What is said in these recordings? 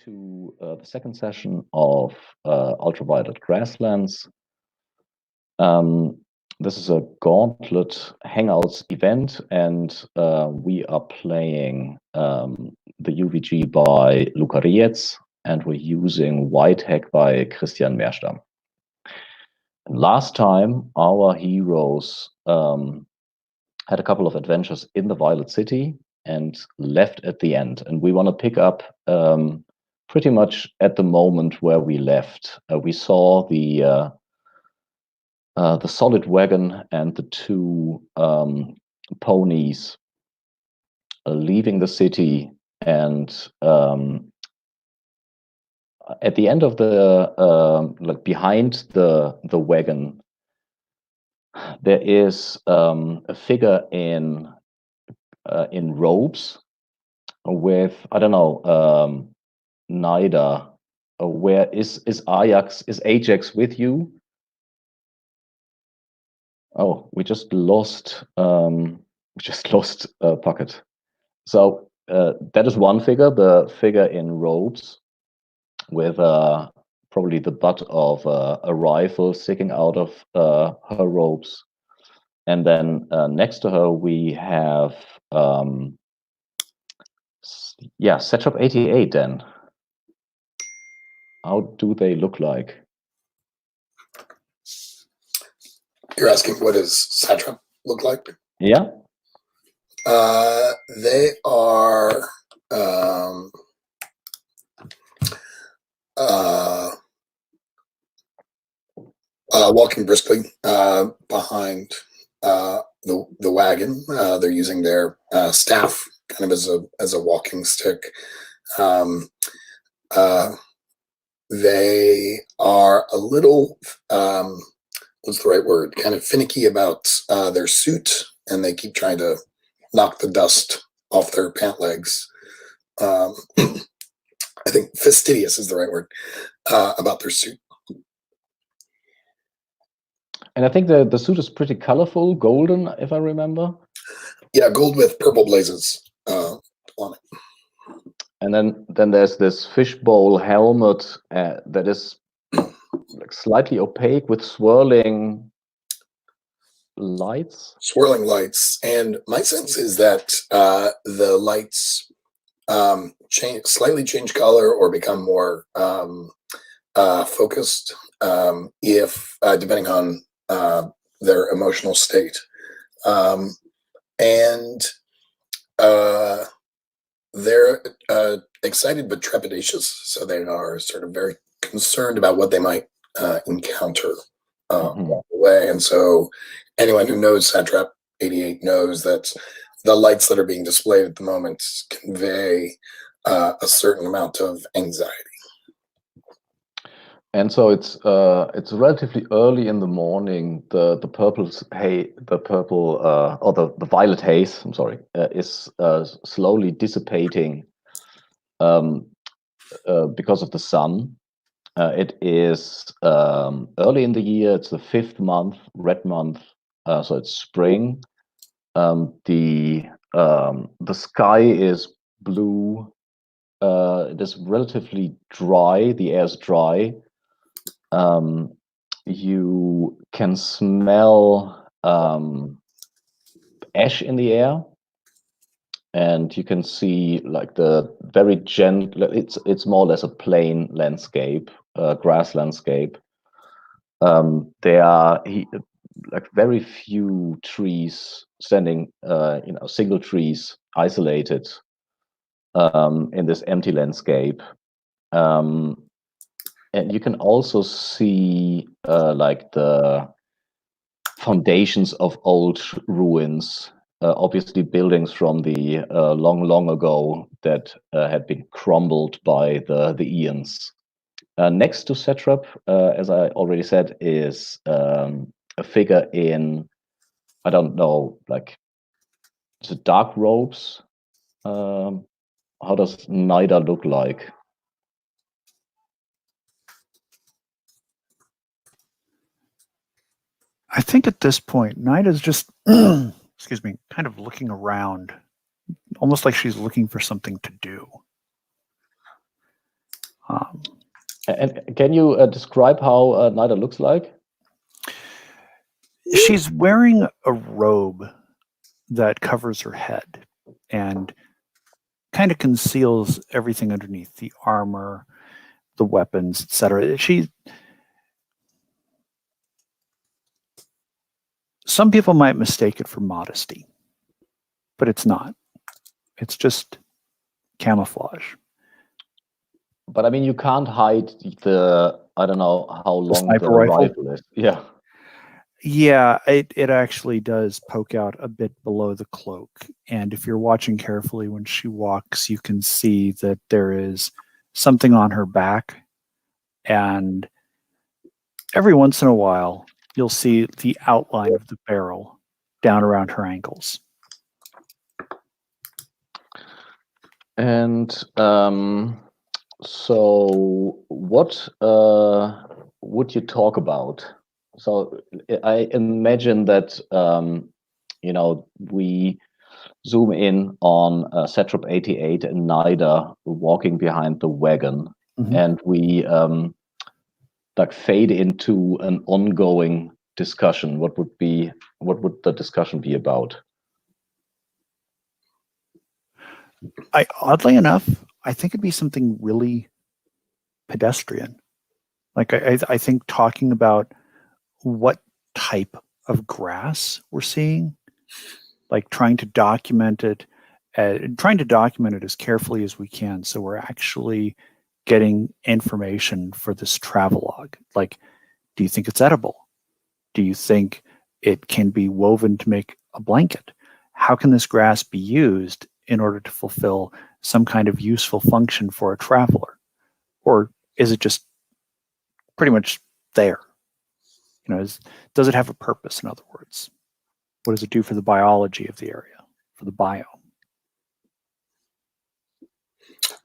to the second session of Ultraviolet Grasslands. This is a Gauntlet Hangouts event, and we are playing the UVG by Luca Rietz, and we're using Whitehack by Christian Meerstam. Last time, our heroes had a couple of adventures in the Violet City and left at the end. And we want to pick up pretty much at the moment where we left. We saw the solid wagon and the two ponies leaving the city, and at the end of the like behind the wagon, there is a figure in robes with, I don't know, Nida. Where is Ajax? Is Ajax with you? Oh, we just lost Pocket. So that is one figure, the figure in robes with probably the butt of a rifle sticking out of her robes. And then next to her, we have, Satrap 88 then. How do they look like? You're asking what does Satrap look like? Yeah. They are walking briskly behind the wagon. They're using their staff kind of as a walking stick. They are a little what's the right word? Kind of finicky about their suit, and they keep trying to knock the dust off their pant legs. I think fastidious is the right word about their suit. And I think the suit is pretty colorful, golden, if I remember. Yeah, gold with purple blazes on it. And then there's this fishbowl helmet that is like slightly opaque with swirling lights. Swirling lights, and my sense is that the lights slightly change color or become more focused if depending on their emotional state, and they're excited but trepidatious, so they are sort of very concerned about what they might encounter along the way. And so anyone who knows Satrap 88 knows that the lights that are being displayed at the moment convey a certain amount of anxiety. And so it's relatively early in the morning. The violet haze, I'm sorry, is slowly dissipating because of the sun. It is early in the year. It's the 5th month, red month, so it's spring. The sky is blue. It is relatively dry. The air is dry. You can smell ash in the air, and you can see like the very gentle. It's more or less a plain landscape, grass landscape. There are like very few trees standing, single trees isolated in this empty landscape. And you can also see like the foundations of old ruins, obviously buildings from the long ago that had been crumbled by the eons. Next to Satrap, as I already said, is a figure in, I don't know, like the dark robes. How does Nida look like? I think at this point, Nida's just, excuse me, kind of looking around, almost like she's looking for something to do. And can you describe how Nida looks like? She's wearing a robe that covers her head and kind of conceals everything underneath, the armor, the weapons, etc. Some people might mistake it for modesty, but it's not. It's just camouflage. But I mean, you can't hide I don't know how long sniper rifle is. Yeah. Yeah, it actually does poke out a bit below the cloak. And if you're watching carefully when she walks, you can see that there is something on her back. And every once in a while, you'll see the outline of the barrel down around her ankles. And so what would you talk about? So I imagine that we zoom in on Satrap 88 and Nida walking behind the wagon, and we like fade into an ongoing discussion. What would the discussion be about? Oddly enough, I think it'd be something really pedestrian. Like I think talking about what type of grass we're seeing, like trying to document it as carefully as we can, so we're actually getting information for this travelogue. Like, do you think it's edible? Do you think it can be woven to make a blanket? How can this grass be used in order to fulfill some kind of useful function for a traveler? Or is it just pretty much there? Does it have a purpose, in other words? What does it do for the biology of the area, for the biome?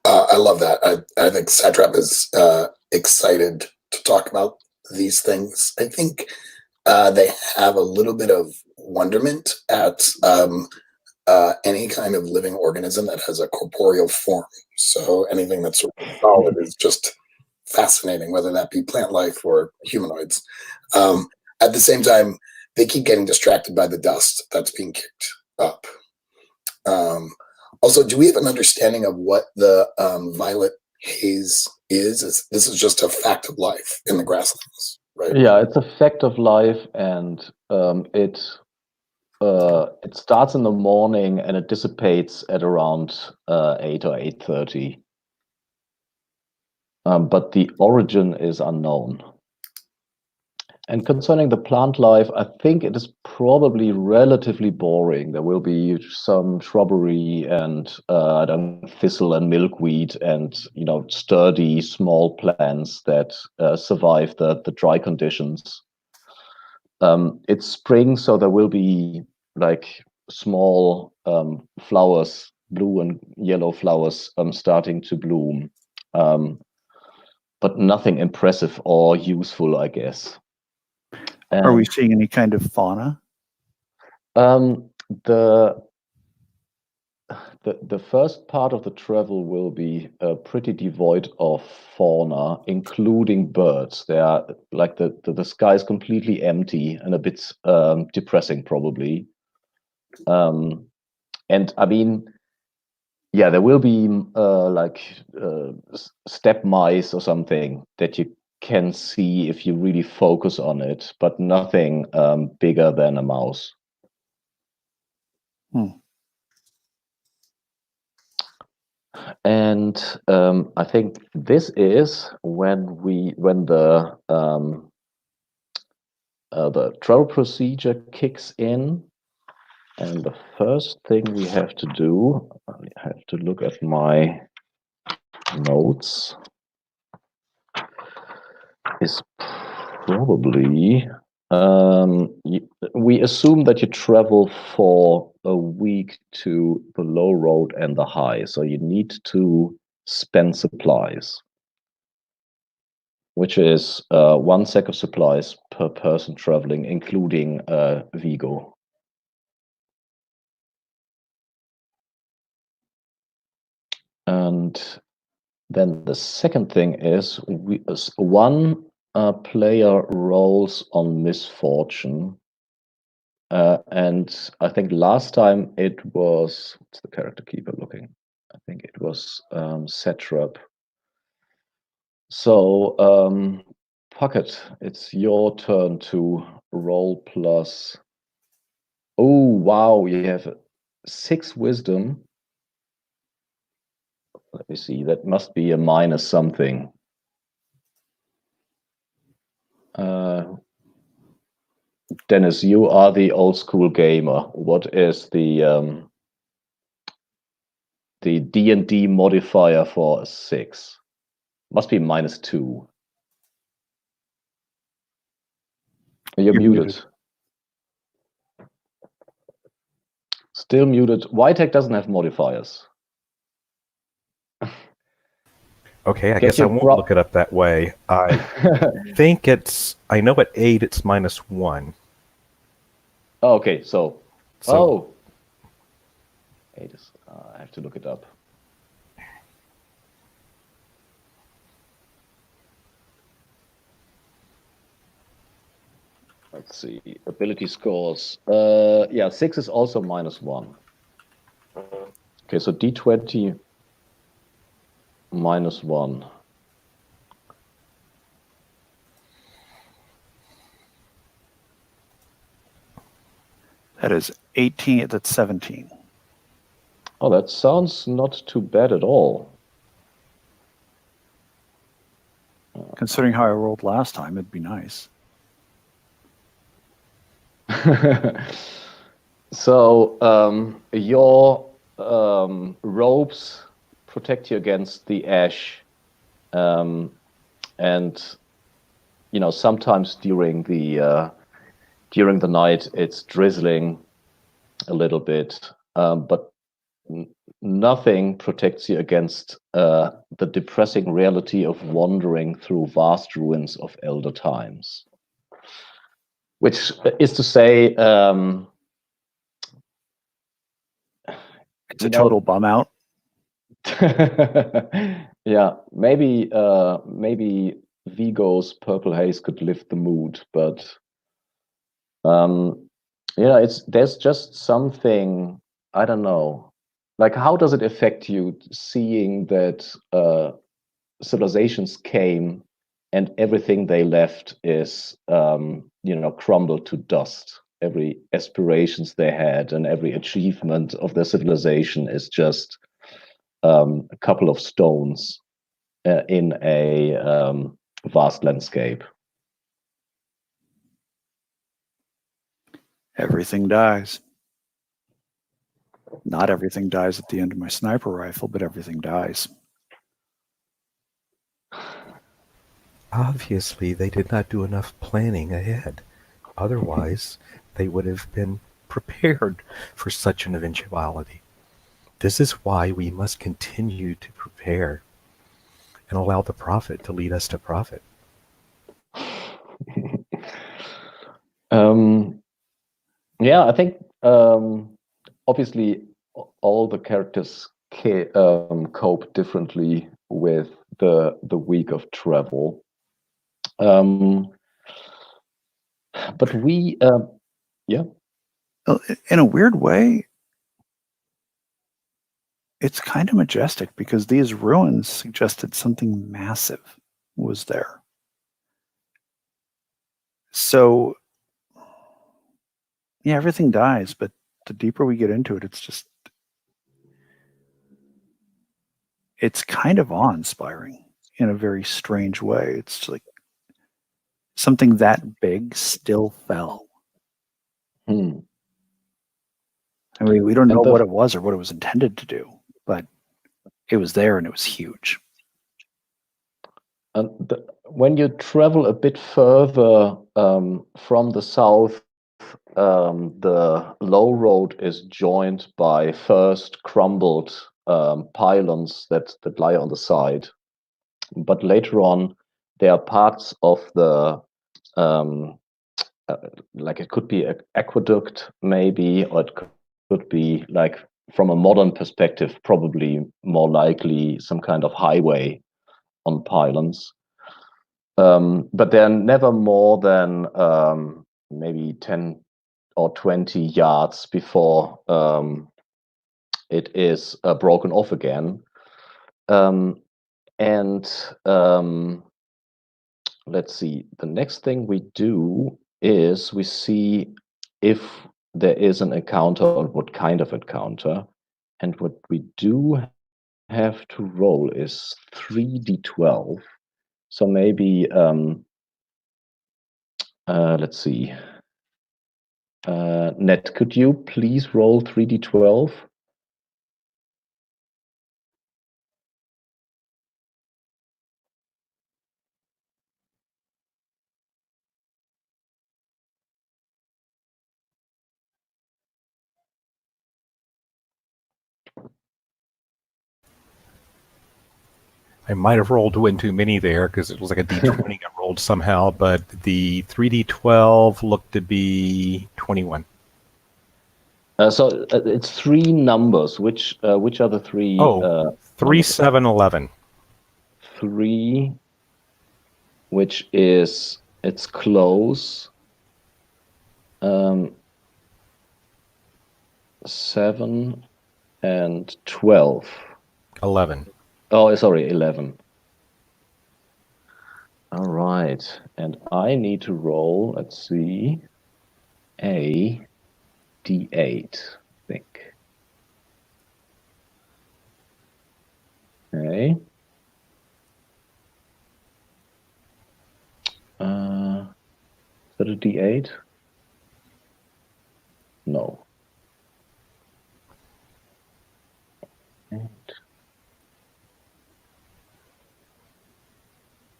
I love that. I think Satrap is excited to talk about these things. I think they have a little bit of wonderment at any kind of living organism that has a corporeal form. So anything that's sort of solid is just fascinating, whether that be plant life or humanoids. At the same time, they keep getting distracted by the dust that's being kicked up. Also, do we have an understanding of what the violet haze is? This is just a fact of life in the grasslands, right? Yeah, it's a fact of life, and it starts in the morning and it dissipates at around 8 or 8:30. But the origin is unknown. And concerning the plant life, I think it is probably relatively boring. There will be some shrubbery and thistle and milkweed and sturdy small plants that survive the dry conditions. It's spring, so there will be like small flowers, blue and yellow flowers starting to bloom, but nothing impressive or useful, I guess. Are we seeing any kind of fauna? The first part of the travel will be pretty devoid of fauna, including birds. They are like the sky is completely empty and a bit depressing, probably. And I mean, yeah, there will be steppe mice or something that you can see if you really focus on it, but nothing bigger than a mouse. And I think this is when the travel procedure kicks in, and the first thing we have to do, I have to look at my notes, is probably we assume that you travel for a week to the low road and the high, so you need to spend supplies, which is 1 sack of supplies per person traveling, including Vigo. And Then the second thing is one player rolls on misfortune. And I think last time it was, what's the character keeper looking? I think it was Satrap. So, Pocket, it's your turn to roll plus. Oh, wow, you have 6 wisdom. Let me see, that must be a minus something. Dennis, you are the old school gamer. What is the D&D modifier for a 6? Must be -2. You're muted. Still muted. Whitehag doesn't have modifiers. Okay, I guess I won't look it up that way. I think I know at 8 it's -1. Oh, okay, so 8 is, I have to look it up. Let's see, ability scores. Yeah, 6 is also -1. Okay, so D20 -1. That is 18. That's 17. Oh, that sounds not too bad at all. Considering how I rolled last time, it'd be nice. So your robes protect you against the ash, and sometimes during the night it's drizzling a little bit, but nothing protects you against the depressing reality of wandering through vast ruins of elder times. Which is to say, it's a total bum out. Yeah, maybe Vigo's Purple Haze could lift the mood, but there's just something, I don't know. Like, how does it affect you seeing that civilizations came and everything they left is crumbled to dust? Every aspirations they had and every achievement of their civilization is just a couple of stones in a vast landscape. Everything dies. Not everything dies at the end of my sniper rifle, but everything dies. Obviously, they did not do enough planning ahead. Otherwise, they would have been prepared for such an eventuality. This is why we must continue to prepare and allow the prophet to lead us to profit. Yeah, I think obviously all the characters cope differently with the week of travel. But we, yeah. In a weird way, it's kind of majestic because these ruins suggested something massive was there. So, yeah, everything dies, but the deeper we get into it, it's kind of awe-inspiring in a very strange way. It's like something that big still fell. I mean, we don't know what it was or what it was intended to do, but it was there and it was huge. And when you travel a bit further from the south, the low road is joined by first crumbled pylons that lie on the side. But later on, there are parts of the like it could be an aqueduct maybe, or it could be like from a modern perspective, probably more likely some kind of highway on pylons. But they're never more than maybe 10 or 20 yards before it is broken off again. Let's see, the next thing we do is we see if there is an encounter or what kind of encounter. And what we do have to roll is 3d12. So maybe, let's see. Ned, could you please roll 3d12? I might have rolled one too many there because it was like a d20 got rolled somehow, but the 3d12 looked to be 21. So it's three numbers. Which are the three? 3, 7, 11. 3, which is it's close. 7 and 12. 11. Oh, sorry, 11. All right, and I need to roll. Let's see, a d8. I think. Okay. Is that a d8? No.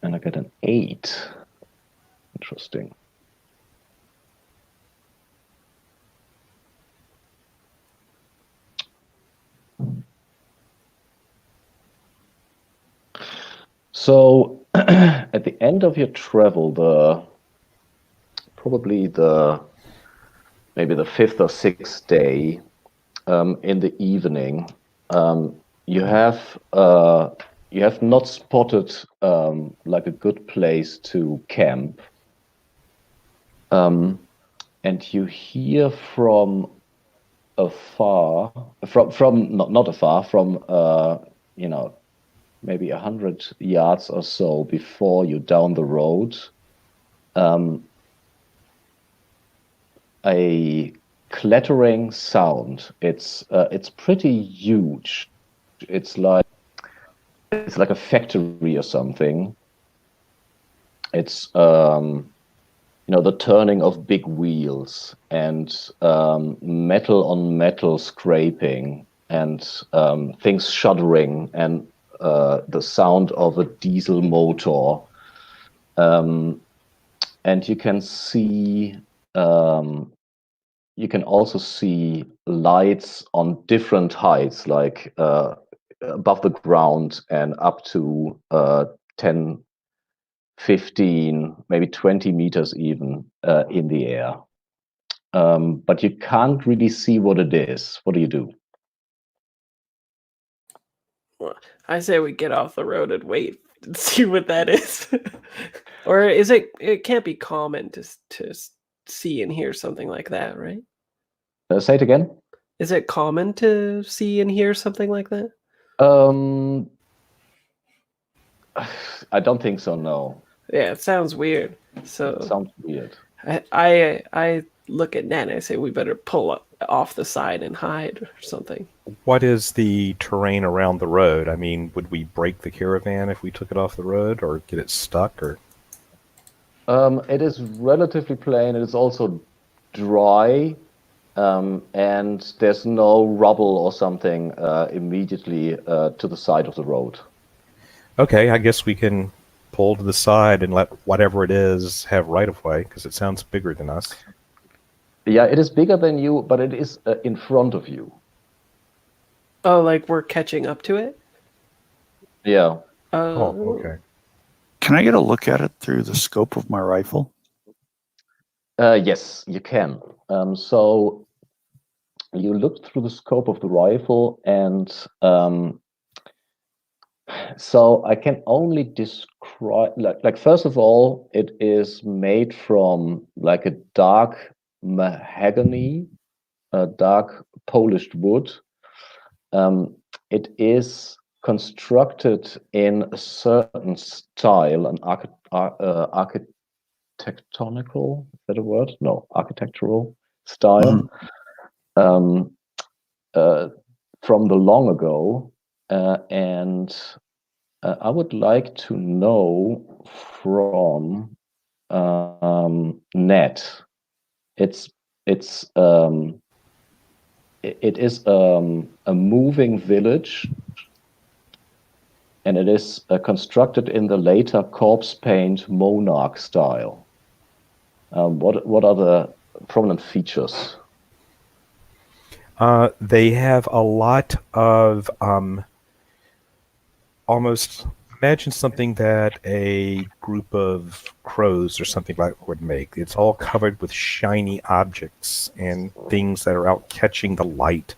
And I get an 8. Interesting. So at the end of your travel, maybe the 5th or 6th day, in the evening, you have not spotted like a good place to camp, and you hear from afar, from not afar, from maybe 100 yards or so before you down the road, a clattering sound. It's pretty huge. It's like a factory or something. It's the turning of big wheels and metal on metal scraping and things shuddering and the sound of a diesel motor. And you can see you can also see lights on different heights, like above the ground and up to 10, 15, maybe 20 meters even in the air. But you can't really see what it is. What do you do? Well, I say we get off the road and wait and see what that is. Or is it can't be common to see and hear something like that, right? Say it again. Is it common to see and hear something like that? I don't think so, no. Yeah, it sounds weird. So It sounds weird. I look at Nat and I say we better pull off the side and hide or something. What is the terrain around the road? I mean, would we break the caravan if we took it off the road or get it stuck? Or it is relatively plain. It is also dry, and there's no rubble or something immediately to the side of the road. okay, I guess we can pull to the side and let whatever it is have right of way because it sounds bigger than us. Yeah, it is bigger than you, but it is in front of you. Oh, like we're catching up to it? Yeah. Oh, okay. Can I get a look at it through the scope of my rifle? Yes, you can. So you look through the scope of the rifle, and so I can only describe, like first of all, it is made from like a dark mahogany, a dark polished wood. It is constructed in a certain style, an architectonical, is that a word? No, architectural style. From the long ago, and I would like to know from Ned. It is a moving village, and it is constructed in the later corpse paint monarch style. What are the prominent features? They have a lot of almost, imagine something that a group of crows or something like that would make. It's all covered with shiny objects and things that are out catching the light.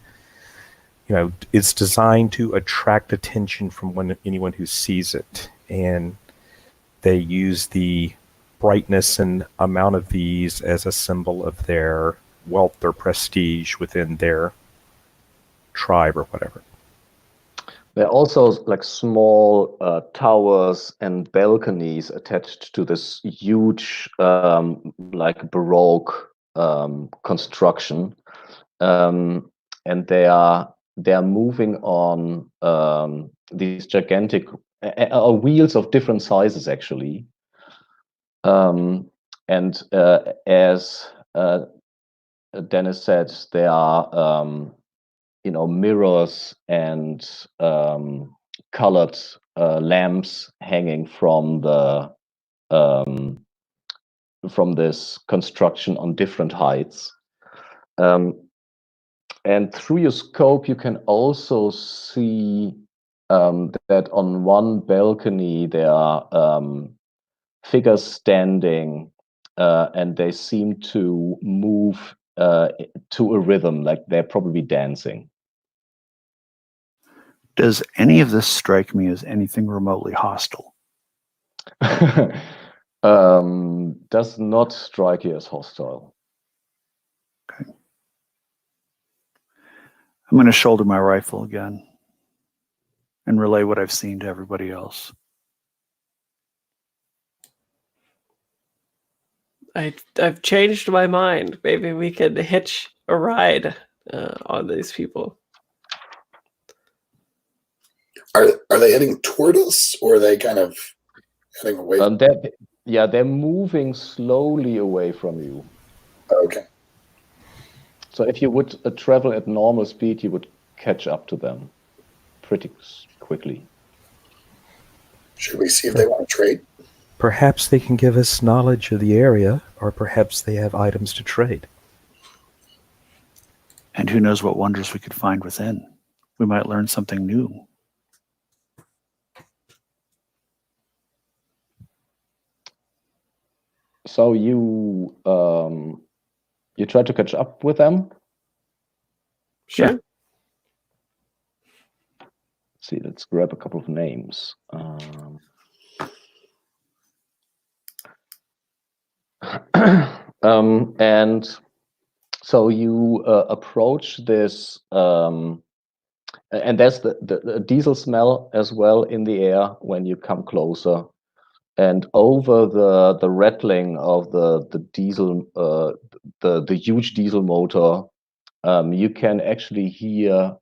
You know, it's designed to attract attention from anyone who sees it, and they use the brightness and amount of these as a symbol of their wealth or prestige within their tribe or whatever. There are also like small towers and balconies attached to this huge, like Baroque construction, and they are moving on these gigantic wheels of different sizes, actually. And as Dennis said, there are mirrors and colored lamps hanging from this construction on different heights. And through your scope, you can also see that on one balcony there are figures standing, and they seem to move to a rhythm, like they're probably dancing. Does any of this strike me as anything remotely hostile? Does not strike you as hostile. Okay. I'm going to shoulder my rifle again and relay what I've seen to everybody else. I've changed my mind. Maybe we could hitch a ride on these people. Are they heading toward us, or are they kind of heading away? They're moving slowly away from you. Okay. So if you would travel at normal speed, you would catch up to them pretty quickly. Should we see if they want to trade? Perhaps they can give us knowledge of the area, or perhaps they have items to trade. And who knows what wonders we could find within. We might learn something new. So you try to catch up with them? Sure. Yeah. See, let's grab a couple of names. And so you approach this, and there's the diesel smell as well in the air when you come closer. And over the rattling of the diesel, the huge diesel motor, you can actually hear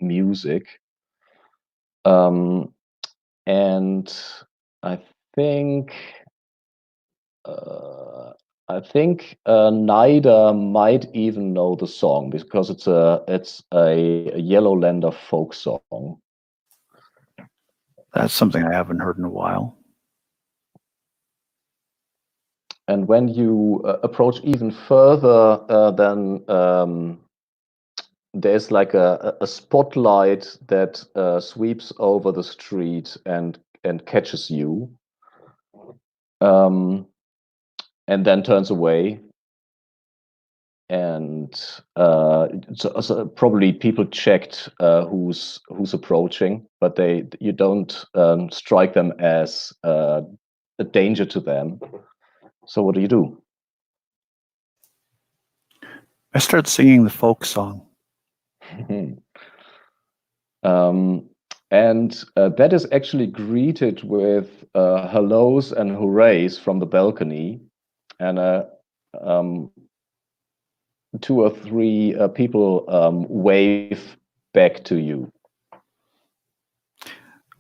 music. And I think Nida might even know the song because it's a Yellowlander folk song. That's something I haven't heard in a while. And when you approach even further, then there's like a spotlight that sweeps over the street and catches you, and then turns away. and so probably people checked who's approaching, but you don't strike them as a danger to them. So what do you do? I start singing the folk song. And that is actually greeted with hellos and hoorays from the balcony, and 2 or 3 people wave back to you.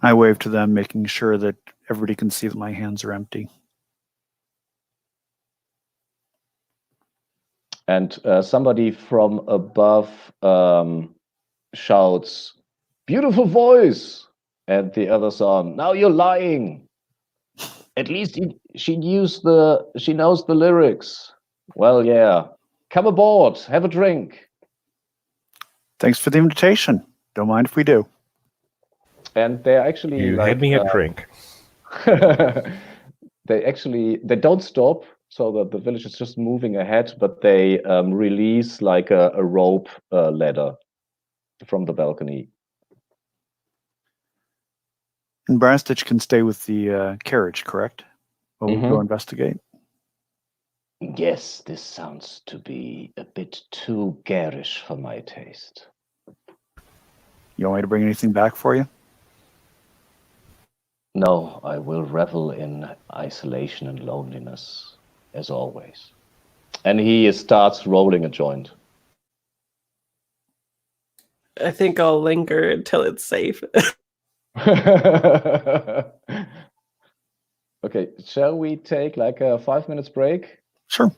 I wave to them, making sure that everybody can see that my hands are empty. And somebody from above shouts, "Beautiful voice!" And the other song, "Now you're lying. At least she knows the lyrics." Well, yeah. Come aboard. Have a drink. Thanks for the invitation. Don't mind if we do. And they're actually You had me a drink. they don't stop, so that the village is just moving ahead, but they release like a rope ladder from the balcony. And Barstich can stay with the carriage, correct? While we go investigate. Yes, this sounds to be a bit too garish for my taste. You want me to bring anything back for you? No, I will revel in isolation and loneliness, as always. And he starts rolling a joint. I think I'll linger until it's safe. Okay, shall we take like a 5 minutes break? Sure.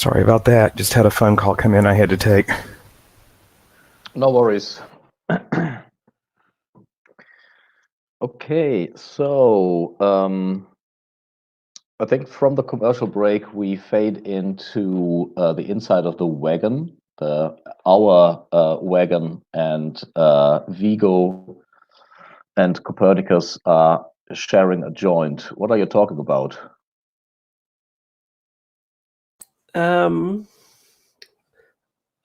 Sorry about that. Just had a phone call come in I had to take. No worries. Okay, so I think from the commercial break we fade into the inside of the wagon, our wagon, and Vigo and Copernicus are sharing a joint. What are you talking about?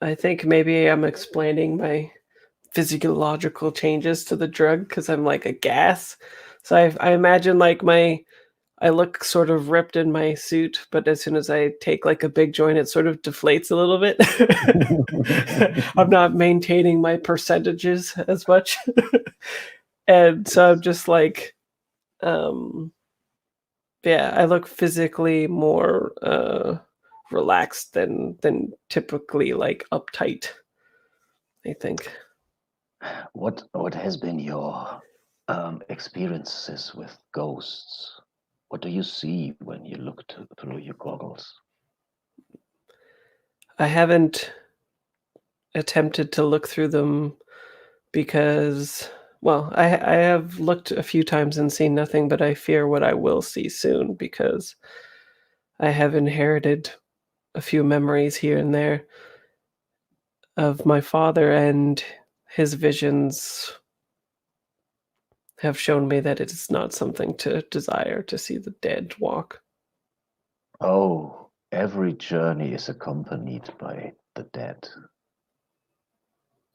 I think maybe I'm explaining my physiological changes to the drug because I'm like a gas. So I imagine like I look sort of ripped in my suit, but as soon as I take like a big joint, it sort of deflates a little bit. I'm not maintaining my percentages as much. And so I'm just like, yeah, I look physically more relaxed than typically like uptight, I think. What has been your experiences with ghosts? What do you see when you look through your goggles? I haven't attempted to look through them because, well, I have looked a few times and seen nothing, but I fear what I will see soon because I have inherited a few memories here and there of my father, and his visions have shown me that it is not something to desire to see the dead walk. Oh, every journey is accompanied by the dead.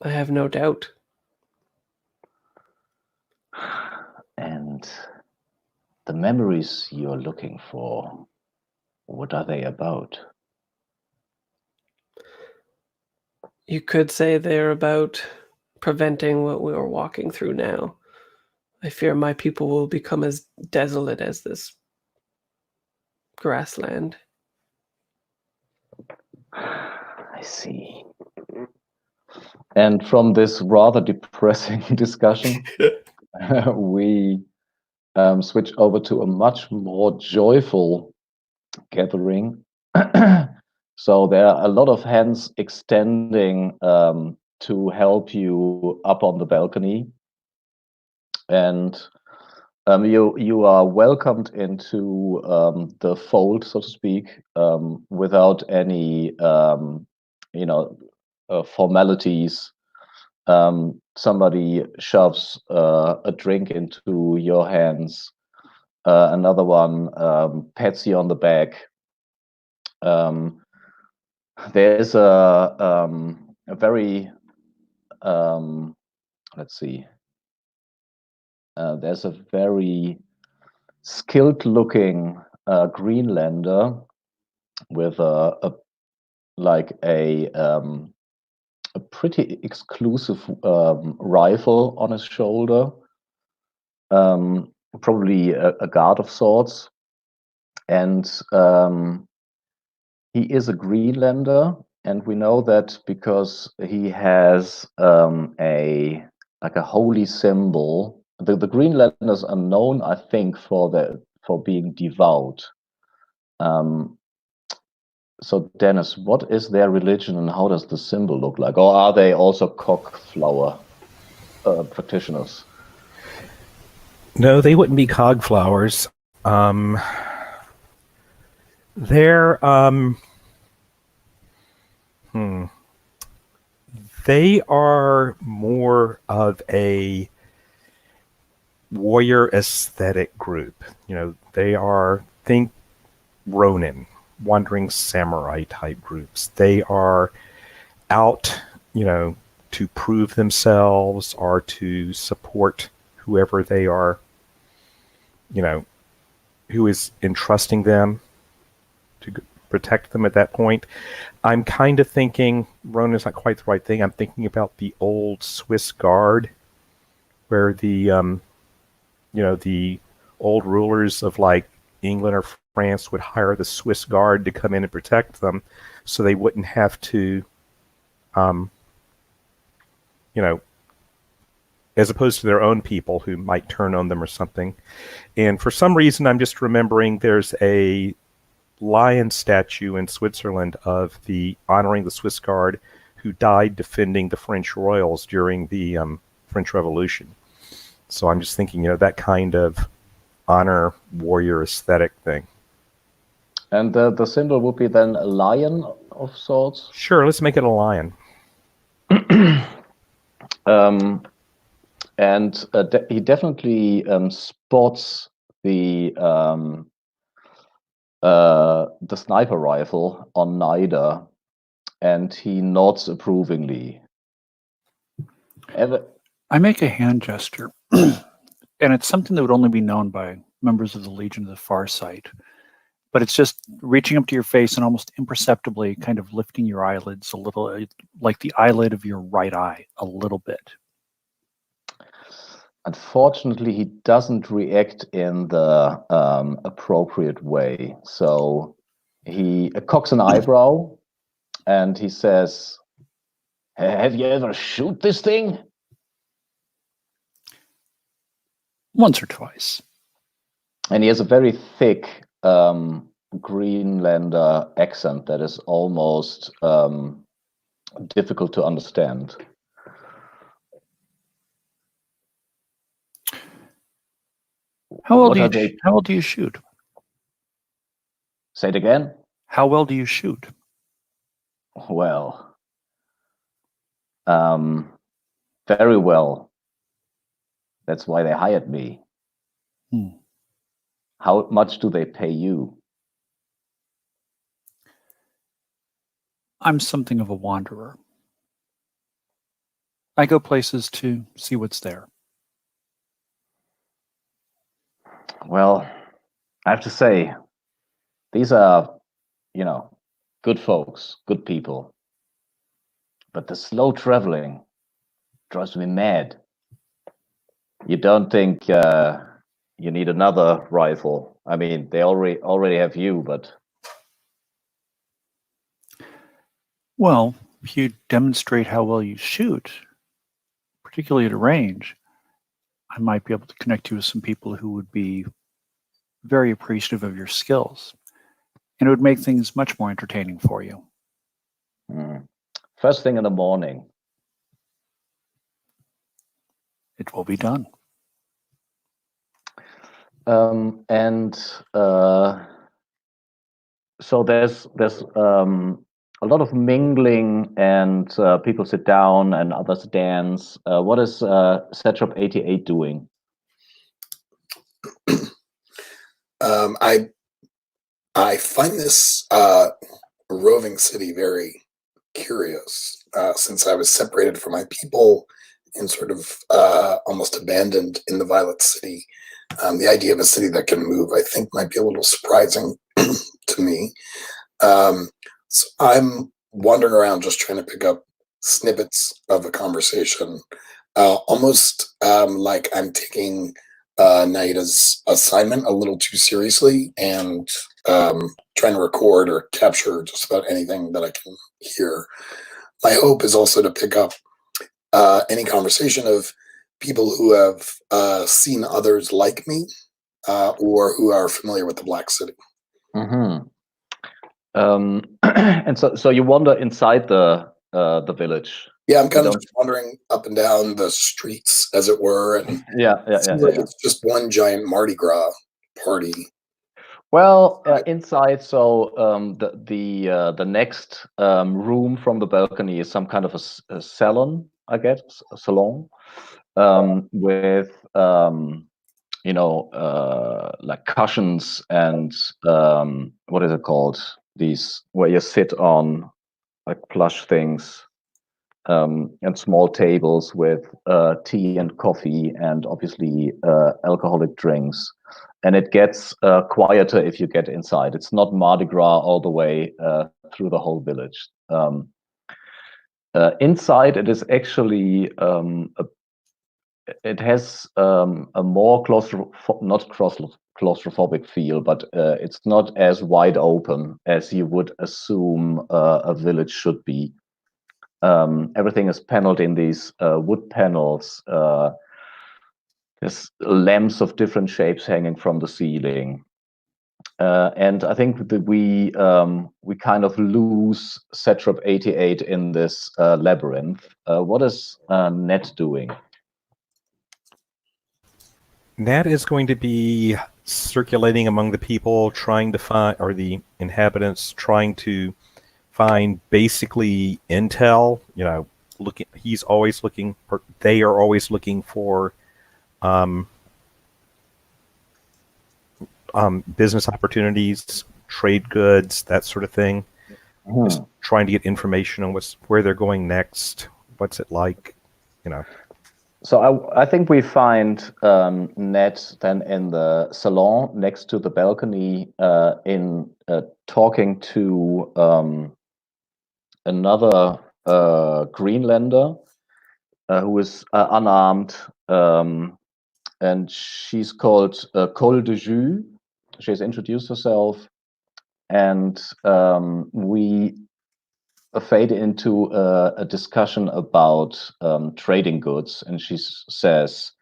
I have no doubt. And the memories you're looking for, what are they about? You could say they're about preventing what we are walking through now. I fear my people will become as desolate as this grassland. I see. And from this rather depressing discussion, we switch over to a much more joyful gathering. So there are a lot of hands extending to help you up on the balcony, and you are welcomed into the fold, so to speak, without any formalities. Somebody shoves a drink into your hands. Another one pats you on the back. There's a very let's see. There's a very skilled-looking Greenlander with a pretty exclusive rifle on his shoulder, probably a guard of sorts, and he is a Greenlander, and we know that because he has a holy symbol. The Greenlanders are known, I think, for being devout. So, Dennis, what is their religion and how does the symbol look like? Or are they also Cogflower practitioners? No, they wouldn't be Cogflowers. They're they are more of a warrior aesthetic group. They are, think Ronin, wandering samurai type groups. They are out, to prove themselves or to support whoever they are, who is entrusting them to protect them at that point. I'm kind of thinking, Ronin is not quite the right thing. I'm thinking about the old Swiss Guard, where the old rulers of like England or France would hire the Swiss Guard to come in and protect them, so they wouldn't have to, as opposed to their own people who might turn on them or something. And for some reason, I'm just remembering there's a lion statue in Switzerland of honoring the Swiss Guard who died defending the French royals during the French Revolution. So I'm just thinking, that kind of honor warrior aesthetic thing. And the symbol would be then a lion of sorts? Sure, let's make it a lion. And he definitely spots the sniper rifle on Nida, and he nods approvingly. I make a hand gesture, and it's something that would only be known by members of the Legion of the Far Sight. But it's just reaching up to your face and almost imperceptibly kind of lifting your eyelids a little, like the eyelid of your right eye, a little bit. Unfortunately, he doesn't react in the appropriate way. So he cocks an eyebrow and he says, "Have you ever shoot this thing?" Once or twice. And he has a very thick Greenlander accent that is almost difficult to understand. How well do you shoot? Say it again. How well do you shoot? Well, very well. That's why they hired me. How much do they pay you? I'm something of a wanderer. I go places to see what's there. Well, I have to say, these are, good folks, good people. But the slow traveling drives me mad. You don't think you need another rifle? I mean, they already have you, but... Well, if you demonstrate how well you shoot, particularly at a range, I might be able to connect you with some people who would be very appreciative of your skills. And it would make things much more entertaining for you. First thing in the morning. It will be done. So there's a lot of mingling, and people sit down and others dance. What is Satrap 88 doing? I find this roving city very curious, since I was separated from my people and sort of almost abandoned in the Violet City. The idea of a city that can move, I think, might be a little surprising to me. So I'm wandering around just trying to pick up snippets of a conversation, almost like I'm taking Naida's assignment a little too seriously and trying to record or capture just about anything that I can hear. My hope is also to pick up any conversation of people who have seen others like me or who are familiar with the Black City. Mm-hmm. And so you wander inside the village. Yeah, I'm kind of just wandering up and down the streets, as it were, and it's just one giant Mardi Gras party. Well, inside, so the next room from the balcony is some kind of a salon, I guess, a salon, with like cushions and what is it called? These where you sit on like plush things. And small tables with tea and coffee and obviously alcoholic drinks. And it gets quieter if you get inside. It's not Mardi Gras all the way through the whole village. Inside, it is actually it has a more claustrophobic feel, but it's not as wide open as you would assume a village should be. Everything is paneled in these wood panels. There's lamps of different shapes hanging from the ceiling. And I think that we kind of lose Satrap 88 in this labyrinth. What is Ned doing? Nat is going to be circulating among the people, trying to find, or the inhabitants, trying to find basically intel. Looking. He's always looking. Or they are always looking for business opportunities, trade goods, that sort of thing. Just trying to get information on where they're going next, what's it like, So I think we find Ned then in the salon next to the balcony, in talking to another Greenlander who is unarmed, and she's called Col de Jus. She has introduced herself, and we fade into a discussion about trading goods, and she says,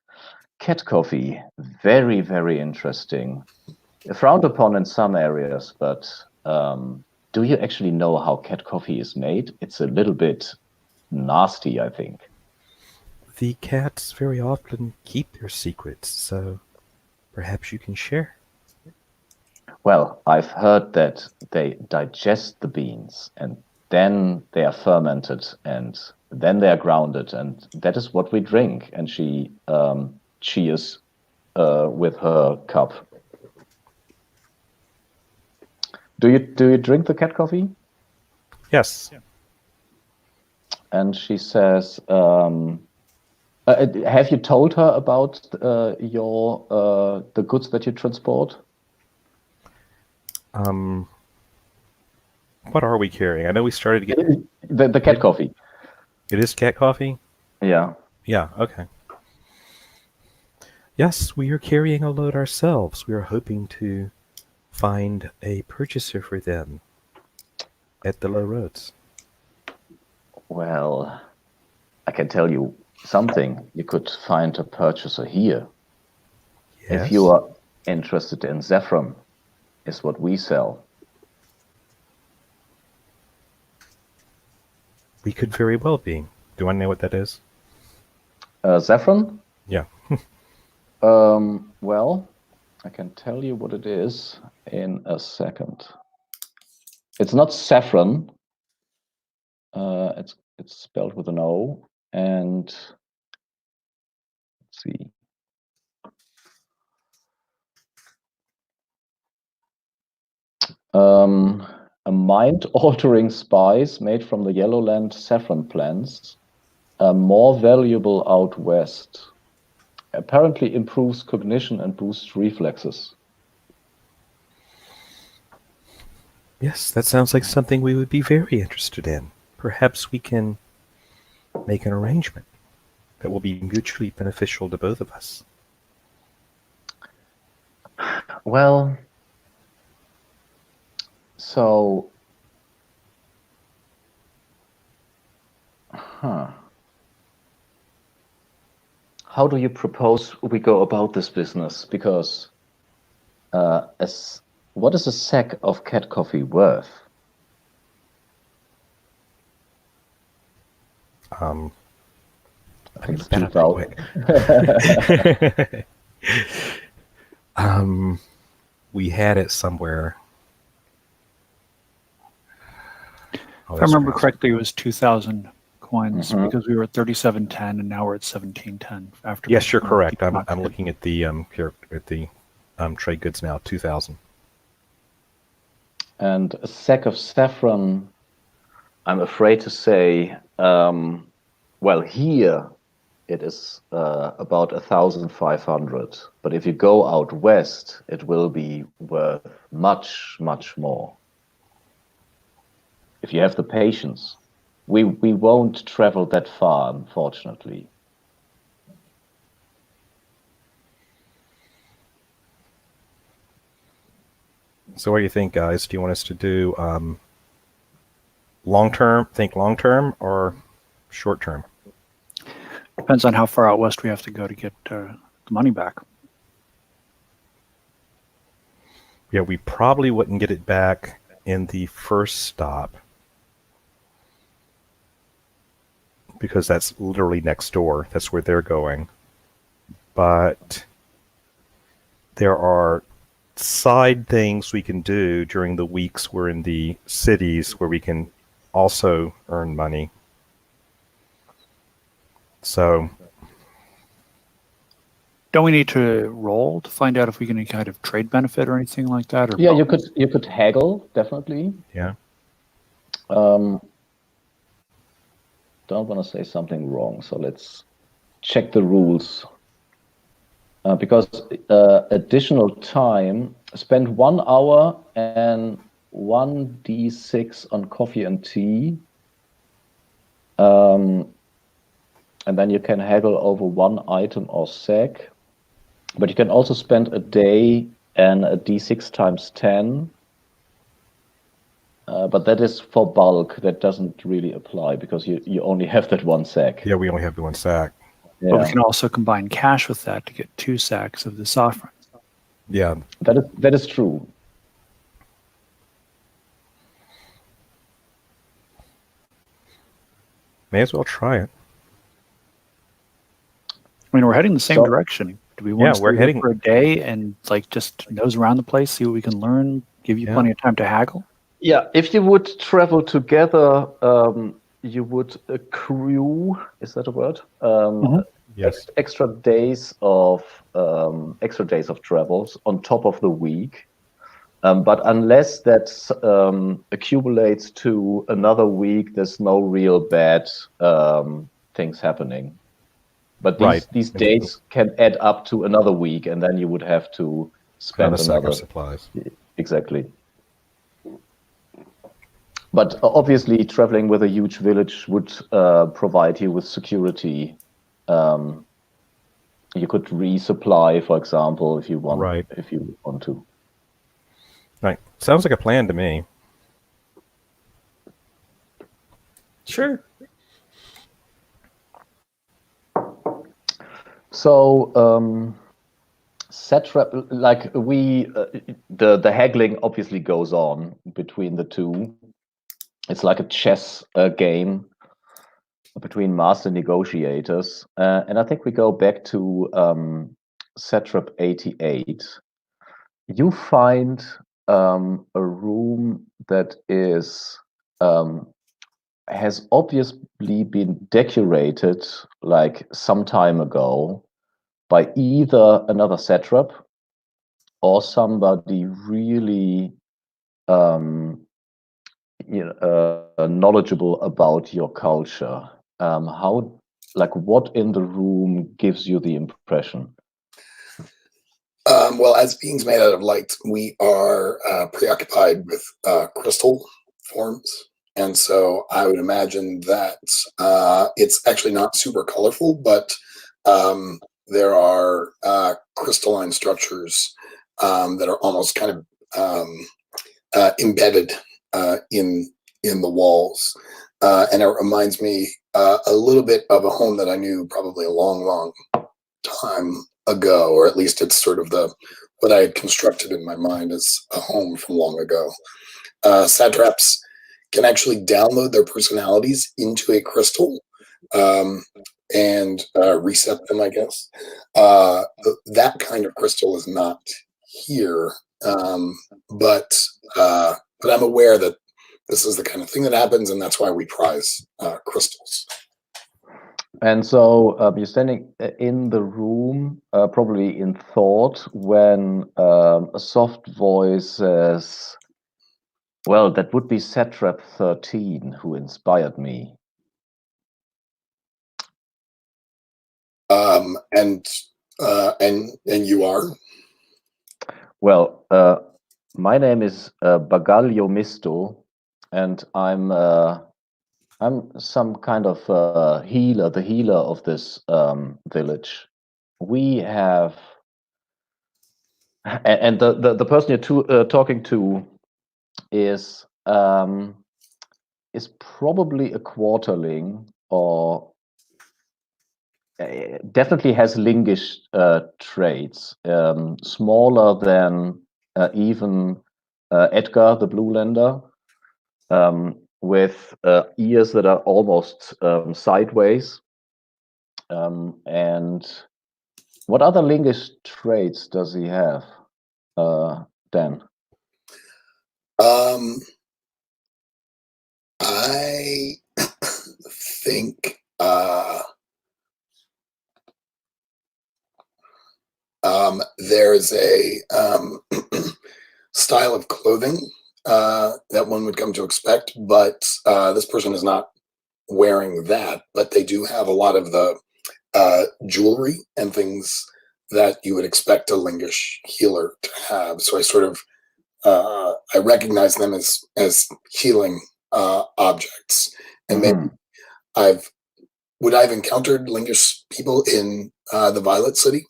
"Cat coffee, very, very interesting. Frowned upon in some areas, but do you actually know how cat coffee is made? It's a little bit nasty, I think." The cats very often keep their secrets, so perhaps you can share. Well, I've heard that they digest the beans, and then they are fermented, and then they are grounded, and that is what we drink. And she cheers with her cup. Do you drink the cat coffee? Yes. And she says, have you told her about the goods that you transport? What are we carrying? I know we started to get the cat coffee. It is cat coffee? Yeah. Yeah, okay. Yes, we are carrying a load ourselves. We are hoping to find a purchaser for them at the low roads. Well, I can tell you something. You could find a purchaser here. Yes. If you are interested in saffron, is what we sell. We could very well be. Do I know what that is? Saffron? Yeah. Well, I can tell you what it is in a second. It's not saffron. It's spelled with an O, and let's see. A mind-altering spice made from the Yellowland saffron plants, more valuable out west. Apparently improves cognition and boosts reflexes. Yes, that sounds like something we would be very interested in. Perhaps we can make an arrangement that will be mutually beneficial to both of us. Well, so, how do you propose we go about this business? Because what is a sack of cat coffee worth? I think it's look that up real 2,000. quick. We had it somewhere. If I remember correctly, it was 2,000 coins because we were at 3710 and now we're at 1710. After yes, you're correct. I'm looking at the trade goods now. 2,000. And a sack of saffron, I'm afraid to say, well, here it is about 1,500. But if you go out west, it will be worth much, much more. If you have the patience. We won't travel that far, unfortunately. So what do you think, guys? Do you want us to do long-term or short-term? Depends on how far out west we have to go to get the money back. Yeah, we probably wouldn't get it back in the first stop because that's literally next door. That's where they're going. But there are side things we can do during the weeks we're in the cities where we can also earn money. So Don't we need to roll to find out if we get any kind of trade benefit or anything like that? Or Yeah, you could haggle, definitely. yeah. Don't want to say something wrong, so let's check the rules. Because additional time, spend 1 hour and 1d6 on coffee and tea. And then you can haggle over 1 item or sack. But you can also spend a day and a d6 times 10. But that is for bulk. That doesn't really apply because you only have that 1 sack. Yeah, we only have the 1 sack. Yeah. But we can also combine cash with that to get 2 sacks of the saffron. Yeah. That is true. May as well try it. I mean, we're heading the same direction. Do we want to we're stay heading for a day and like just nose around the place, see what we can learn, give you plenty of time to haggle? Yeah, if you would travel together, you would accrue, is that a word? Yes. Extra days of travels on top of the week. But unless that accumulates to another week, there's no real bad things happening. But these days can add up to another week, and then you would have to spend another sack of supplies. Exactly. But obviously, traveling with a huge village would provide you with security. You could resupply, for example, if you want. If you want to. Right. Sounds like a plan to me. Sure. So, satrap, like the haggling obviously goes on between the two. It's like a chess game between master negotiators, and I think we go back to satrap 88. You find a room that is has obviously been decorated like some time ago by either another satrap or somebody really knowledgeable about your culture. What in the room gives you the impression? Well, as beings made out of light, we are preoccupied with crystal forms. And so I would imagine that it's actually not super colorful, but there are crystalline structures that are almost kind of embedded in the walls. And it reminds me a little bit of a home that I knew probably a long, long time ago, or at least it's sort of what I had constructed in my mind as a home from long ago. Satraps can actually download their personalities into a crystal and reset them, I guess. That kind of crystal is not here, but I'm aware that this is the kind of thing that happens, and that's why we prize crystals. And so you're standing in the room, probably in thought, when a soft voice says, "Well, that would be Satrap 13 who inspired me." And you are? Well, my name is Bagaglio Misto, and I'm some kind of healer, the healer of this village. We have, and the person you're talking to is probably a quarterling, or definitely has lingish traits, smaller than even Edgar, the Blue Lander, with ears that are almost sideways. And what other linguist traits does he have, Dan? I think there's a style of clothing that one would come to expect, but this person is not wearing that, but they do have a lot of the jewelry and things that you would expect a lingish healer to have. So I sort of I recognize them as healing objects, and maybe I've encountered lingish people in the Violet City.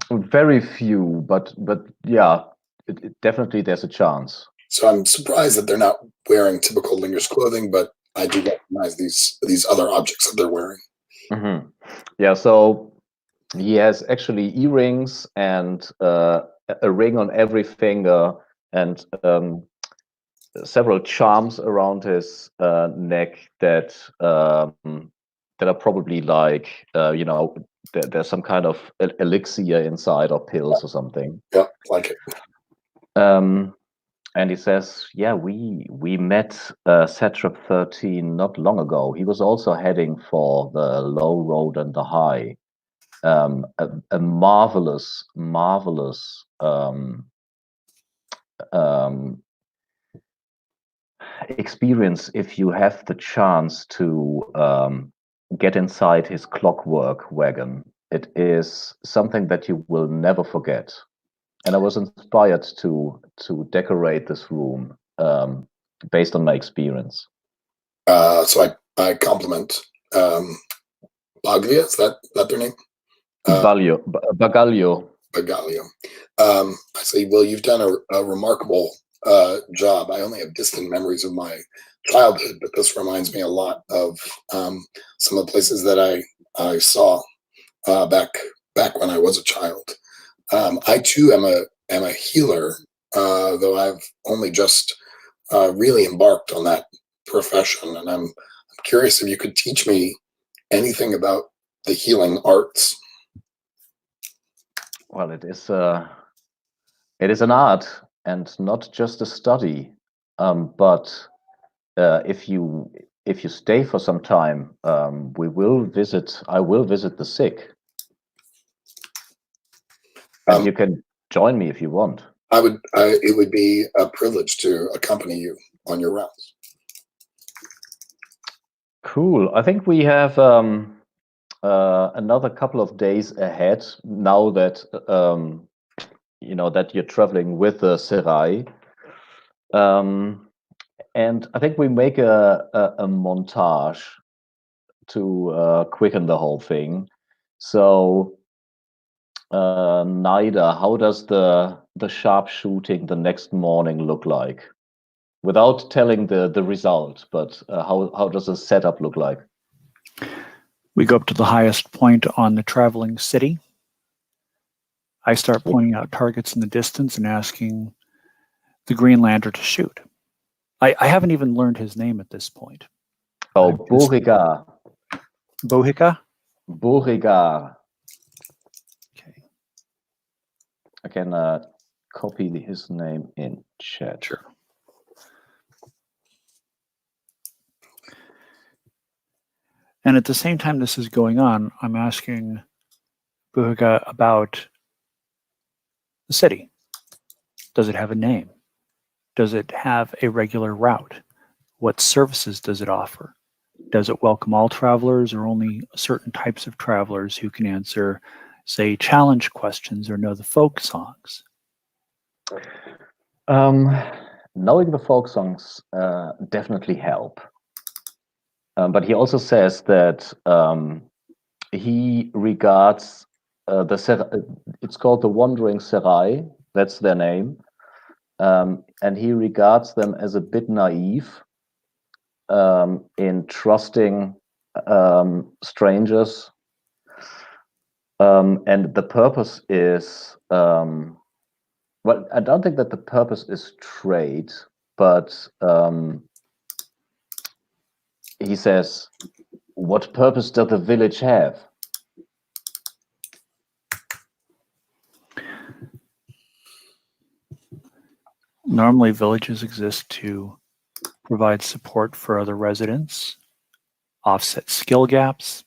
Very few, but yeah, definitely there's a chance. So I'm surprised that they're not wearing typical lingish clothing, but I do recognize these other objects that they're wearing. Yeah, so he has actually earrings and a ring on every finger and several charms around his neck that are probably like there's some kind of elixir inside or pills or something. Yeah, like it. And he says, yeah, we met Satrap 13 not long ago. He was also heading for the low road and the high. A marvelous experience if you have the chance to get inside his clockwork wagon. It is something that you will never forget. And I was inspired to decorate this room based on my experience. So I compliment Baglia. Is that their name? Bagaglio. I say, well, you've done a remarkable job. I only have distant memories of my childhood, but this reminds me a lot of some of the places that I saw back when I was a child. I too am a healer, though I've only just really embarked on that profession, and I'm curious if you could teach me anything about the healing arts. Well, it is an art and not just a study. But if you stay for some time, I will visit the sick. And you can join me if you want. It would be a privilege to accompany you on your rounds. Cool. I think we have another couple of days ahead now that that you're traveling with the Serai. And I think we make a montage to quicken the whole thing. So, Naida, how does the sharpshooting the next morning look like? Without telling the result, but how does the setup look like? We go up to the highest point on the traveling city. I start pointing out targets in the distance and asking the Greenlander to shoot. I haven't even learned his name at this point. Oh, Beauregard. Beauregard? Beauregard. Okay. I can copy his name in chat. Sure. And at the same time this is going on, I'm asking Beauregard about the city. Does it have a name? Does it have a regular route? What services does it offer? Does it welcome all travelers or only certain types of travelers who can answer, say, challenge questions or know the folk songs? Knowing the folk songs definitely help. But he also says that he regards it's called the Wandering Serai, that's their name, and he regards them as a bit naive in trusting strangers, and the purpose is Well, I don't think that the purpose is trade, but he says, what purpose does the village have? Normally, villages exist to provide support for other residents, offset skill gaps,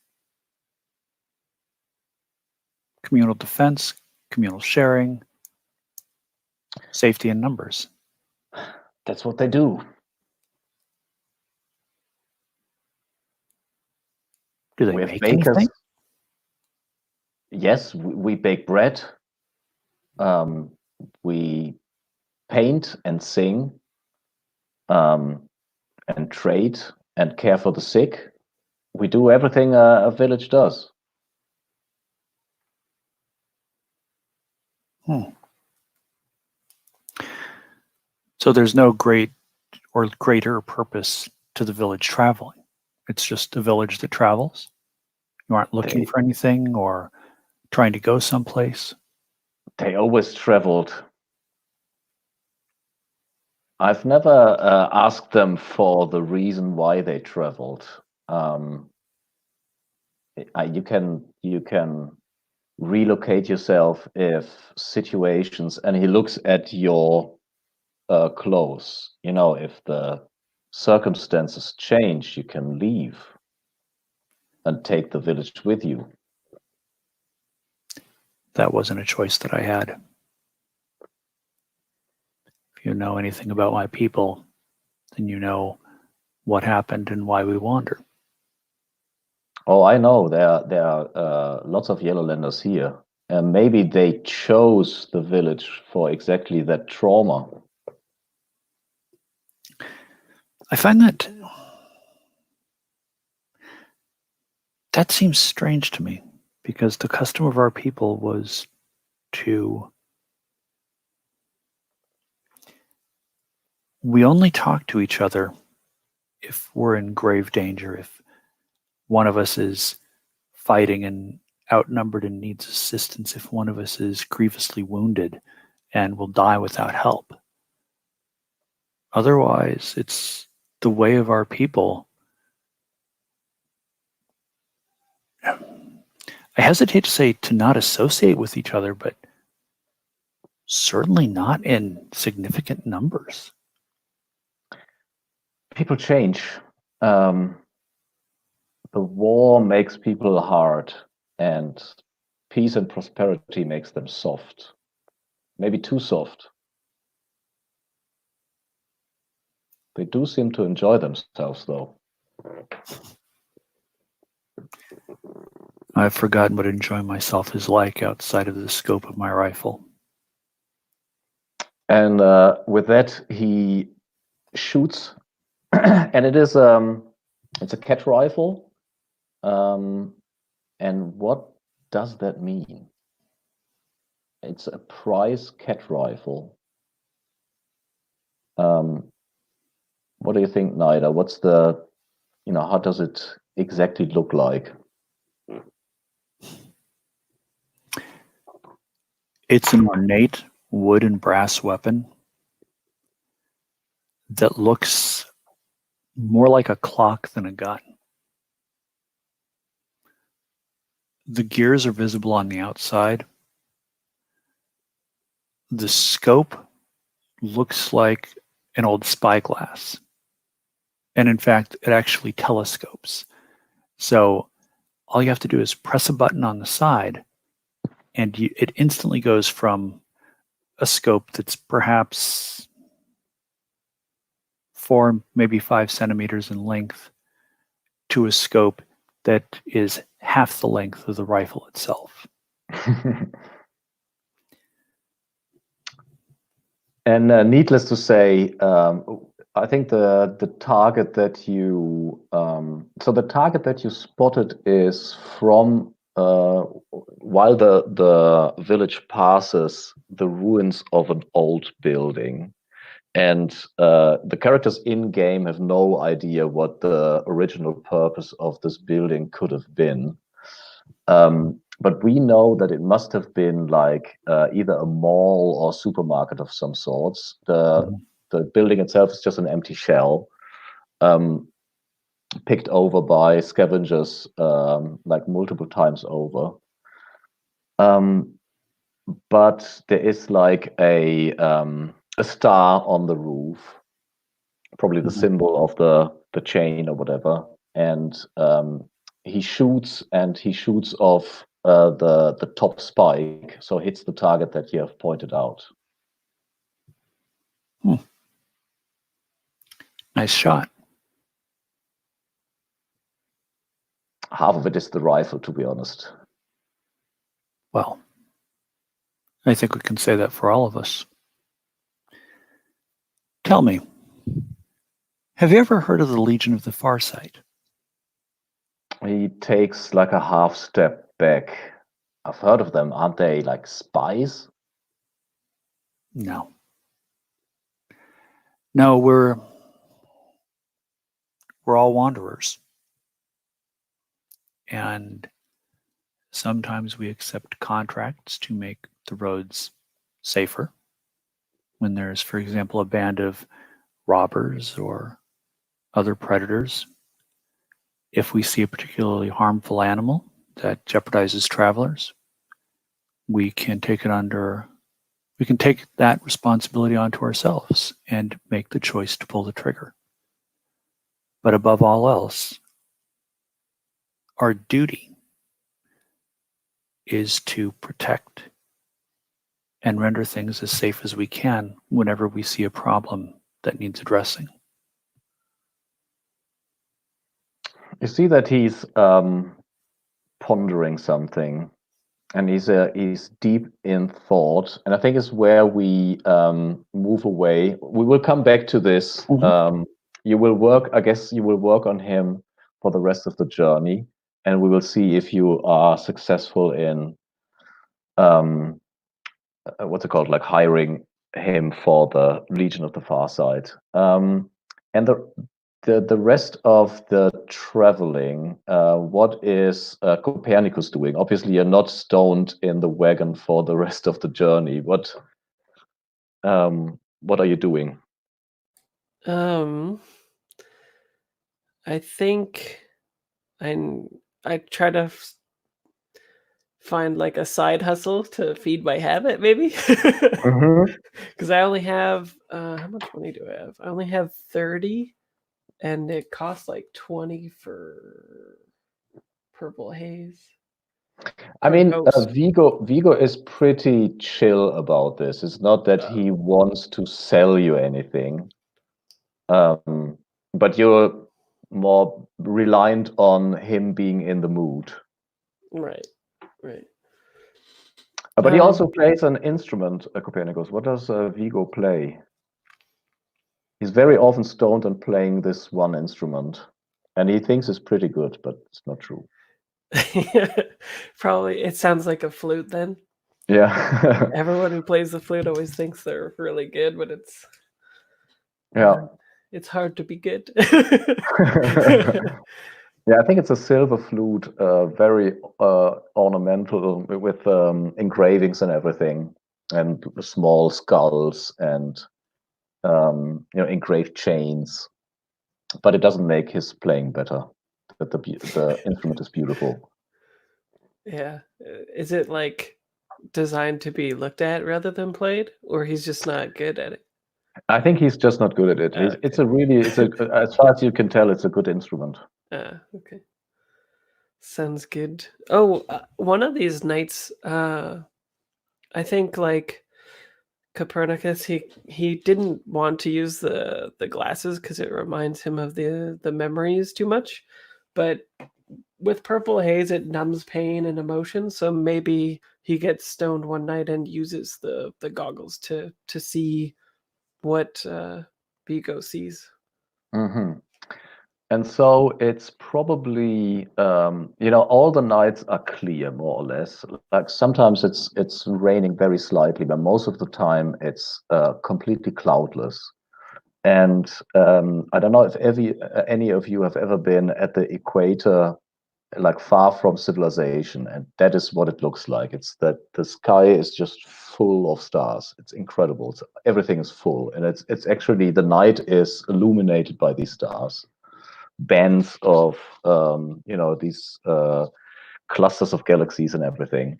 communal defense, communal sharing, safety in numbers. That's what they do. Do they We have make bakers. anything? Yes, we bake bread. We paint and sing, and trade and care for the sick. We do everything a village does. So there's no great or greater purpose to the village traveling. It's just a village that travels. You aren't looking for anything or trying to go someplace. They always traveled. I've never asked them for the reason why they traveled. You can relocate yourself if situations, and he looks at your clothes. You know, if the circumstances change, you can leave and take the village with you. That wasn't a choice that I had. If you know anything about my people, then you know what happened and why we wander. Oh, I know. There are lots of Yellowlanders here. And maybe they chose the village for exactly that trauma. I find that seems strange to me, because the custom of our people was we only talk to each other if we're in grave danger, if one of us is fighting and outnumbered and needs assistance, if one of us is grievously wounded and will die without help. Otherwise, it's the way of our people. I hesitate to say to not associate with each other, but certainly not in significant numbers. People change. The war makes people hard, and peace and prosperity makes them soft. Maybe too soft. They do seem to enjoy themselves, though. I've forgotten what enjoying myself is like outside of the scope of my rifle. And with that, he shoots, and it's a cat rifle. And what does that mean? It's a prize cat rifle. What do you think, Nida? What's how does it exactly look like? It's an ornate wood and brass weapon that looks more like a clock than a gun. The gears are visible on the outside. The scope looks like an old spyglass. And in fact, it actually telescopes. So all you have to do is press a button on the side, and it instantly goes from a scope that's perhaps 4, maybe 5 centimeters in length to a scope that is half the length of the rifle itself. And needless to say, I think the target that you spotted is from while the village passes the ruins of an old building, and the characters in game have no idea what the original purpose of this building could have been. but we know that it must have been like either a mall or supermarket of some sorts. The building itself is just an empty shell, picked over by scavengers like multiple times over. But there is like a star on the roof, probably the symbol of the chain or whatever, and he shoots off the top spike, so hits the target that you have pointed out. Nice shot. Half of it is the rifle, to be honest. Well, I think we can say that for all of us. Tell me, have you ever heard of the Legion of the Farsight? He takes like a half step back. I've heard of them. Aren't they like spies? No. No, we're all wanderers. And sometimes we accept contracts to make the roads safer. When there's, for example, a band of robbers or other predators, if we see a particularly harmful animal that jeopardizes travelers, we can take that responsibility onto ourselves and make the choice to pull the trigger. But above all else, our duty is to protect and render things as safe as we can whenever we see a problem that needs addressing. You see that he's pondering something, and he's deep in thought, and I think is where we move away. We will come back to this. You will work on him for the rest of the journey, and we will see if you are successful in what's it called, like hiring him for the Legion of the Farsight. And the rest of the traveling, what is Copernicus doing? Obviously, you're not stoned in the wagon for the rest of the journey. What are you doing? I think I try to find like a side hustle to feed my habit, maybe. Because I only have how much money do I have? I only have 30, and it costs like 20 for purple haze. I mean, Vigo is pretty chill about this. It's not that he wants to sell you anything, but you're more reliant on him being in the mood. Right. But he also plays an instrument, Copernicus. What does Vigo play? He's very often stoned and playing this one instrument, and he thinks it's pretty good, but it's not true. Probably it sounds like a flute then. Yeah. Everyone who plays the flute always thinks they're really good, but it's it's hard to be good. Yeah, I think it's a silver flute, very ornamental with engravings and everything, and small skulls and engraved chains. But it doesn't make his playing better. But the instrument is beautiful. Yeah, is it like designed to be looked at rather than played, or he's just not good at it? I think he's just not good at it. Okay. It's as far as you can tell, it's a good instrument. Okay. Sounds good. Oh, one of these nights, I think like Copernicus, he didn't want to use the glasses because it reminds him of the memories too much. But with purple haze, it numbs pain and emotion. So maybe he gets stoned one night and uses the goggles to see what Vigo sees. And so it's probably all the nights are clear, more or less. Like sometimes it's raining very slightly, but most of the time it's completely cloudless. And I don't know if any of you have ever been at the equator like far from civilization, and that is what it looks like. It's that the sky is just full of stars. It's incredible. Everything is full, and it's actually the night is illuminated by these stars, bands of these clusters of galaxies and everything.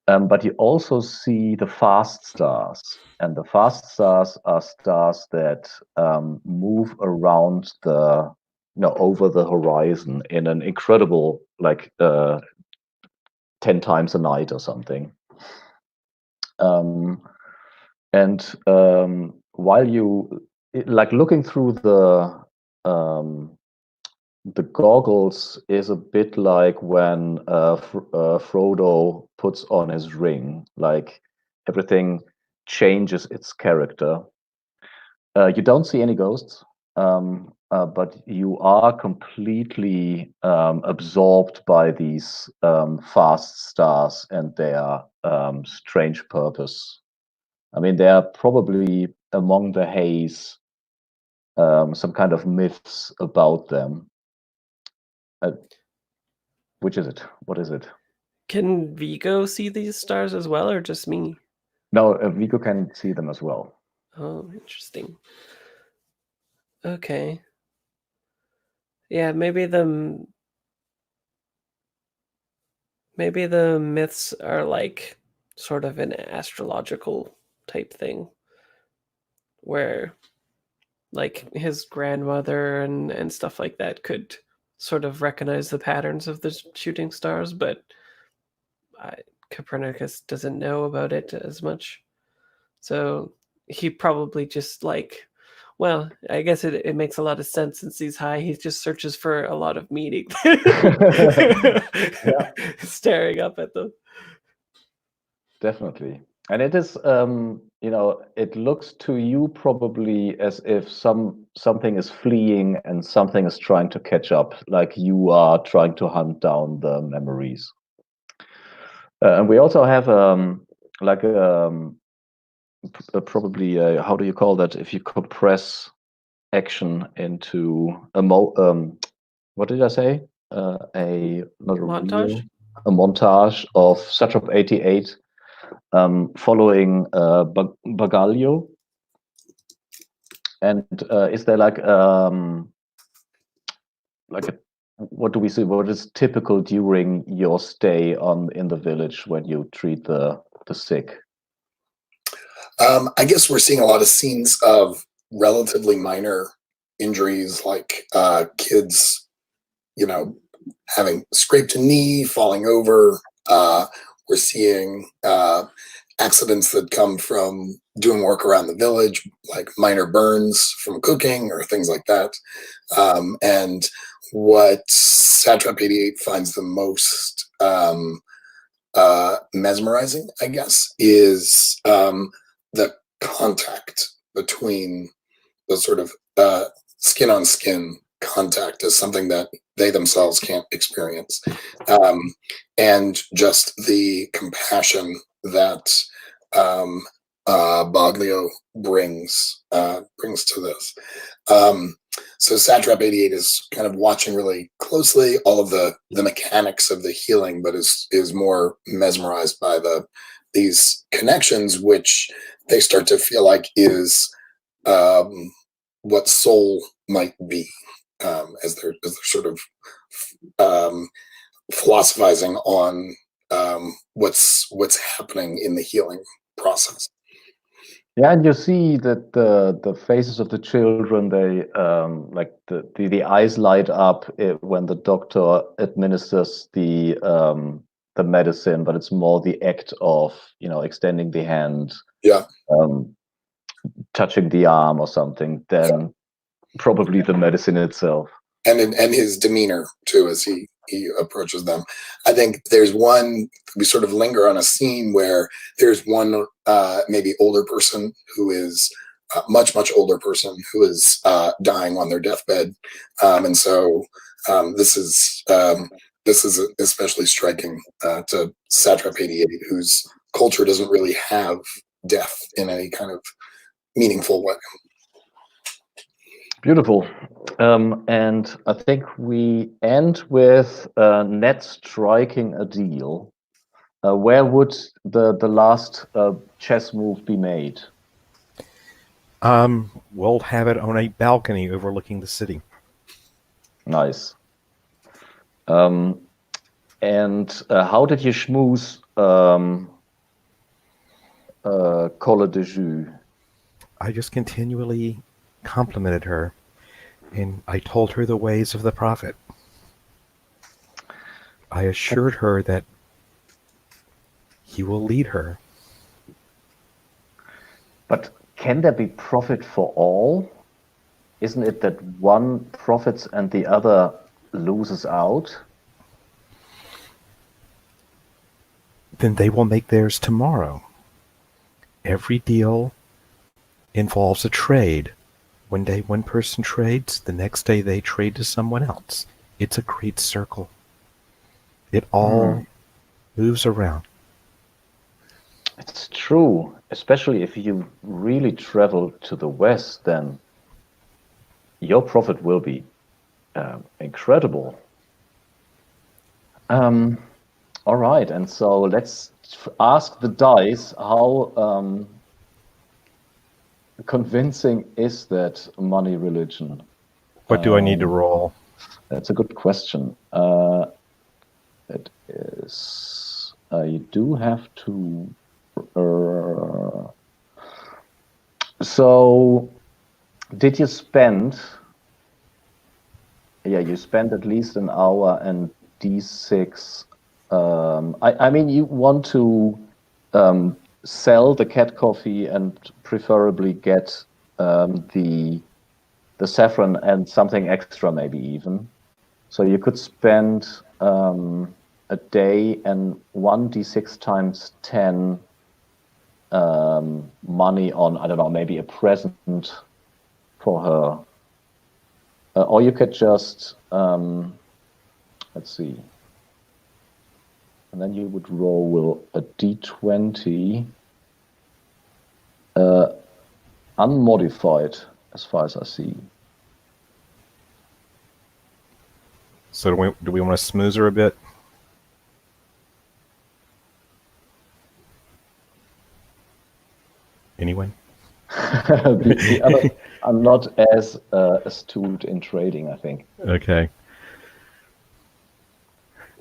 But you also see the fast stars, and the fast stars are stars that move around over the horizon in an incredible, like 10 times a night or something. And while you like looking through the goggles is a bit like when Frodo puts on his ring, like everything changes its character. You don't see any ghosts, but you are completely absorbed by these fast stars and their strange purpose. I mean, they are probably among the haze, some kind of myths about them. Which is it? What is it? Can Vigo see these stars as well, or just me? No, Vigo can see them as well. Oh, interesting. Okay. Yeah, maybe the myths are like sort of an astrological type thing, where like his grandmother and stuff like that could sort of recognize the patterns of the shooting stars, but Copernicus doesn't know about it as much. So he probably just like, well, I guess it makes a lot of sense since he's high. He just searches for a lot of meaning. Yeah. Staring up at them. Definitely. And it is, it looks to you probably as if something is fleeing and something is trying to catch up, like you are trying to hunt down the memories. And we also have probably how do you call that if you compress action into what did I say? Not a Montage? reel, a montage of Satrap 88 following Bagaglio. And is there like what do we see? What is typical during your stay in the village when you treat the sick? I guess we're seeing a lot of scenes of relatively minor injuries, like kids, having scraped a knee, falling over. We're seeing accidents that come from doing work around the village, like minor burns from cooking or things like that. And what Satrap 88 finds the most mesmerizing, I guess, is the contact between the sort of skin on skin contact is something that they themselves can't experience. And just the compassion that Baglio brings to this. So Satrap 88 is kind of watching really closely all of the mechanics of the healing, but is more mesmerized by these connections, which they start to feel like is what soul might be, as they're sort of philosophizing on what's happening in the healing process. Yeah, and you see that the faces of the children, they like the eyes light up when the doctor administers the medicine, but it's more the act of extending the hand, Yeah, touching the arm or something, than probably the medicine itself. And his demeanor too as he approaches them. I think there's one, we sort of linger on a scene where there's one maybe older person who is much older person who is dying on their deathbed, and so this is especially striking to Satrap 88, whose culture doesn't really have death in any kind of meaningful way. Beautiful. And I think we end with Ned striking a deal. Where would the last chess move be made? We'll have it on a balcony overlooking the city. Nice. And how did you schmooze Colle de Jus? I just continually complimented her, and I told her the ways of the Prophet. I assured her that he will lead her. But can there be profit for all? Isn't it that one profits and the other loses out? Then they will make theirs tomorrow. Every deal involves a trade. One day one person trades, the next day they trade to someone else. It's a great circle. It all moves around. It's true, especially if you really travel to the west, then your profit will be incredible. All right, and so let's ask the dice how convincing is that money religion? What do I need to roll? That's a good question. It is. You do have to. So, did you spend? Yeah, you spent at least an hour and D6. I mean, you want to sell the cat coffee and preferably get the saffron and something extra, maybe even. So you could spend a day and 1d6 times 10 money on, I don't know, maybe a present for her. Or you could just, let's see. And then you would roll a d20 unmodified, as far as I see. So do we want to smooth her a bit? Anyone? The others are not as astute in trading, I think. Okay.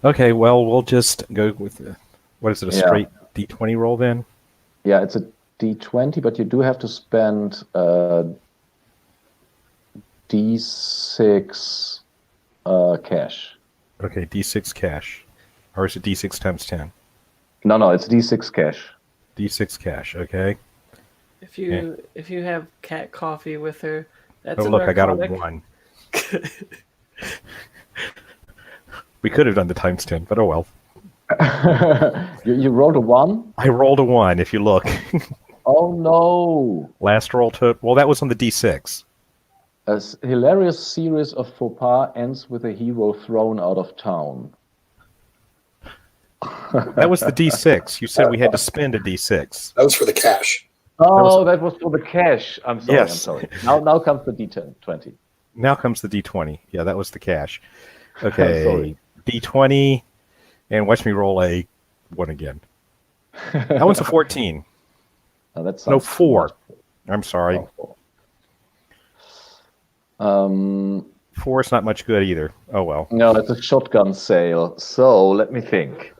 Okay, well, we'll just go with, what is it, a straight D20 roll then? Yeah, it's a D20, but you do have to spend D6 cash. Okay, D6 cash. Or is it D6 times 10? No, it's D6 cash. D6 cash, okay. If you have cat coffee with her, that's oh, a look, narcotic. I got a 1. We could have done the times 10, but oh well. You rolled a 1? I rolled a 1, if you look. Oh no! Last roll took, well, that was on the D6. A hilarious series of faux pas ends with a hero thrown out of town. That was the D6. You said we had to spend a D6. That was for the cash. Oh, that was for the cash. I'm sorry. Yes. I'm sorry. Now comes the D20. Now comes the D20. Yeah, that was the cash. Okay, D20, and watch me roll a 1 again. That one's a 14. No, 4. I'm sorry. Oh, 4 is not much good either. Oh well. No, it's a shotgun sale. So let me think.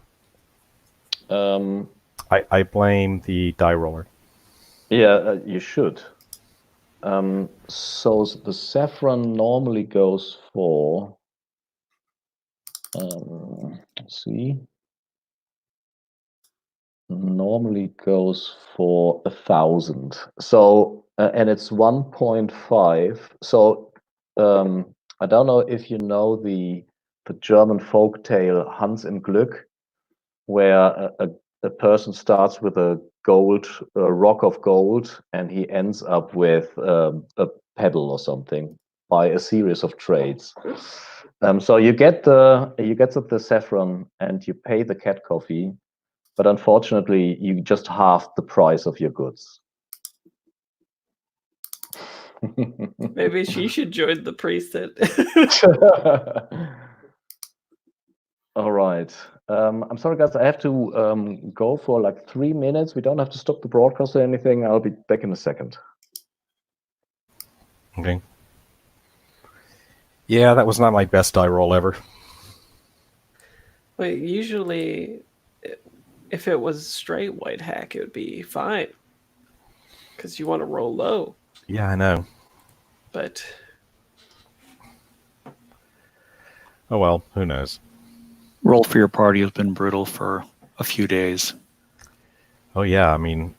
I blame the die roller. Yeah, you should. So the saffron normally goes for. Let's see. Normally goes for 1,000. So and it's 1.5. So I don't know if you know the German folk tale Hans im Glück, where a person starts with a rock of gold, and he ends up with a pebble or something by a series of trades. So you get the saffron and you pay the cat coffee, but unfortunately you just halved the price of your goods. Maybe she should join the priesthood. All right. I'm sorry, guys. I have to go for like 3 minutes. We don't have to stop the broadcast or anything. I'll be back in a second. Okay. Yeah, that was not my best die roll ever. But usually, if it was straight white hack, it would be fine. Because you want to roll low. Yeah, I know. But Oh well, who knows? Roll for your party has been brutal for a few days. Oh yeah, I mean,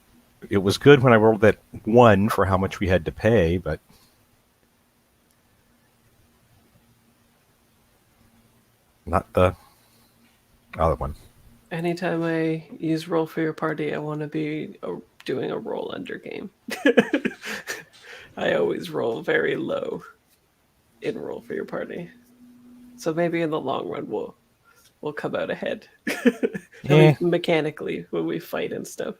it was good when I rolled that 1 for how much we had to pay, but not the other one. anytime I use roll for your party, I want to be doing a roll under game. I always roll very low in roll for your party. So maybe in the long run we'll come out ahead. At least mechanically when we fight and stuff.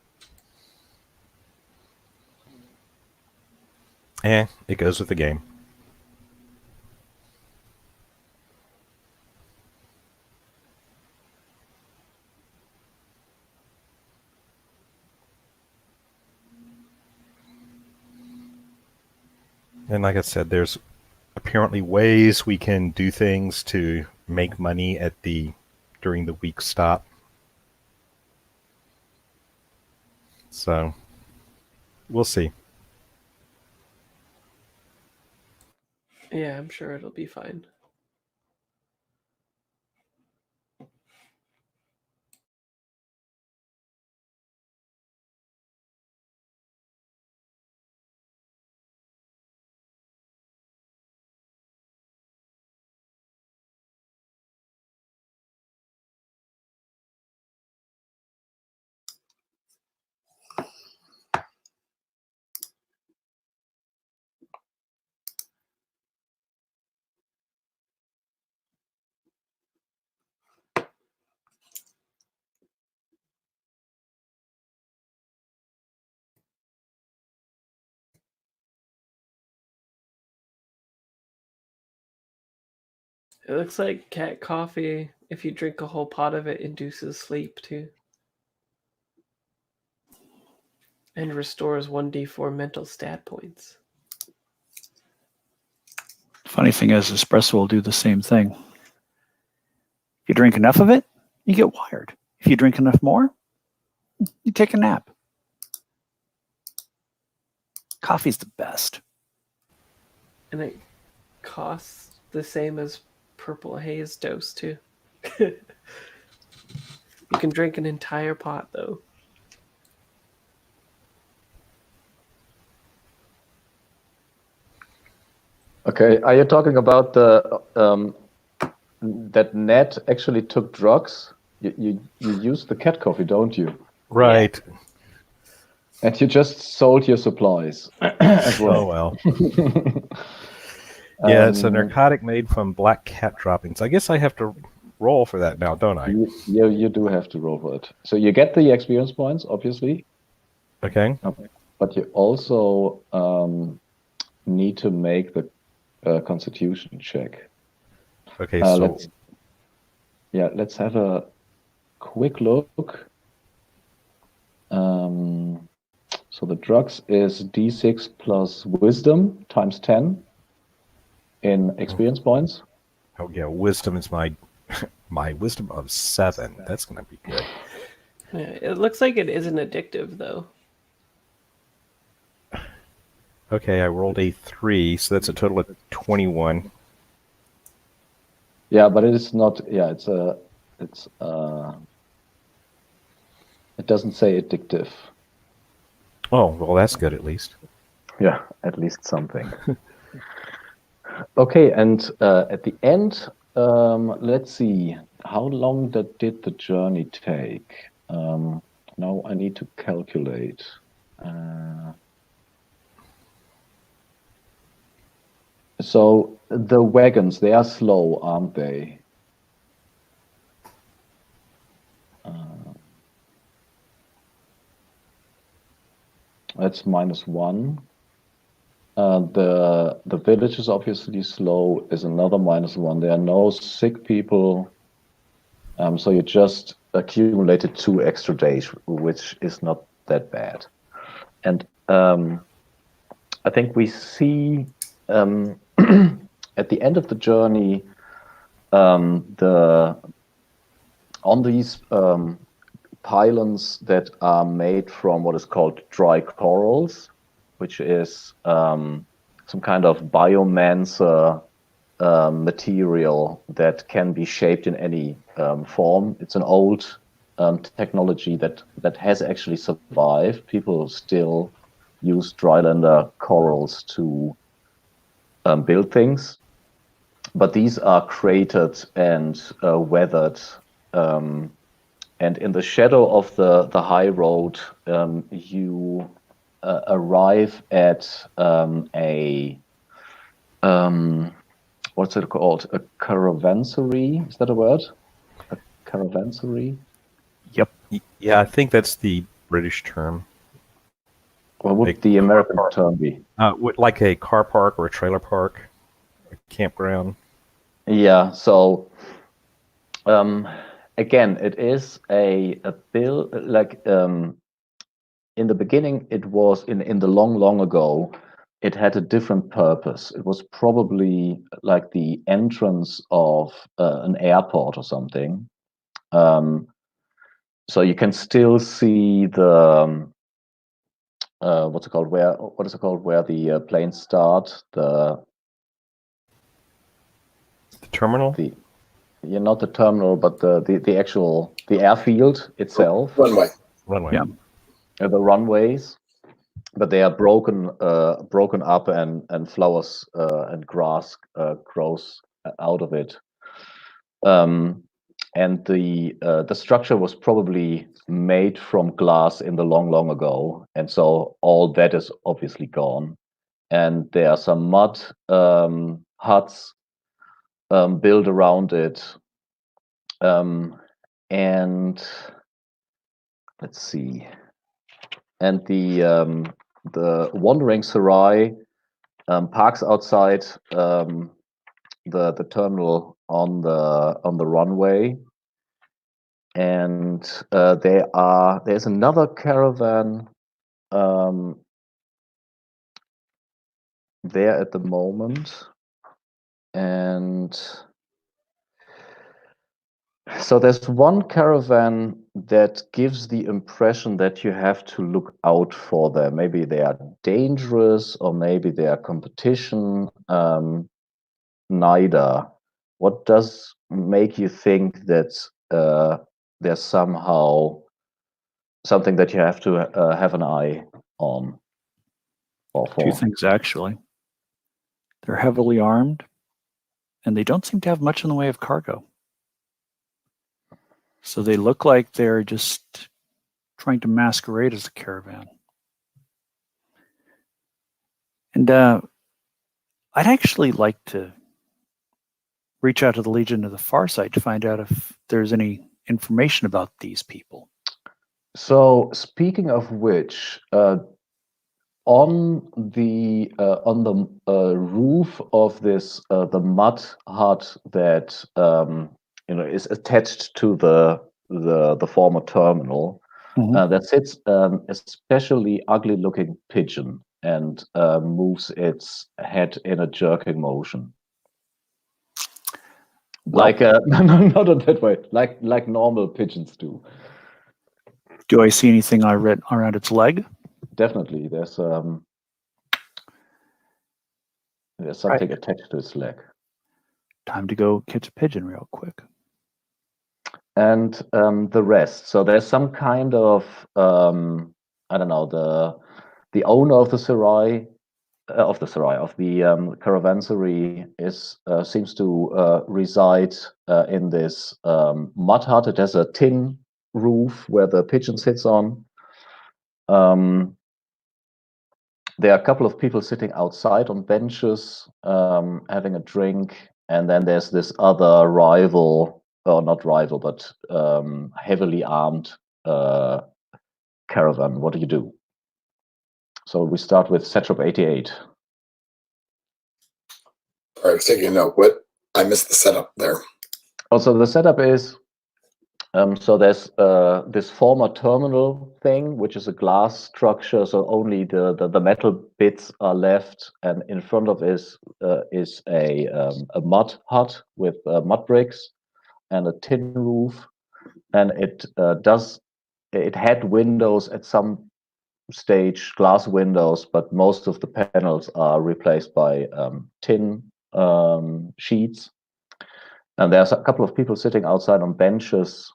It goes with the game. And like I said, there's apparently ways we can do things to make money during the week stop. So we'll see. Yeah, I'm sure it'll be fine. It looks like cat coffee, if you drink a whole pot of it, induces sleep too. And restores 1d4 mental stat points. Funny thing is, espresso will do the same thing. If you drink enough of it, you get wired. If you drink enough more, you take a nap. Coffee's the best. And it costs the same as Purple Haze dose too. You can drink an entire pot though. Okay, are you talking about the that Ned actually took drugs? You use the cat coffee, don't you? Right. Yeah. And you just sold your supplies as well. Oh well. Yeah, it's a narcotic made from black cat droppings. I guess I have to roll for that now, don't I? You do have to roll for it. So you get the experience points, obviously. Okay. But you also need to make the Constitution check. Okay, so let's have a quick look. So the drugs is D6 plus wisdom times 10 in experience points. oh yeah, wisdom is my wisdom of 7. That's gonna be good. Yeah, it looks like it isn't addictive though. Okay, I rolled a 3, so that's a total of 21. Yeah, but it is not. Yeah, it doesn't say addictive. Oh, well, that's good at least. Yeah, at least something. Okay, and at the end, let's see, how long did the journey take? Now I need to calculate. So the wagons, they are slow, aren't they? That's -1. The village is obviously slow. Is another -1. There are no sick people. So you just accumulated 2 extra days, which is not that bad. And I think we see at the end of the journey on these pylons that are made from what is called dry corals, which is some kind of biomancer material that can be shaped in any form. It's an old technology that has actually survived. People still use drylander corals to build things, but these are cratered and weathered. And in the shadow of the high road, you arrive at a what's it called? A caravansary? Is that a word? A caravansary? Yep. Yeah, I think that's the British term. What would the American term be? Like a car park or a trailer park, a campground. Yeah. So again, it is a bill like in the beginning. It was in the long ago. It had a different purpose. It was probably like the entrance of an airport or something. So you can still see the what's it called? What is it called? Where the planes start? The terminal? Yeah, not the terminal, but the actual airfield itself. Runway. Yeah. The runways, but they are broken up, and flowers and grass grows out of it. And the structure was probably made from glass in the long ago, and so all that is obviously gone. And there are some mud huts built around it. And let's see. And the wandering Sarai parks outside the terminal on the runway, and there's another caravan there at the moment, and so there's one caravan that gives the impression that you have to look out for them. Maybe they are dangerous, or maybe they are competition. Neither. What does make you think that there's somehow something that you have to have an eye on? Or for? 2 things, actually. They're heavily armed, and they don't seem to have much in the way of cargo. So they look like they're just trying to masquerade as a caravan. And I'd actually like to reach out to the Legion of the Farsight to find out if there's any information about these people. So, speaking of which, on the roof of this the mud hut that is attached to the former terminal, that sits especially ugly looking pigeon and moves its head in a jerking motion. Well, like not in that way, like normal pigeons do. Do I see anything around its leg? Definitely, there's something attached to its leg. Time to go catch a pigeon real quick. And the rest. So there's some kind of I don't know, the owner of the Sarai of the caravansary seems to reside in this mud hut. It has a tin roof where the pigeon sits on. There are a couple of people sitting outside on benches having a drink, and then there's this other rival, or not rival, but heavily armed caravan. What do you do? So we start with Satrap 88. Sorry, I was taking a note. What? I missed the setup there. Also, the setup is so there's this former terminal thing, which is a glass structure, so only the metal bits are left, and in front of is a mud hut with mud bricks and a tin roof, and it had windows at some stage, glass windows, but most of the panels are replaced by tin sheets. And there's a couple of people sitting outside on benches.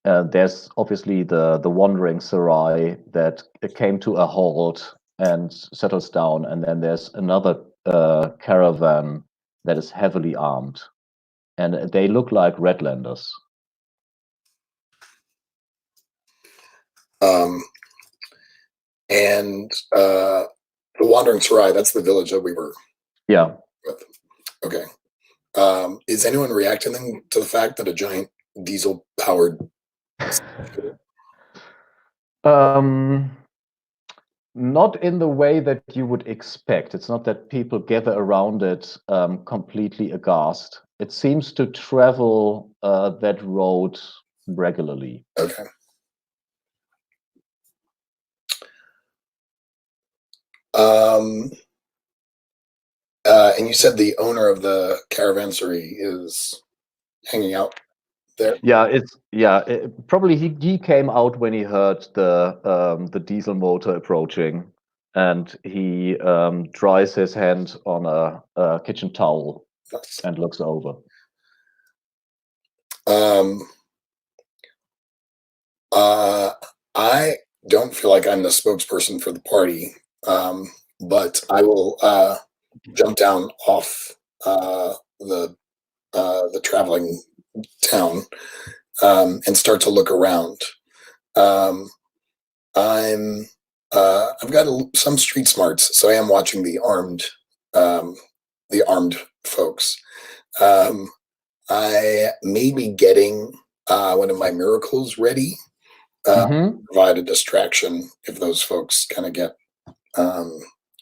There's obviously the wandering sarai that came to a halt and settles down, and then there's another caravan that is heavily armed, and they look like Redlanders. And the Wandering Sarai, that's the village that we were Yeah. with. Okay. Is anyone reacting to the fact that a giant diesel-powered... Not in the way that you would expect. It's not that people gather around it completely aghast. It seems to travel that road regularly. Okay. And you said the owner of the caravansary is hanging out there? Yeah, probably he came out when he heard the diesel motor approaching, and he dries his hand on a kitchen towel and looks over. I don't feel like I'm the spokesperson for the party, but I will jump down off the traveling town and start to look around. I've got some street smarts, so I am watching the armed folks. I may be getting one of my miracles ready. Provide a distraction if those folks kind of get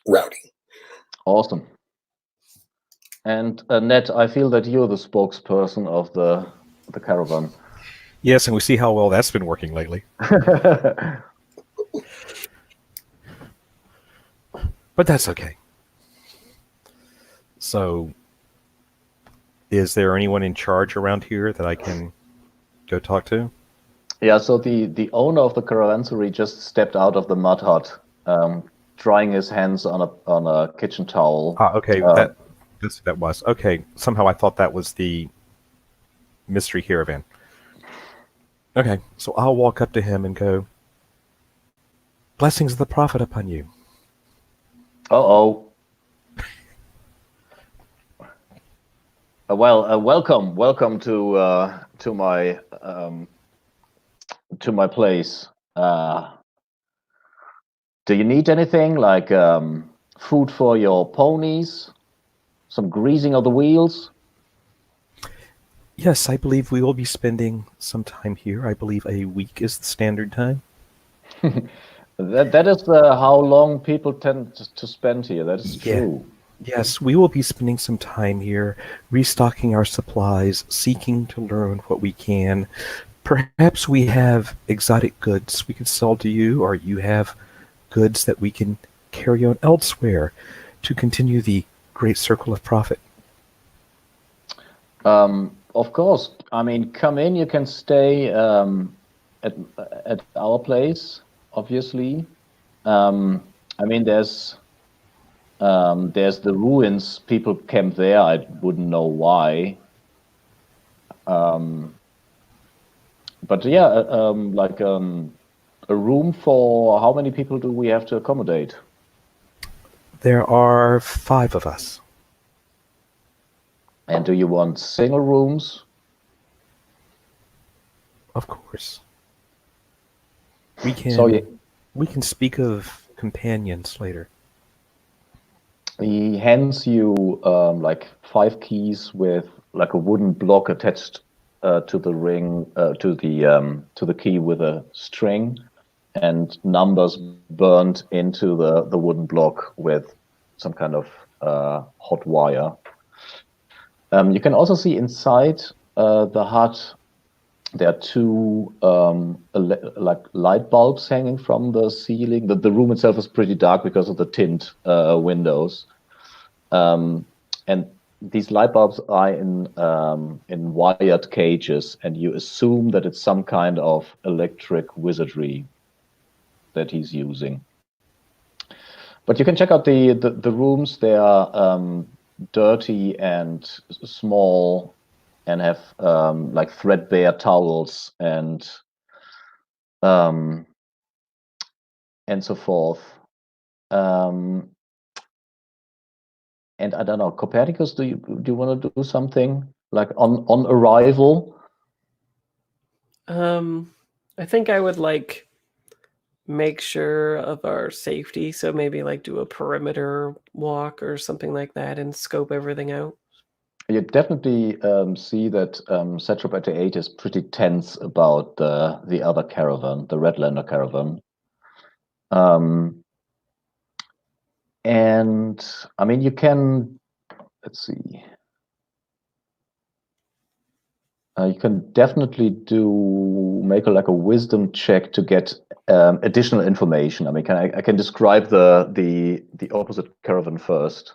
rowdy. Awesome. And Ned, I feel that you're the spokesperson of the caravan. Yes, and we see how well that's been working lately. But that's okay. So, is there anyone in charge around here that I can go talk to? Yeah, so the owner of the caravansary just stepped out of the mud hut, drying his hands on a kitchen towel. Ah, okay, that was okay. Somehow I thought that was the mystery caravan. Okay, so I'll walk up to him and go, "Blessings of the prophet upon you." Uh-oh. Welcome to my place. Do you need anything like food for your ponies? Some greasing of the wheels? Yes, I believe we will be spending some time here. I believe a week is the standard time. That is how long people tend to spend here. That is true. Yes, we will be spending some time here, restocking our supplies, seeking to learn what we can. Perhaps we have exotic goods we can sell to you, or you have goods that we can carry on elsewhere to continue the great circle of profit. Of course. I mean, come in. You can stay at our place, obviously. I mean, there's the ruins. People camp there. I wouldn't know why. But yeah, like a room for how many people do we have to accommodate? There are 5 of us. And do you want single rooms? Of course. We can speak of companions later. He hands you like 5 keys with like a wooden block attached to the ring, to the key with a string, and numbers burned into the wooden block with some kind of hot wire. You can also see inside the hut there are two like light bulbs hanging from the ceiling. The room itself is pretty dark because of the tint windows. And these light bulbs are in wired cages, and you assume that it's some kind of electric wizardry that he's using. But you can check out the rooms. They are dirty and small, and have like threadbare towels and so forth. And I don't know, Copernicus, do you want to do something like on arrival? I think I would like make sure of our safety, so maybe like do a perimeter walk or something like that and scope everything out. You definitely see that Satrap 88 is pretty tense about the other caravan, the Redlander caravan. And I mean, you can, let's see. You can definitely make like a wisdom check to get additional information. I mean, I can describe the opposite caravan first.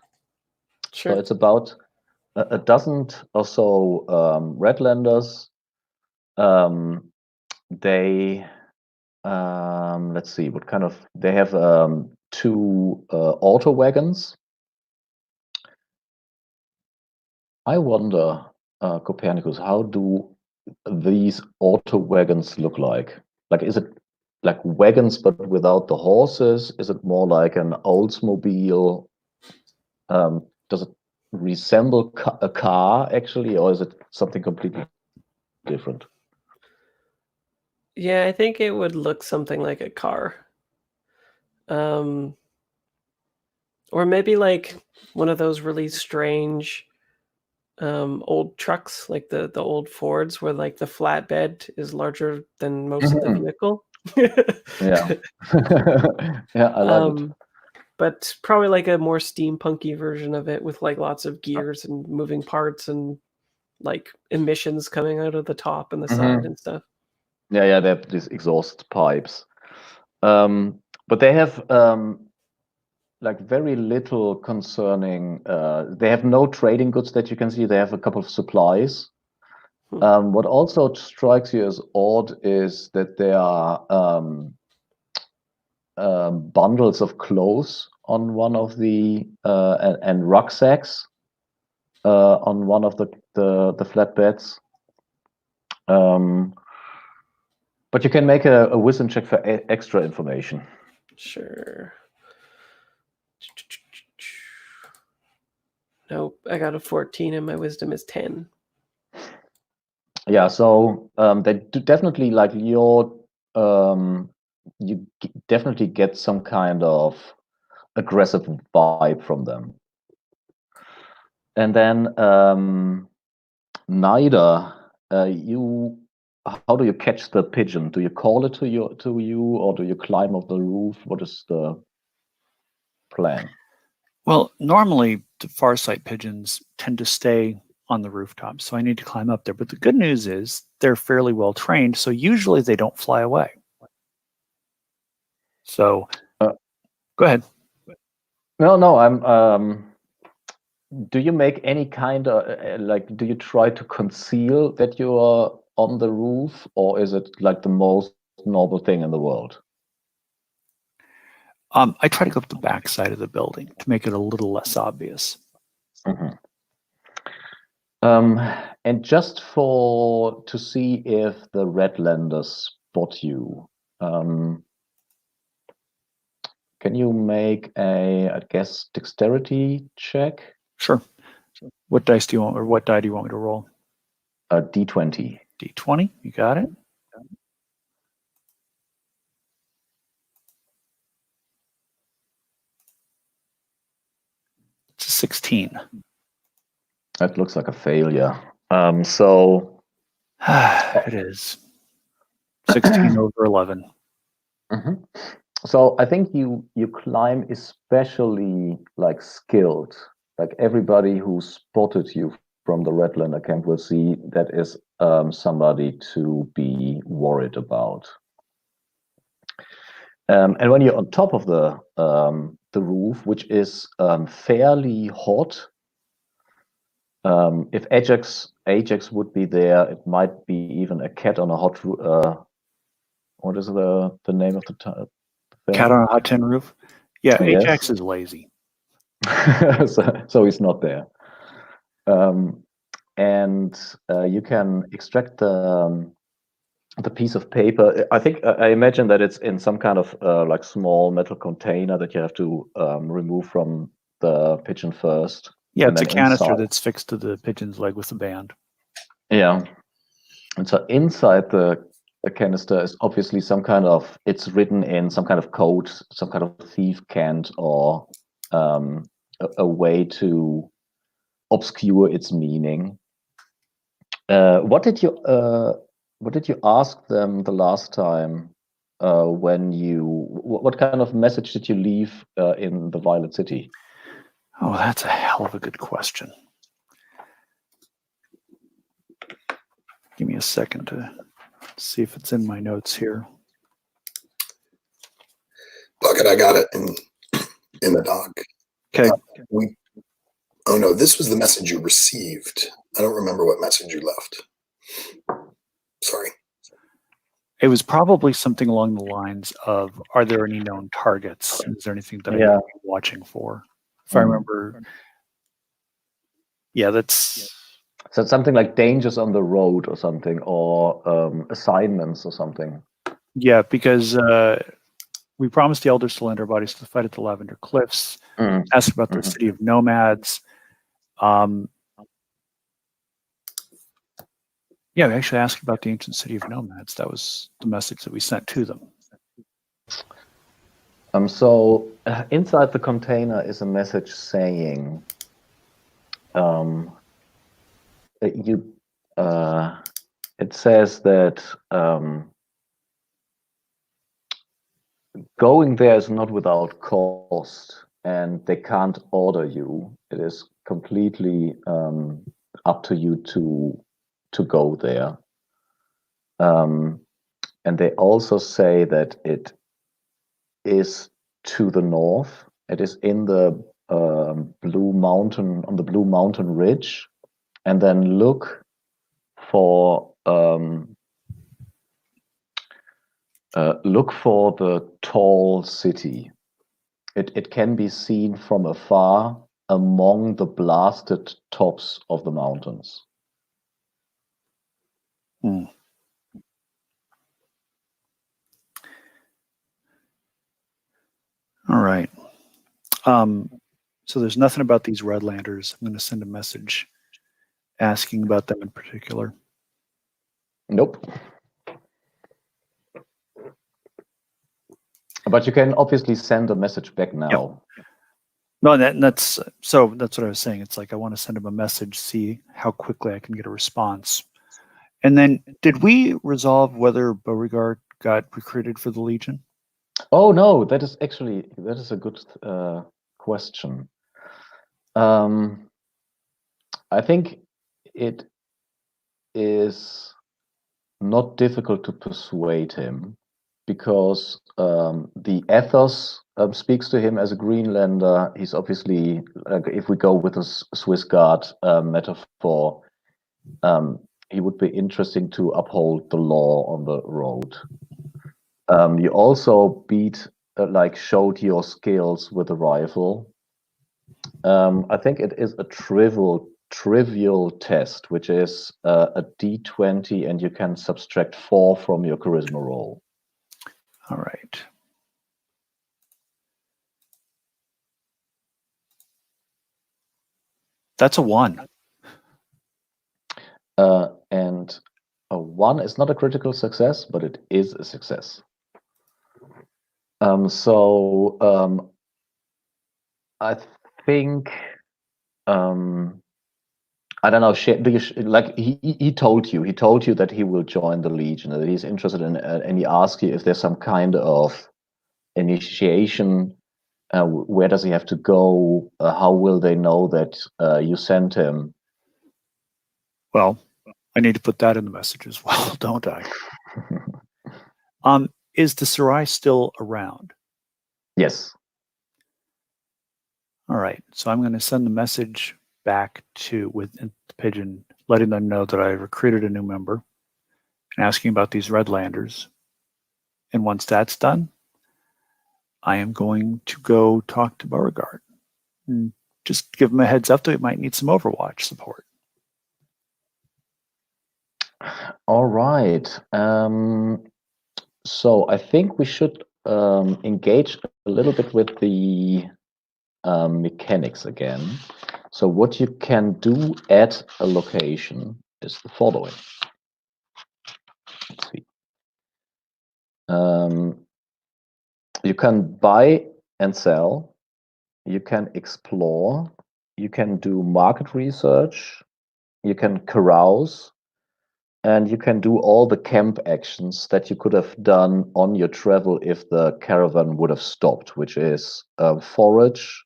Sure. So it's about a dozen or so Redlanders. They let's see what kind of, they have two auto wagons. I wonder, Copernicus, how do these auto wagons look like? Like, is it like wagons but without the horses? Is it more like an Oldsmobile? Does it resemble a car actually, or is it something completely different? Yeah, I think it would look something like a car. Or maybe like one of those really strange old trucks, like the old Fords, where like the flatbed is larger than most of the vehicle. Yeah. Yeah, I like it. But probably like a more steampunky version of it with like lots of gears and moving parts and like emissions coming out of the top and the side and stuff. Yeah, they have these exhaust pipes. But they have like very little concerning, they have no trading goods that you can see. They have a couple of supplies. What also strikes you as odd is that there are bundles of clothes on one of the and rucksacks on one of the flatbeds. But you can make a wisdom check for extra information. Sure. Nope, I got a 14 and my wisdom is 10. Yeah, so they do definitely like your you definitely get some kind of aggressive vibe from them. And then neither you, how do you catch the pigeon? Do you call it to you, or do you climb up the roof? What is the plan? Well, normally the farsight pigeons tend to stay on the rooftop, so I need to climb up there. But the good news is they're fairly well trained, so usually they don't fly away. So go ahead. No, I'm do you make any kind of like, do you try to conceal that you are on the roof, or is it like the most normal thing in the world? I try to go up the back side of the building to make it a little less obvious. And just to see if the Redlanders spot you, can you make I guess, dexterity check? Sure. What dice do you want, or what die do you want me to roll? A D20. D20, you got it. It's a 16. That looks like a failure. So it is 16 over 11. So I think you climb especially like skilled like everybody who spotted you from the Redlander camp will see that is somebody to be worried about. And when you're on top of the roof, which is fairly hot, if Ajax would be there, it might be even a cat on a hot roof. What is the name of the Cat on a hot tin roof? Yeah, Yes. Ajax is lazy. so he's not there. And you can extract the piece of paper. I think I imagine that it's in some kind of like small metal container that you have to remove from the pigeon first. Yeah, And it's a then canister inside- that's fixed to the pigeon's leg with a band. Yeah. And so inside the canister is obviously some kind of, it's written in some kind of code, some kind of thief can't, or a way to obscure its meaning. What did you ask them the last time what kind of message did you leave in the Violet City? Oh, that's a hell of a good question. Give me a second to see if it's in my notes here. Bucket, I got it in the doc. Okay. Oh no, this was the message you received. I don't remember what message you left. Sorry. It was probably something along the lines of, are there any known targets? Is there anything that I need to be watching for? If I remember. Yeah, that's... So it's something like dangers on the road or something, or assignments or something. Yeah, because we promised the elders to lend our bodies to the fight at the Lavender Cliffs, asked about the city of nomads. Yeah, we actually asked about the ancient city of nomads. That was the message that we sent to them. So inside the container is a message saying, it says that going there is not without cost, and they can't order you. It is completely up to you to go there. And they also say that it is to the north. It is in the Blue Mountain, on the Blue Mountain Ridge, and then look for the tall city. It can be seen from afar among the blasted tops of the mountains. All right. So there's nothing about these Redlanders. I'm going to send a message asking about them in particular. Nope. But you can obviously send a message back now. Yep. No, that's what I was saying. It's like I want to send them a message, see how quickly I can get a response. And then, did we resolve whether Beauregard got recruited for the Legion? Oh no, that is a good question. I think it is not difficult to persuade him, because the ethos speaks to him as a Greenlander. He's obviously, if we go with a Swiss Guard metaphor, he would be interesting to uphold the law on the road. You also showed your skills with a rifle. I think it is a trivial test, which is a D20, and you can subtract 4 from your charisma roll. All right. That's a 1. And a 1 is not a critical success, but it is a success. I think I don't know. Like he told you that he will join the Legion, that he's interested in, and he asked you if there's some kind of initiation Where does he have to go? How will they know that you sent him? Well, I need to put that in the message as well, don't I? Is the Sarai still around? Yes. All right. So I'm going to send the message back with the pigeon, letting them know that I recruited a new member and asking about these Redlanders. And once that's done, I am going to go talk to Beauregard and just give him a heads up that we might need some Overwatch support. All right. So I think we should engage a little bit with the mechanics again. So what you can do at a location is the following. Let's see. You can buy and sell. You can explore. You can do market research. You can carouse. And you can do all the camp actions that you could have done on your travel if the caravan would have stopped, which is forage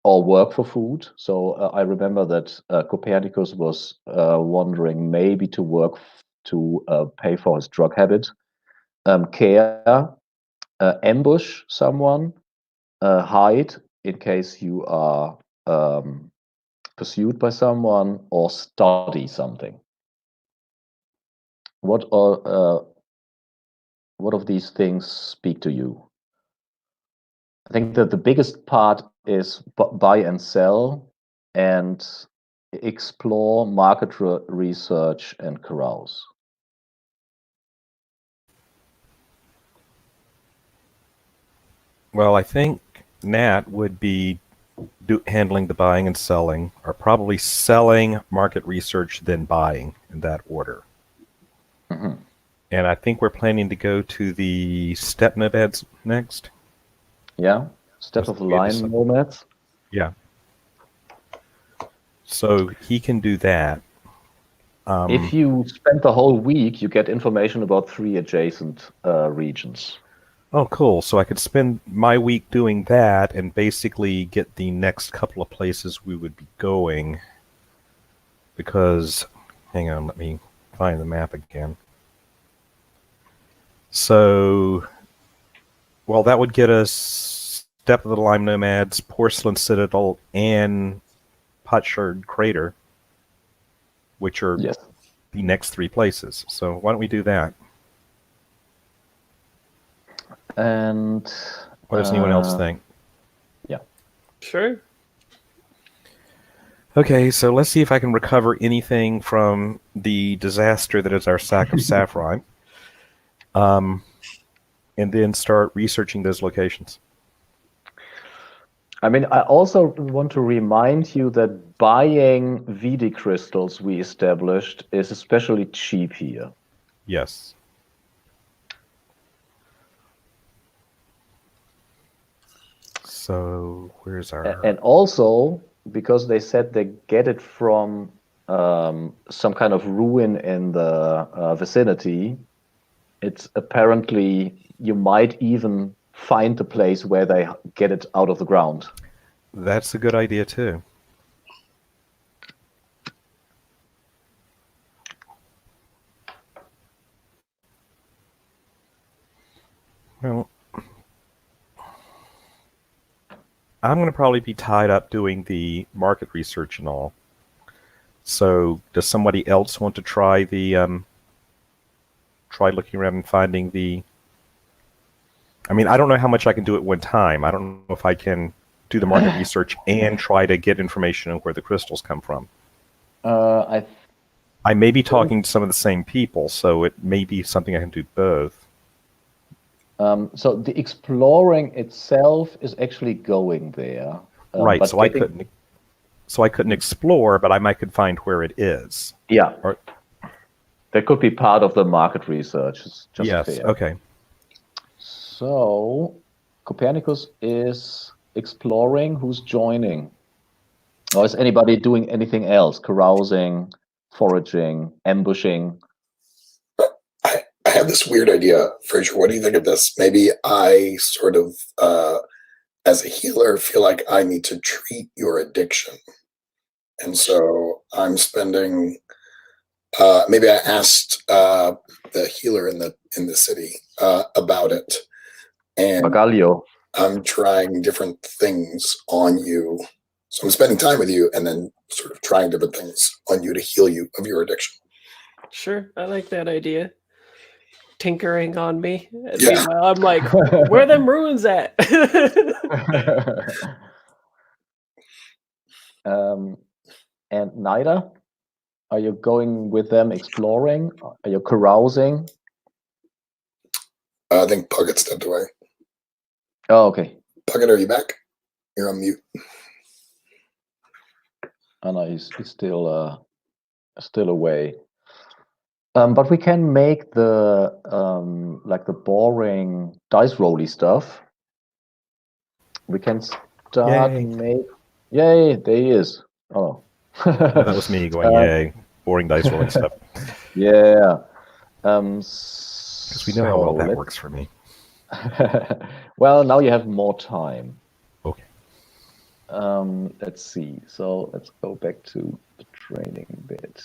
or work for food. So I remember that Copernicus was wondering maybe to work to pay for his drug habit, care, ambush someone, hide in case you are pursued by someone, or study something. What of these things speak to you? I think that the biggest part is buy and sell, and explore, market research, and carouse. Well, I think Nat would be handling the buying and selling, or probably selling, market research, then buying, in that order. Mm-hmm. And I think we're planning to go to the steppe nomads next. Yeah, steppe of the line nomads. Yeah. So he can do that. If you spend the whole week, you get information about 3 adjacent regions. Oh, cool. So I could spend my week doing that and basically get the next couple of places we would be going. Because, hang on, let me find the map again. So, well, that would get us Steppe of the Lime Nomads, Porcelain Citadel, and Potsherd Crater, which are Yes. the next 3 places. So why don't we do that? And what does anyone else think? Yeah. Sure. Okay, so let's see if I can recover anything from the disaster that is our sack of saffron. And then start researching those locations. I mean, I also want to remind you that buying VD crystals we established is especially cheap here. Yes. So where's our... And also, because they said they get it from some kind of ruin in the vicinity, it's apparently, you might even find the place where they get it out of the ground. That's a good idea too. Well, I'm going to probably be tied up doing the market research and all. So does somebody else want to try the try looking around and finding the... I mean, I don't know how much I can do at one time. I don't know if I can do the market research and try to get information on where the crystals come from. I may be talking to some of the same people, so it may be something I can do both. So the exploring itself is actually going there. Right, so I couldn't explore, but I could find where it is. Yeah. That could be part of the market research. It's just yes, fair. Okay. So Copernicus is exploring. Who's joining? Or is anybody doing anything else? Carousing, foraging, ambushing? I have this weird idea, Fraser. What do you think of this? Maybe I sort of as a healer, feel like I need to treat your addiction. And so I'm spending. Maybe I asked the healer in the city about it, and Magalio. I'm trying different things on you. So I'm spending time with you, and then sort of trying different things on you to heal you of your addiction. Sure, I like that idea. Tinkering on me. And Yeah. meanwhile, I'm like, where them ruins at? And Nida, are you going with them exploring? Are you carousing? I think Puckett stepped away. Oh, okay. Puckett, are you back? You're on mute. Oh, no, he's still away. But we can make the like the boring dice rolly stuff. We can start. Yay. Yay! There he is. Oh, No, that was me going, yay. Boring dice rolling stuff. Yeah. Because we know how well that works for me. Well, now you have more time. Okay. Let's see. So let's go back to the training bit.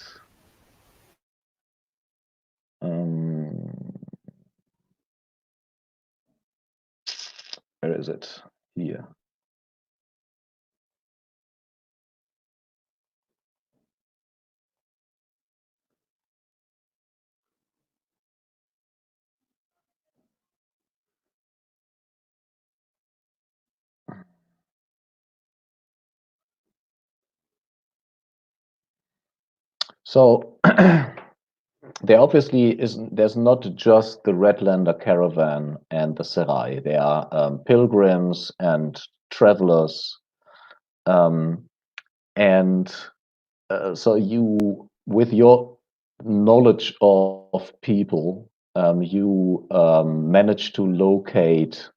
Where is it? Here. So there obviously isn't. There's not just the Redlander caravan and the Serai. There are pilgrims and travelers, and so you, with your knowledge of people, you manage to locate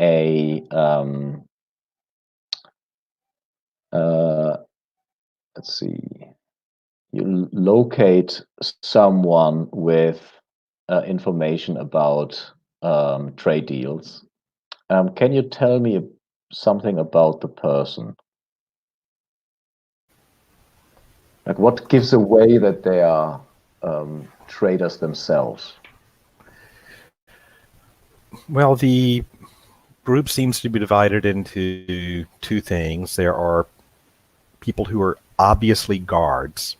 a let's see. You locate someone with information about trade deals. Can you tell me something about the person? Like, what gives away that they are traders themselves? Well, the group seems to be divided into two things. There are people who are obviously guards,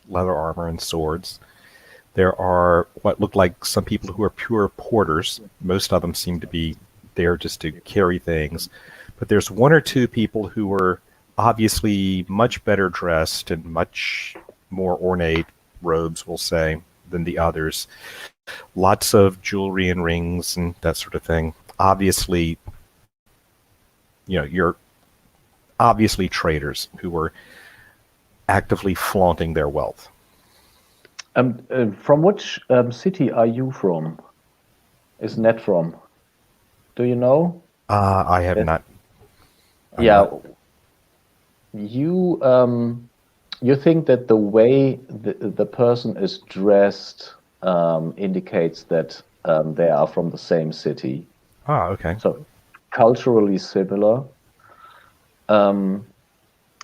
leather armor and swords. There are what look like some people who are pure porters. Most of them seem to be there just to carry things. But there's one or two people who are obviously much better dressed and much more ornate robes, we'll say, than the others. Lots of jewelry and rings and that sort of thing. Obviously, you're obviously traders who are actively flaunting their wealth. From which city are you from? Is Ned from? Do you know? I have not. You think that the way the person is dressed indicates that they are from the same city. Okay. So culturally similar.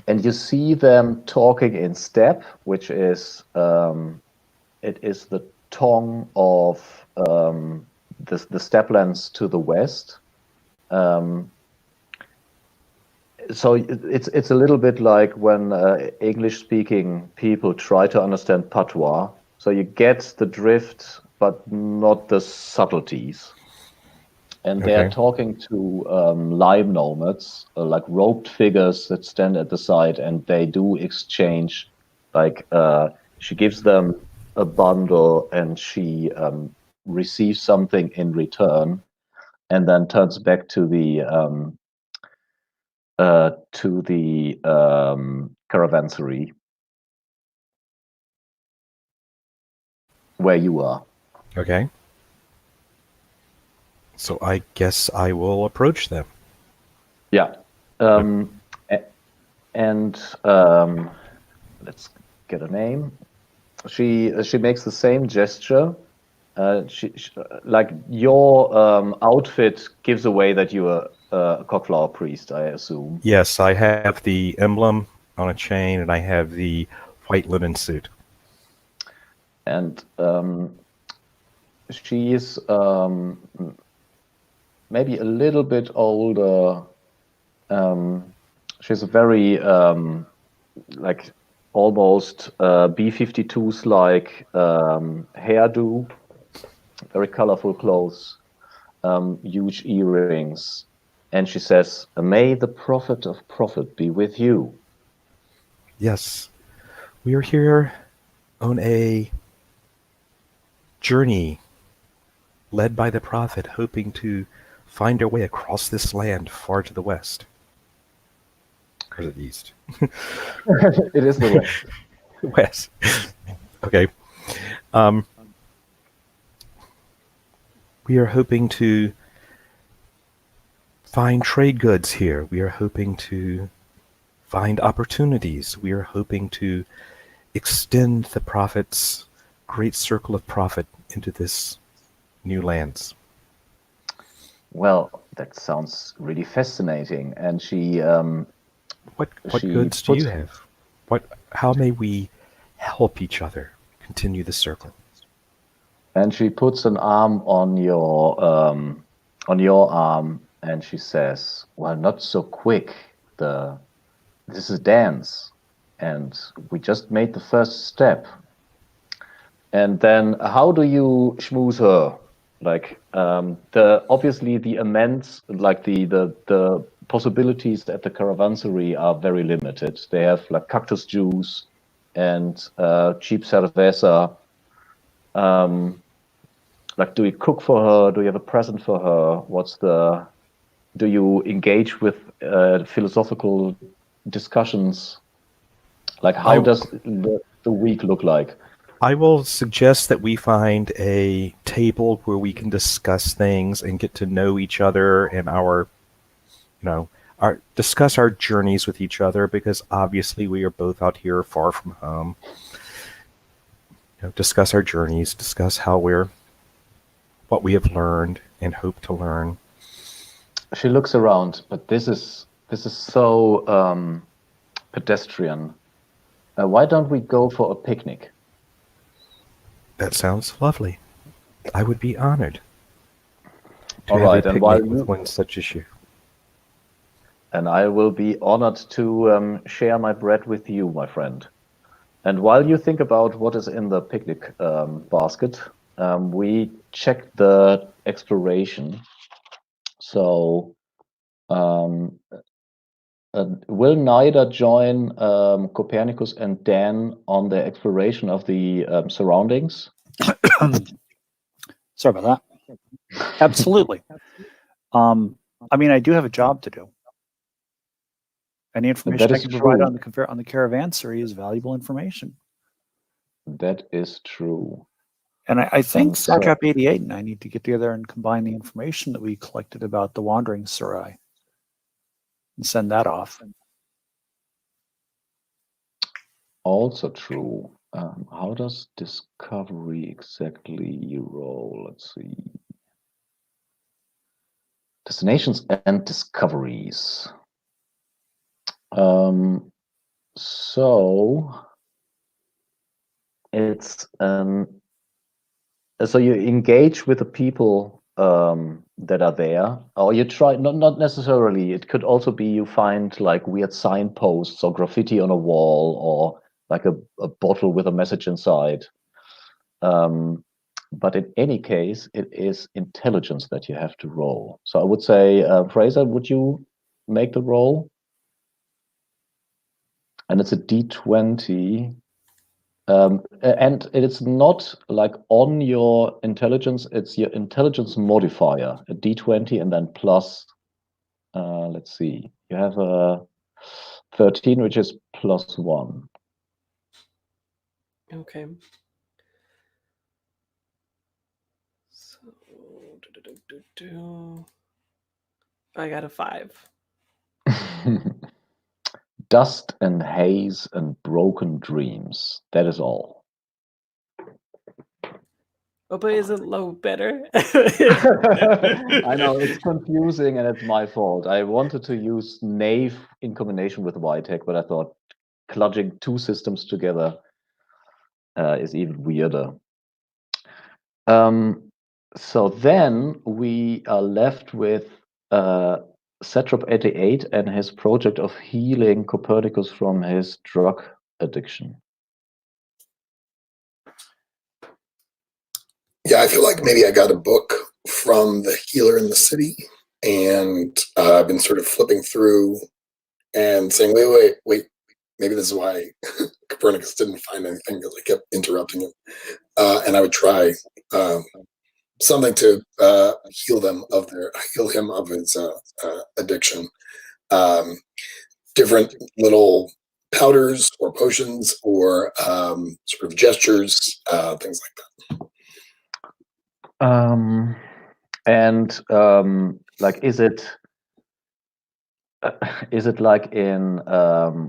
And you see them talking in step, which is it is the tongue of the steplands to the west. So it's a little bit like when English-speaking people try to understand patois. So you get the drift, but not the subtleties. And they are talking to lime nomads, like robed figures that stand at the side, and they do exchange. Like she gives them a bundle, and she receives something in return, and then turns back to the caravansary where you are. Okay. So I guess I will approach them. Yeah. And let's get a name. She makes the same gesture, Like your outfit gives away that you are a Cogflower priest, I assume. Yes, I have the emblem on a chain, and I have the white linen suit. And she is maybe a little bit older. She's a very like almost B-52s like hairdo, very colorful clothes, huge earrings, and she says, "May the prophet of prophet be with you." Yes, we are here on a journey led by the prophet, hoping to find our way across this land far to the west. Or to the east. It is the west. West. Okay. We are hoping to find trade goods here. We are hoping to find opportunities. We are hoping to extend the prophet's great circle of profit into this new lands. Well, that sounds really fascinating. And she What she goods do you puts- have? How may we help each other continue the circle? and she puts an arm on your arm, and she says, "Well, not so quick. This is a dance, and we just made the first step. And then, how do you schmooze her? Like obviously the immense, like the possibilities at the caravansary are very limited. They have like cactus juice and cheap cerveza. Like, do you cook for her? Do you have a present for her? Do you engage with philosophical discussions? Like, how does the week look like? I will suggest that we find a table where we can discuss things and get to know each other and discuss our journeys with each other, because obviously we are both out here far from home. Discuss our journeys, discuss what we have learned and hope to learn. She looks around, but this is so pedestrian. Why don't we go for a picnic? That sounds lovely. I would be honored to All have right, a and while picnic with you one such as you. and I will be honored to share my bread with you, my friend. And while you think about what is in the picnic basket, we check the exploration. So, um, will Nida join Copernicus and Dan on the exploration of the surroundings? Sorry about that. Absolutely. I mean, I do have a job to do. Any information I can provide on the caravansary is valuable information. That is true. And I think Satrap 88 and I need to get together and combine the information that we collected about the wandering Sarai and send that off. Also true. How does discovery exactly roll? Let's see. Destinations and discoveries. So it's so you engage with the people that are there, or you try not necessarily. It could also be you find like weird signposts or graffiti on a wall, or like a bottle with a message inside. But in any case, it is intelligence that you have to roll. So I would say, Fraser, would you make the roll? And it's a D20. And it's not like on your intelligence, it's your intelligence modifier, a D20, and then plus, let's see, you have a 13, which is +1. Okay. So, I got a 5. Dust and haze and broken dreams. That is all. Oh, but isn't low better? I know it's confusing and it's my fault. I wanted to use Nave in combination with Whitehag, but I thought clutching two systems together is even weirder. So then we are left with Satrap 88 and his project of healing Copernicus from his drug addiction. Yeah, I feel like maybe I got a book from the healer in the city, and I've been sort of flipping through and saying, wait, maybe this is why Copernicus didn't find anything, because I kept interrupting him. And I would try something to heal him of his addiction. Different little powders or potions or sort of gestures, things like that. Like, is it like in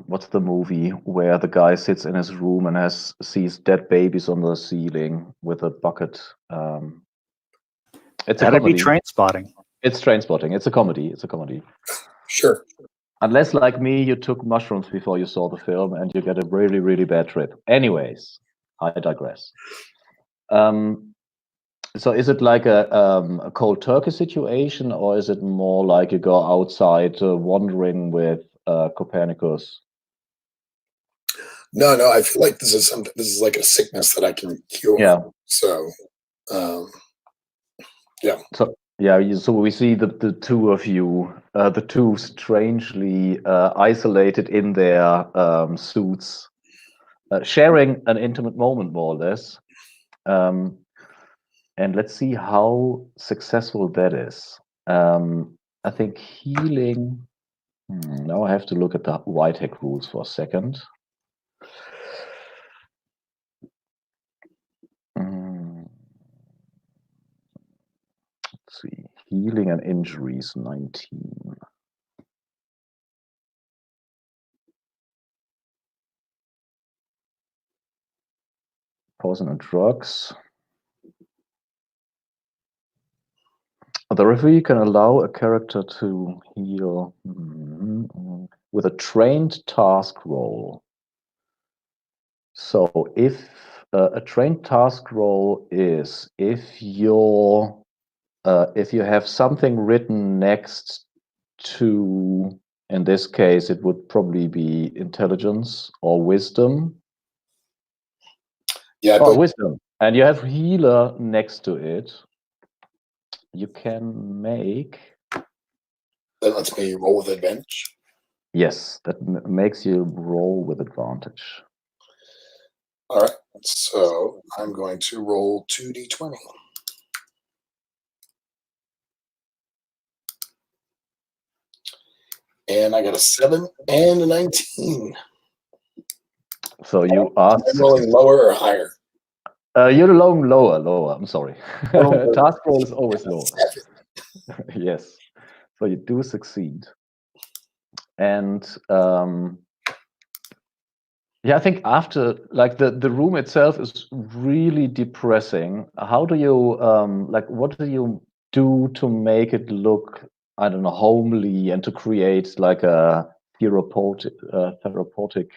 what's the movie where the guy sits in his room and sees dead babies on the ceiling with a bucket? It's That'd a comedy. be Trainspotting. It's Trainspotting. It's a comedy. Sure. Unless, like me, you took mushrooms before you saw the film and you get a really, really bad trip. Anyways, I digress. So is it like a cold turkey situation, or is it more like you go outside wandering with Copernicus? No, I feel like this is like a sickness that I can cure. Yeah. So, yeah. So we see the two of you, the two strangely isolated in their suits, sharing an intimate moment, more or less. And let's see how successful that is. I think healing. Now I have to look at the Whitehag rules for a second. Let's see. Healing and injuries, 19. Poison and drugs. The referee can allow a character to heal with a trained task roll. So if a trained task roll is if you have something written next to, in this case, it would probably be intelligence or wisdom. Yeah, but wisdom, and you have healer next to it. You can make. That lets me roll with advantage. Yes, that makes you roll with advantage. All right, so I'm going to roll 2d20. And I got a 7 and a 19. So you are rolling lower or higher? You're rolling lower. I'm sorry. Task roll is always lower. Yes. So you do succeed. And yeah, I think after, like, the room itself is really depressing. How do you what do you do to make it look, I don't know, homely, and to create like a therapeutic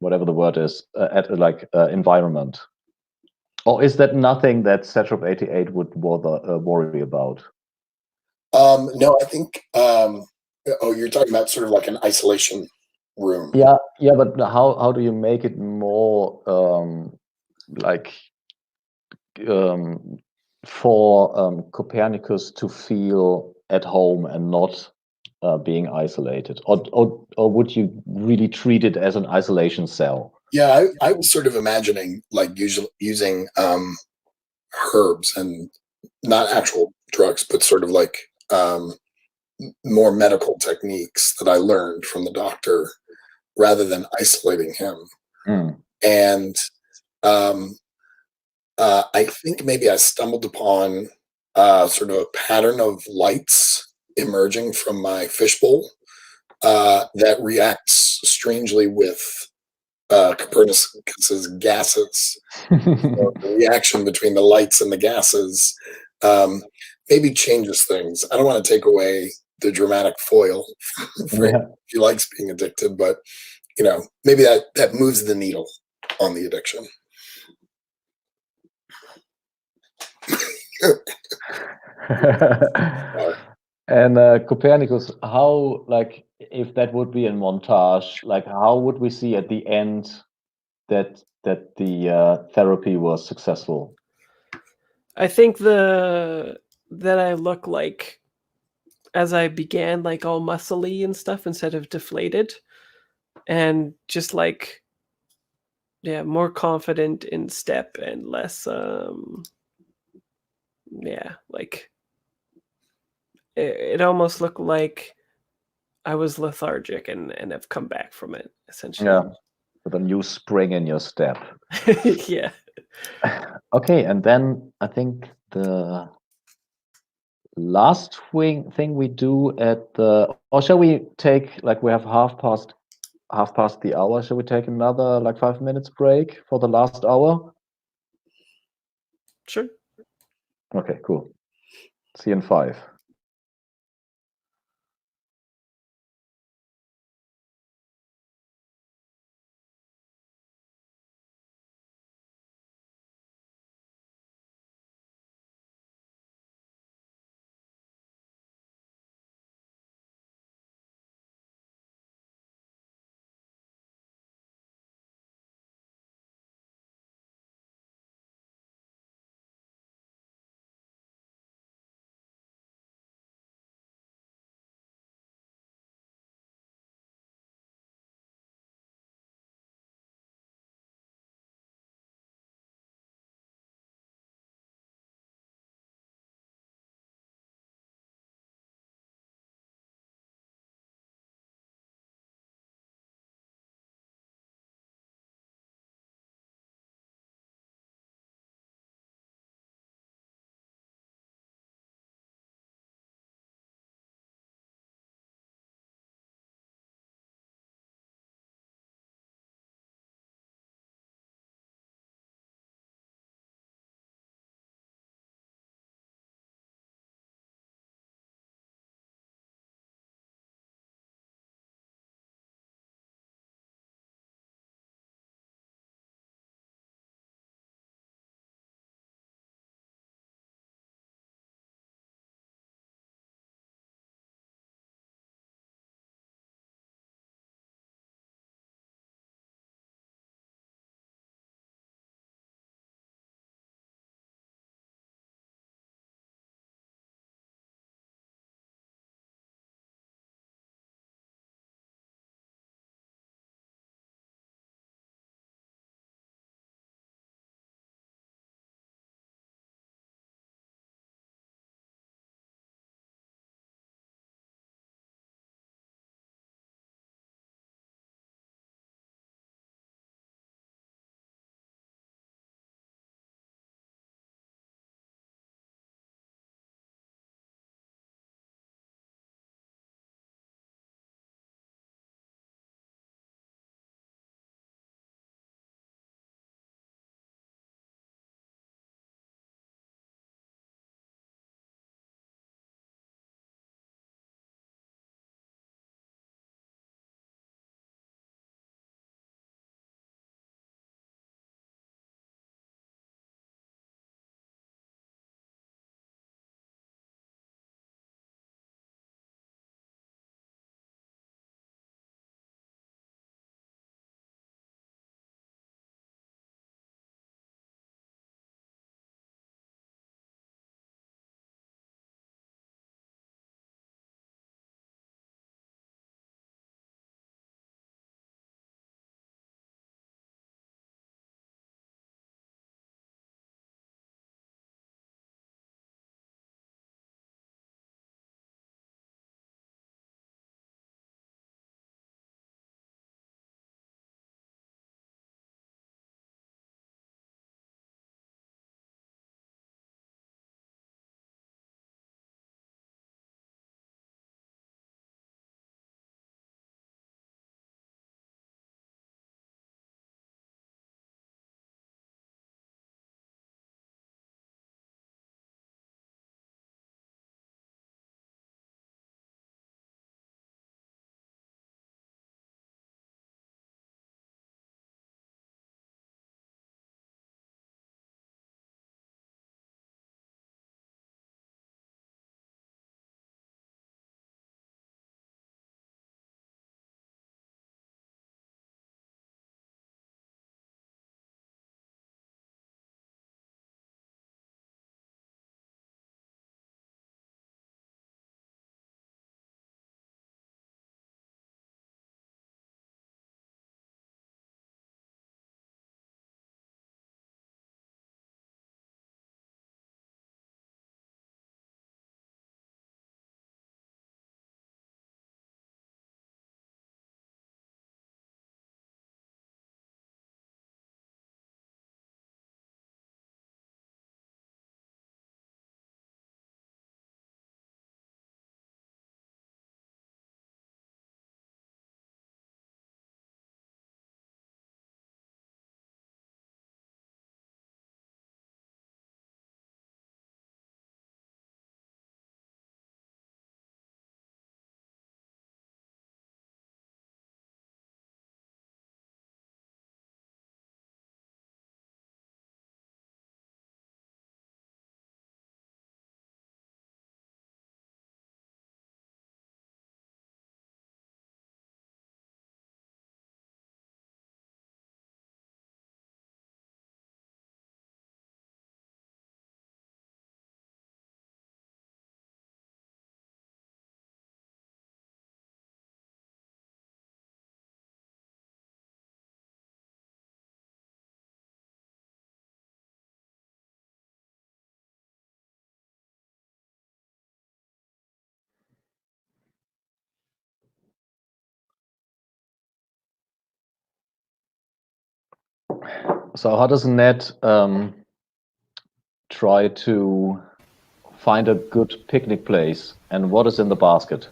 whatever the word is, environment? Or is that nothing that Satrap 88 would worry about? No, I think. You're talking about sort of like an isolation room. Yeah, but how do you make it more for Copernicus to feel at home and not being isolated, or would you really treat it as an isolation cell? Yeah, I was sort of imagining like using herbs and not actual drugs, but sort of like more medical techniques that I learned from the doctor rather than isolating him. And I think maybe I stumbled upon sort of a pattern of lights emerging from my fishbowl that reacts strangely with Copernicus's gases, the reaction between the lights and the gases, maybe changes things. I don't want to take away the dramatic foil for Yeah. if he likes being addicted, but maybe that moves the needle on the addiction. And Copernicus, how, like, if that would be in montage, like, how would we see at the end that the therapy was successful? I think that I look like, as I began, like all muscly and stuff instead of deflated, and just like, yeah, more confident in step and less yeah, like it almost looked like I was lethargic and have come back from it, essentially. Yeah, with a new spring in your step. Yeah. Okay, and then I think the last thing we do at the, or shall we take, like, we have half past the hour, shall we take another like 5 minutes break for the last hour? Sure. Okay, cool. See you in 5. So how does Ned try to find a good picnic place, and what is in the basket?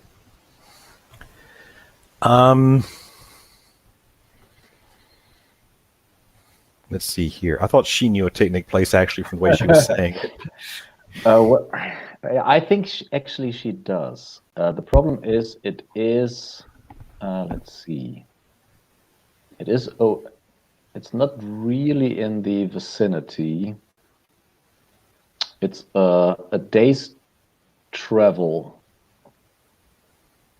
Let's see here. I thought she knew a picnic place actually from the way she was saying it. I think actually she does. The problem is, it is. Let's see. It is. Oh, it's not really in the vicinity. It's a day's travel.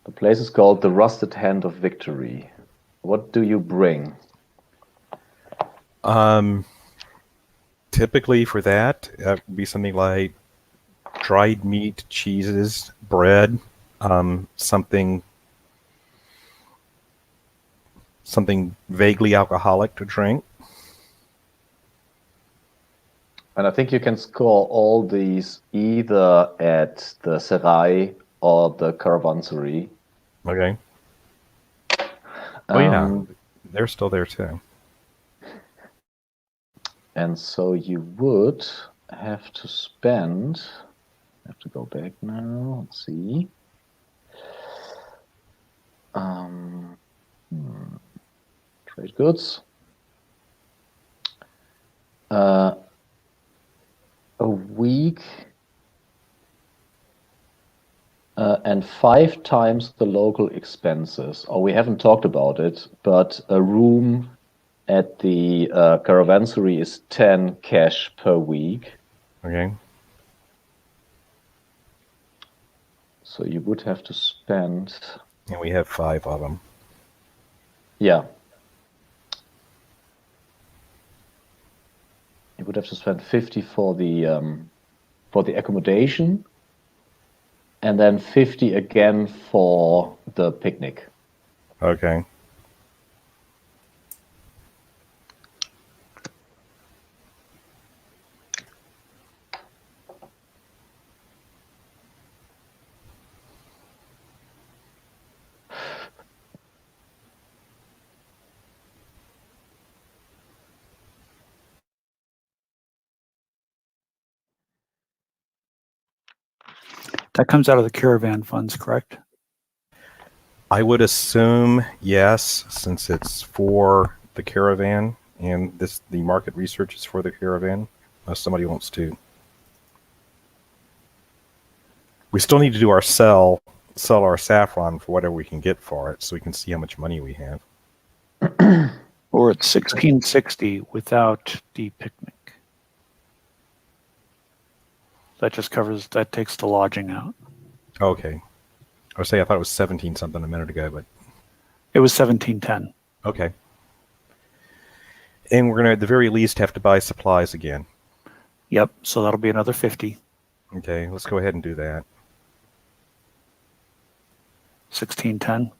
The place is called the Rusted Hand of Victory. What do you bring? Typically for that would be something like dried meat, cheeses, bread, something vaguely alcoholic to drink. And I think you can score all these either at the Serai or the caravansary. Okay. Oh yeah, they're still there too. And so you would have to spend. I have to go back now. Let's see. Trade goods. A week and 5 times the local expenses. Oh, we haven't talked about it, but a room at the caravansary is 10 cash per week. Okay. So you would have to spend. And we have 5 of them. Yeah. You would have to spend 50 for the accommodation, and then 50 again for the picnic. Okay. That comes out of the caravan funds, correct? I would assume yes, since it's for the caravan and the market research is for the caravan, unless somebody wants to. We still need to do our sell our saffron for whatever we can get for it, so we can see how much money we have. Or it's 1660 without the picnic. That just takes the lodging out. Okay. I thought it was 17 something a minute ago, but it was 1710. Okay. And we're going to, at the very least, have to buy supplies again. Yep, so that'll be another 50. Okay, let's go ahead and do that. 1610.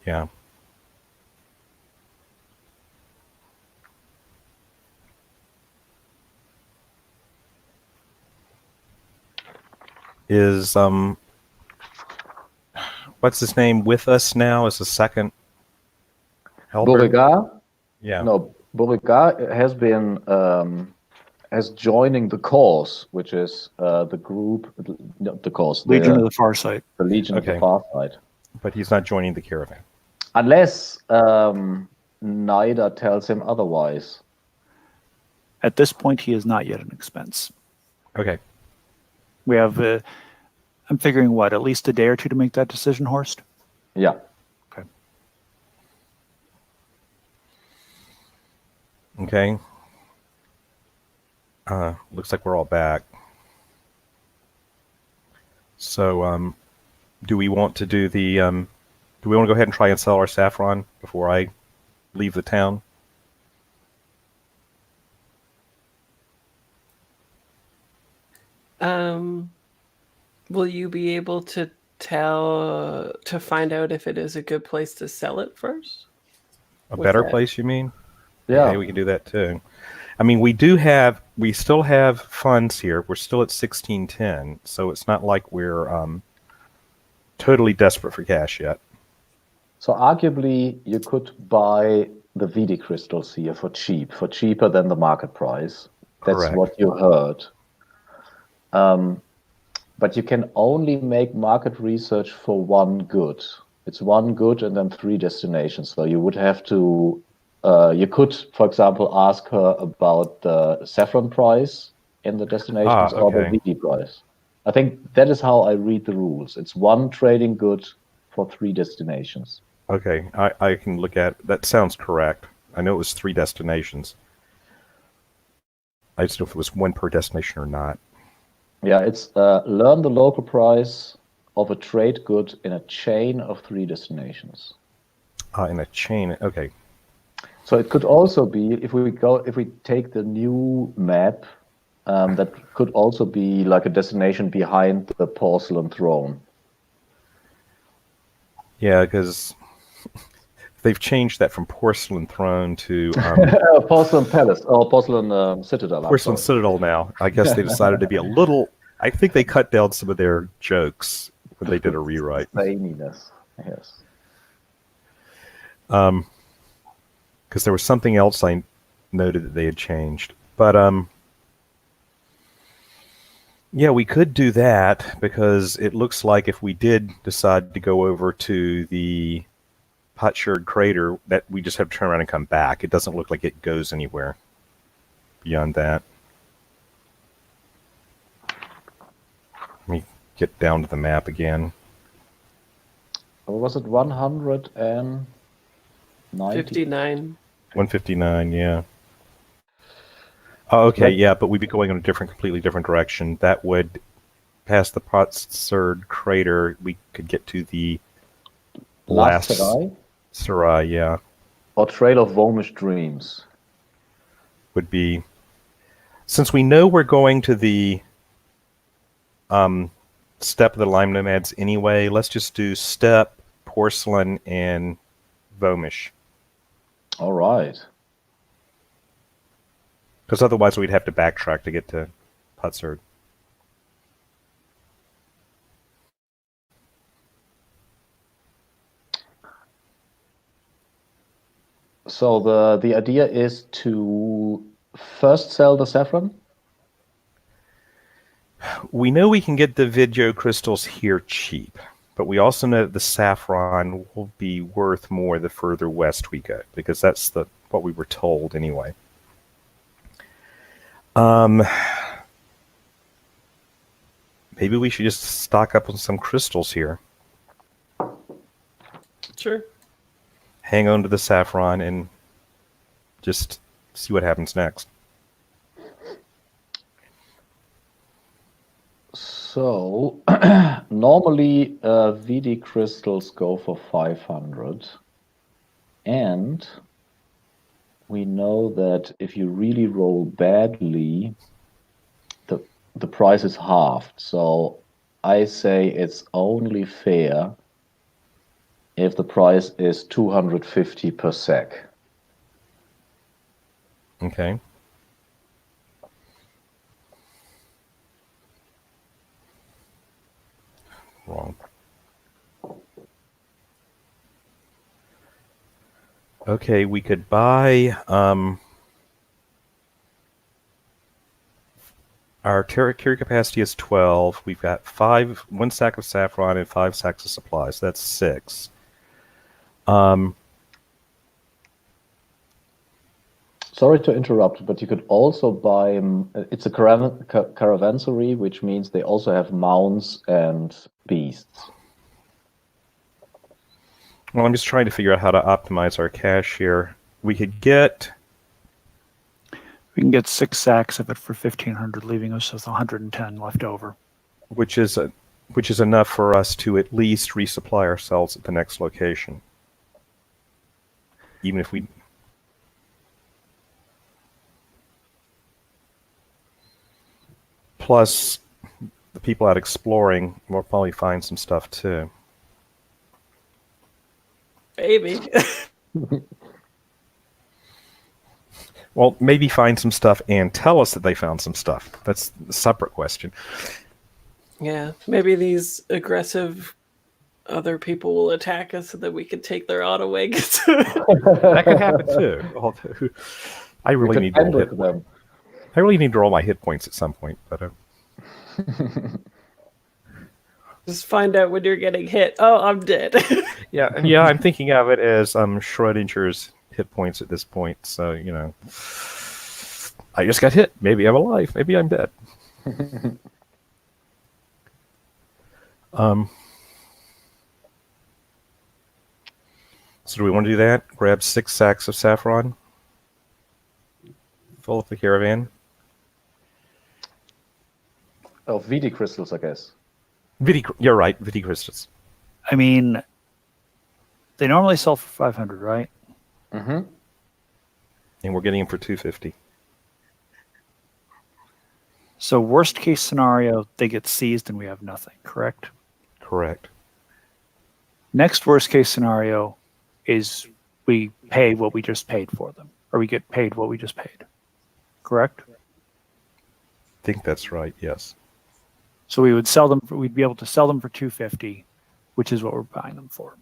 Yeah. Is what's his name with us now as a second helper? Beauregard? Yeah. No, Beauregard has been as joining the cause, which is the group, not the cause, Legion of the Farsight. The Legion of the Farsight. But he's not joining the caravan. Unless Nida tells him otherwise. At this point, he is not yet an expense. Okay. We have, I'm figuring what, at least a day or two to make that decision, Horst? Yeah. Okay. Okay. Looks like we're all back. So, do we want to do the, do we want to go ahead and try and sell our saffron before I leave the town? Will you be able to find out if it is a good place to sell it first? A better place, you mean? Yeah. Okay, we can do that too. I mean, we still have funds here. We're still at 1610, so it's not like we're totally desperate for cash yet. So arguably, you could buy the VD crystals here for cheaper than the market price. That's Correct. what you heard. But you can only make market research for one good. It's one good and then 3 destinations. So you would have to, you could, for example, ask her about the saffron price in the destinations or the Okay. VD price. I think that is how I read the rules. It's one trading good for 3 destinations. Okay, I can look at that. Sounds correct. I know it was 3 destinations. I just don't know if it was 1 per destination or not. Yeah, it's learn the local price of a trade good in a chain of 3 destinations. In a chain. Okay. So it could also be if we take the new map, that could also be like a destination behind the porcelain throne. Yeah, because they've changed that from porcelain throne to Porcelain palace or porcelain citadel. I'm porcelain sorry. citadel now. I guess they decided to be a little. I think they cut down some of their jokes when they did a rewrite. Zaniness, yes. Because there was something else I noted that they had changed. But yeah, we could do that because it looks like if we did decide to go over to the Potsherd crater, that we just have to turn around and come back. It doesn't look like it goes anywhere beyond that. Let me get down to the map again. Or was it 190? 59. 159, yeah. Oh, okay, yeah, but we'd be going in a completely different direction. That would, past the Potsherd crater, we could get to the last Sarai, yeah. Or Trail of Vomish Dreams. Would be, since we know we're going to the Steppe of the Lime Nomads anyway, let's just do Steppe, Porcelain, and Vomish. All right. Because otherwise we'd have to backtrack to get to Potsherd. So the idea is to first sell the saffron? We know we can get the video crystals here cheap, but we also know that the saffron will be worth more the further west we go, because that's what we were told anyway. Maybe we should just stock up on some crystals here. Sure. Hang on to the saffron and just see what happens next. So normally VD crystals go for 500, and we know that if you really roll badly, the price is halved. So I say it's only fair if the price is 250 per sec. Okay. Wrong. Okay, we could buy our carry capacity is 12. We've got 1 sack of saffron and 5 sacks of supplies. That's 6. Sorry to interrupt, but you could also buy, it's a caravansary, which means they also have mounts and beasts. Well, I'm just trying to figure out how to optimize our cash here. We can get 6 sacks of it for 1,500, leaving us with 110 left over. Which is enough for us to at least resupply ourselves at the next location. Even if we... Plus, the people out exploring will probably find some stuff too. Maybe. Well, maybe find some stuff and tell us that they found some stuff. That's a separate question. Yeah, maybe these aggressive other people will attack us so that we can take their auto wagons. That could happen too. Although I We really could need to roll ambush hit. them. I really need to roll my hit points at some point, but Just find out when you're getting hit. Oh, I'm dead. yeah, I'm thinking of it as Schrodinger's hit points at this point. So I just got hit. Maybe I'm alive. Maybe I'm dead. So do we want to do that? Grab 6 sacks of saffron, fill up the caravan. Oh, VD crystals, I guess. You're right, Viti crystals. I mean, they normally sell for 500, right? Mm-hmm. And we're getting them for 250. So worst case scenario, they get seized and we have nothing, correct? Correct. Next worst case scenario is we pay what we just paid for them, or we get paid what we just paid, correct? I think that's right, yes. So we would sell them. We'd be able to sell them for 250, which is what we're buying them for.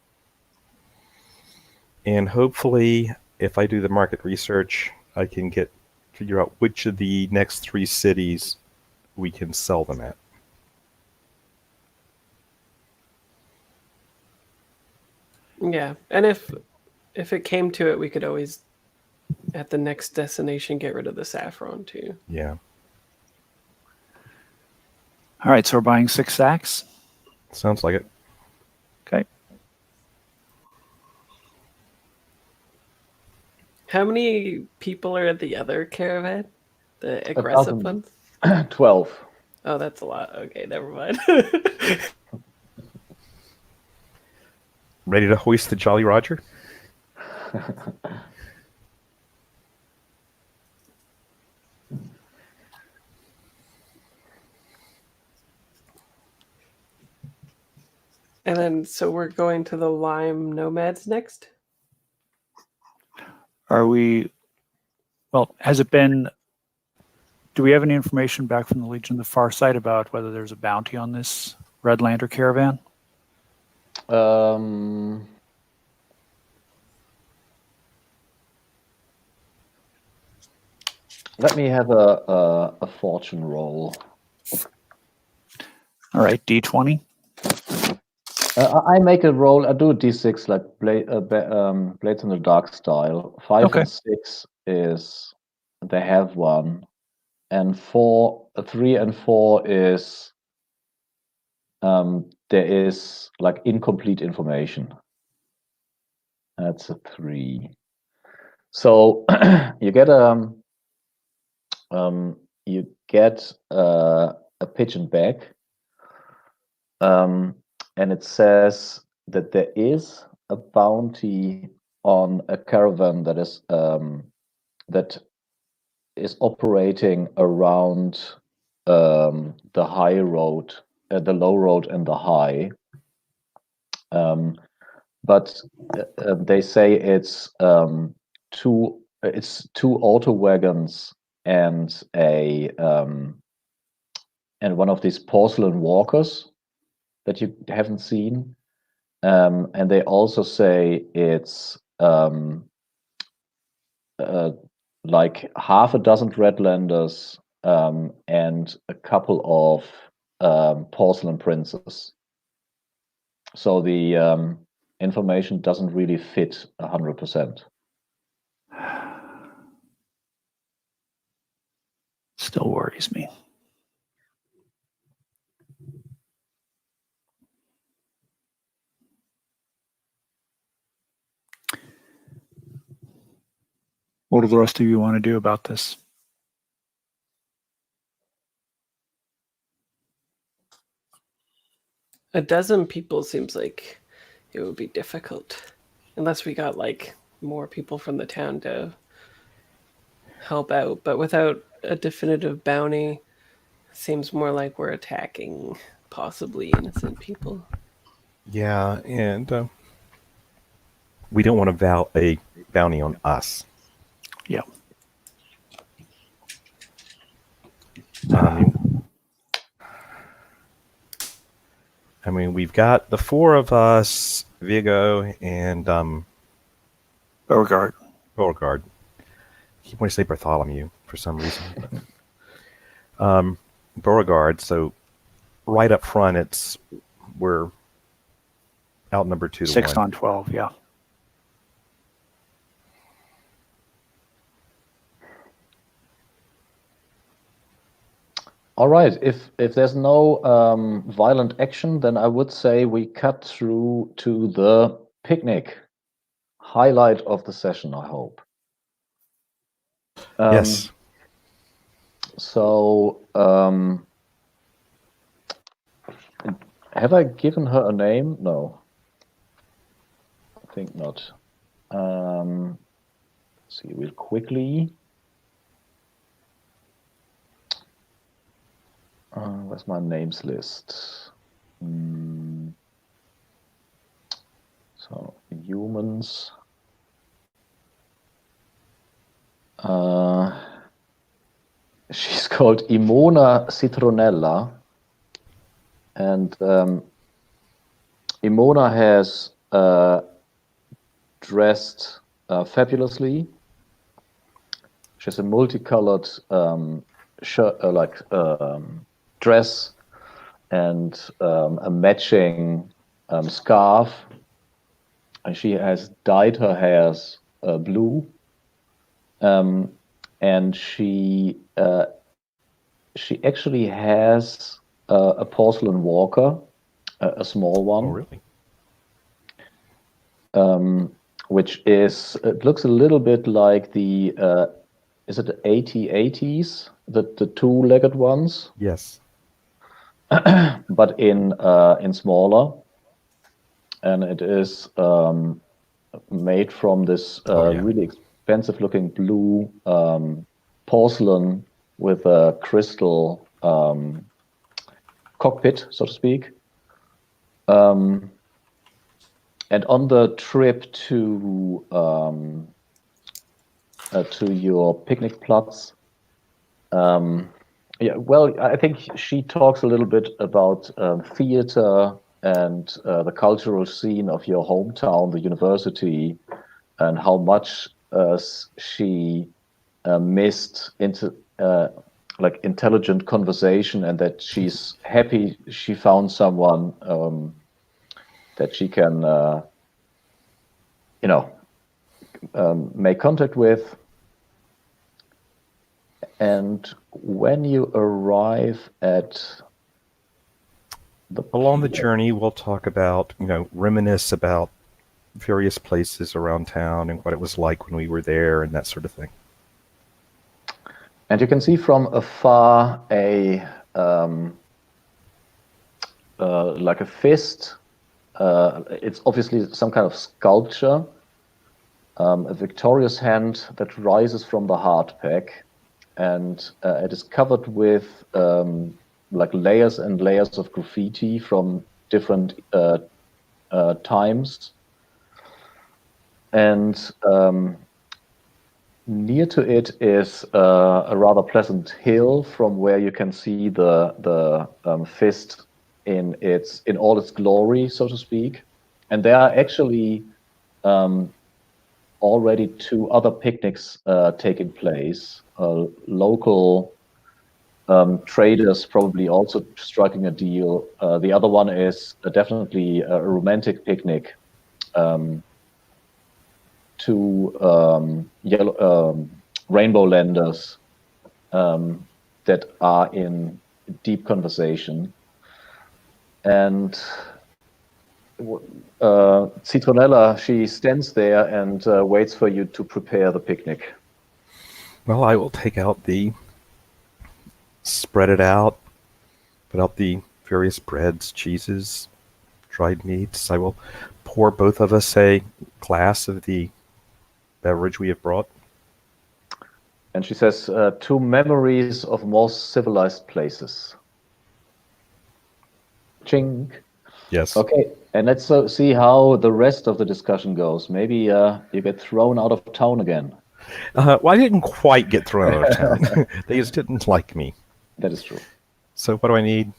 And hopefully, if I do the market research, I can figure out which of the next 3 cities we can sell them at. Yeah, and if it came to it, we could always, at the next destination, get rid of the saffron too. Yeah. All right, so we're buying 6 sacks. Sounds like it. Okay. How many people are at the other caravan? The aggressive 1,000. ones? 12. Oh, that's a lot. Okay, never mind. Ready to hoist the Jolly Roger? And then, so we're going to the Lime Nomads next? Are we? Well, has it been? Do we have any information back from the Legion of the Far Side about whether there's a bounty on this Red Lantern caravan? Let me have a fortune roll. All right, D20. I make a roll. I do a d6 like Blades in the Dark style. 5 Okay. and 6 is they have one, and 3 and 4 is there is like incomplete information. That's a 3. So you get a pigeon bag. And it says that there is a bounty on a caravan that is operating around the high road, the low road, and the high. But they say it's two auto wagons and and one of these porcelain walkers that you haven't seen, and they also say it's like half a dozen Redlanders and a couple of porcelain princes. So the information doesn't really fit 100%. Still worries me. What do the rest of you want to do about this? A dozen people seems like it would be difficult. Unless we got like more people from the town to help out. But without a definitive bounty, seems more like we're attacking possibly innocent people. Yeah, and we don't want to vow a bounty on us. Yeah. I mean, we've got the four of us, Vigo and Beauregard. Beauregard. I keep wanting to say Bartholomew for some reason. Beauregard, so right up front, we're outnumbered 2 to 1. 6 on 12, yeah. All right. If there's no violent action, then I would say we cut through to the picnic. Highlight of the session, I hope. Yes. So, have I given her a name? No. I think not. See real quickly. Where's my names list? So, humans. She's called Imona Citronella, and Imona has dressed fabulously. She has a multicolored shirt, dress, and a matching scarf. And she has dyed her hairs blue. And she actually has a porcelain walker, a small one. Oh, really? Which it looks a little bit like the is it the AT-ATs, the two-legged ones? Yes. But in smaller, and it is made from this really expensive-looking blue porcelain with a crystal cockpit, so to speak. And on the trip to your picnic plots, I think she talks a little bit about theater and the cultural scene of your hometown, the university, and how much she missed intelligent conversation, and that she's happy she found someone that she can make contact with. And when you arrive along the journey, we'll talk about, reminisce about various places around town and what it was like when we were there and that sort of thing. And you can see from afar like a fist. It's obviously some kind of sculpture, a victorious hand that rises from the hard pack, and it is covered with layers and layers of graffiti from different times. And near to it is a rather pleasant hill from where you can see the fist in all its glory, so to speak. And there are actually already 2 other picnics taking place. Local traders probably also striking a deal. The other one is definitely a romantic picnic. 2 rainbow landers that are in deep conversation. And Citronella, she stands there and waits for you to prepare the picnic. Well, I will take out spread it out, put out the various breads, cheeses, dried meats. I will pour both of us a glass of the beverage we have brought. And she says, 2 memories of more civilized places. Ching. Yes. Okay, and let's see how the rest of the discussion goes. Maybe you get thrown out of town again. Well, I didn't quite get thrown out of town. They just didn't like me. That is true. So what do I need?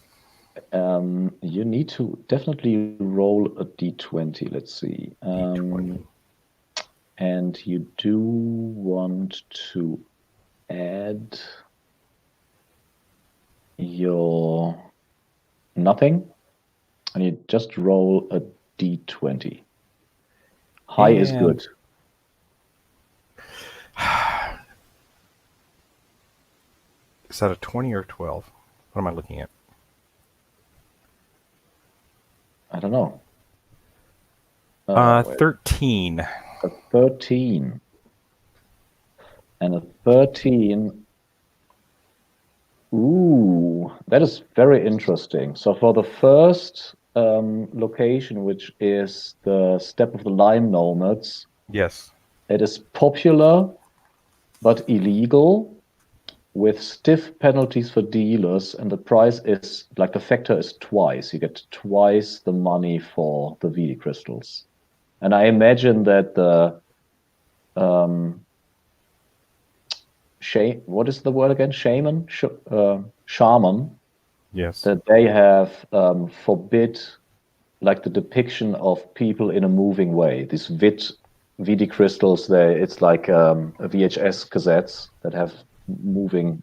You need to definitely roll a d20. Let's see. D20. And you do want to add your nothing, and you just roll a d20. High is good. Is that a 20 or 12? What am I looking at? I don't know. 13. A 13. And a 13. Ooh, that is very interesting. So for the first location, which is the Steppe of the Lime Nomads, Yes. it is popular but illegal, with stiff penalties for dealers, and the price is like the factor is twice. You get twice the money for the VD crystals. And I imagine that the what is the word again? Shaman? Shaman. Yes. That they have forbid like the depiction of people in a moving way. These VD crystals, it's like a VHS cassettes that have moving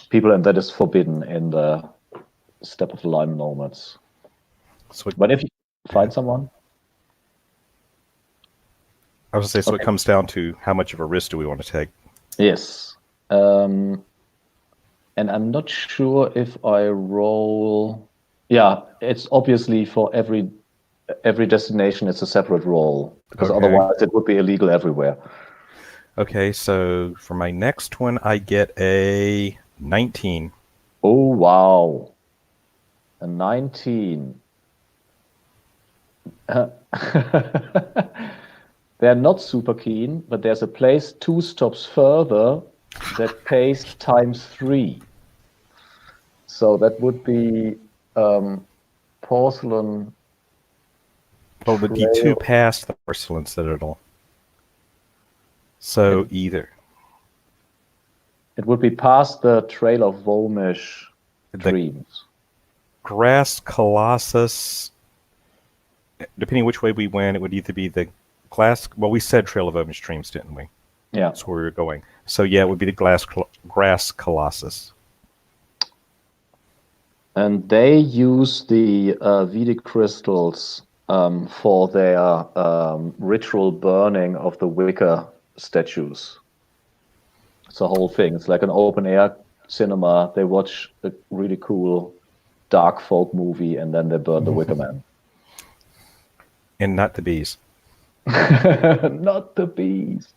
people, and that is forbidden in the Steppe of the Lime Nomads. So But if you find someone, I was going to say, so it comes down to how much of a risk do we want to take? yes. And I'm not sure if I roll. Yeah, it's obviously for every destination, it's a separate roll, because otherwise it would be illegal everywhere. Okay, so for my next one, I get a 19. Oh, wow. A 19. They're not super keen, but there's a place 2 stops further that pays ×3. So that would be porcelain. Well, it would be 2 past the porcelain citadel. So either. It would be past the Trail of Vomish Dreams. Grass Colossus, depending which way we went, it would either be the glass. Well, we said Trail of Vomish Dreams, didn't we? Yeah. That's where we were going. So yeah, it would be the Grass Colossus. And they use the VD crystals for their ritual burning of the wicker statues. It's a whole thing. It's like an open air cinema. They watch a really cool dark folk movie, and then they burn the Wicker Man. And not the bees. Not the bees.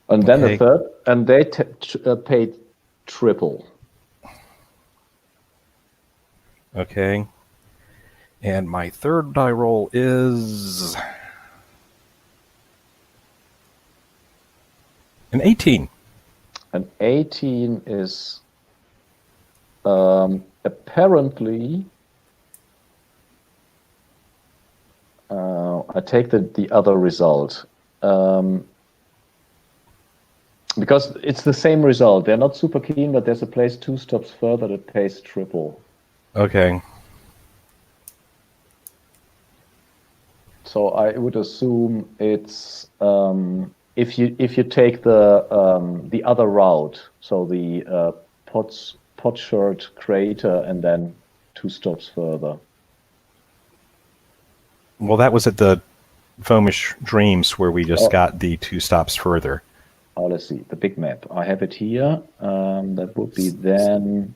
And then the third, and they paid triple. Okay. And my third die roll is an 18. An 18 is apparently. I take the other result. Because it's the same result. They're not super keen, but there's a place 2 stops further that pays triple. Okay. So I would assume it's if you take the other route, so the Potsherd crater and then 2 stops further. Well, that was at the Vomish Dreams where we just got the 2 stops further. Oh, let's see the big map. I have it here. That would be then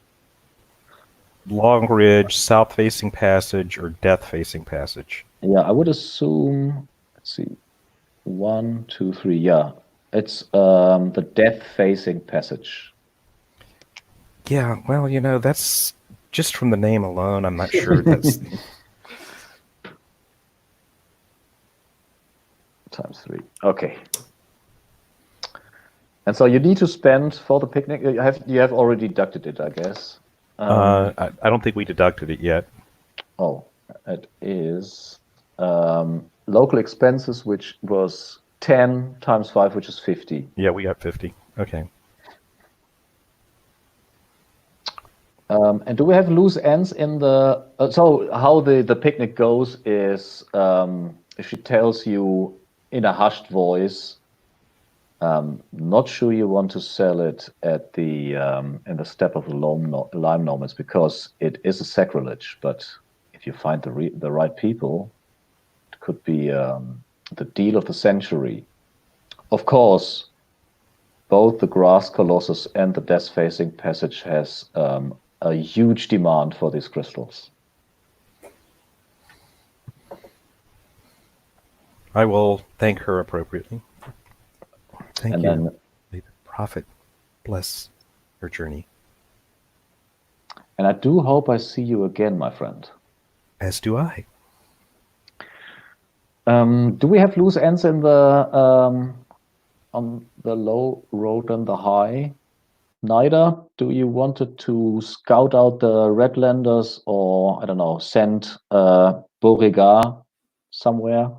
Long Ridge, South-facing passage, or Death-facing passage. Yeah, I would assume. Let's see, 1, 2, 3. Yeah, it's the Death-facing passage. Yeah, well, you know, that's just from the name alone. I'm not sure that's ×3. Okay. And so you need to spend for the picnic. You have already deducted it, I guess. I don't think we deducted it yet. Oh, it is local expenses, which was 10 × 5, which is 50. Yeah, we got 50. Okay. And do we have loose ends in the? So how the picnic goes is if she tells you in a hushed voice, not sure you want to sell it at the in the step of the lime nomads because it is a sacrilege. But if you find the right people, it could be the deal of the century. Of course, both the Grass Colossus and the Death-Facing Passage has a huge demand for these crystals. I will thank her appropriately. Thank And you. then, May the prophet bless your journey. and I do hope I see you again, my friend. As do I. Do we have loose ends in the on the low road and the high? Neither. Do you wanted to scout out the Redlanders or I don't know, send Beauregard somewhere?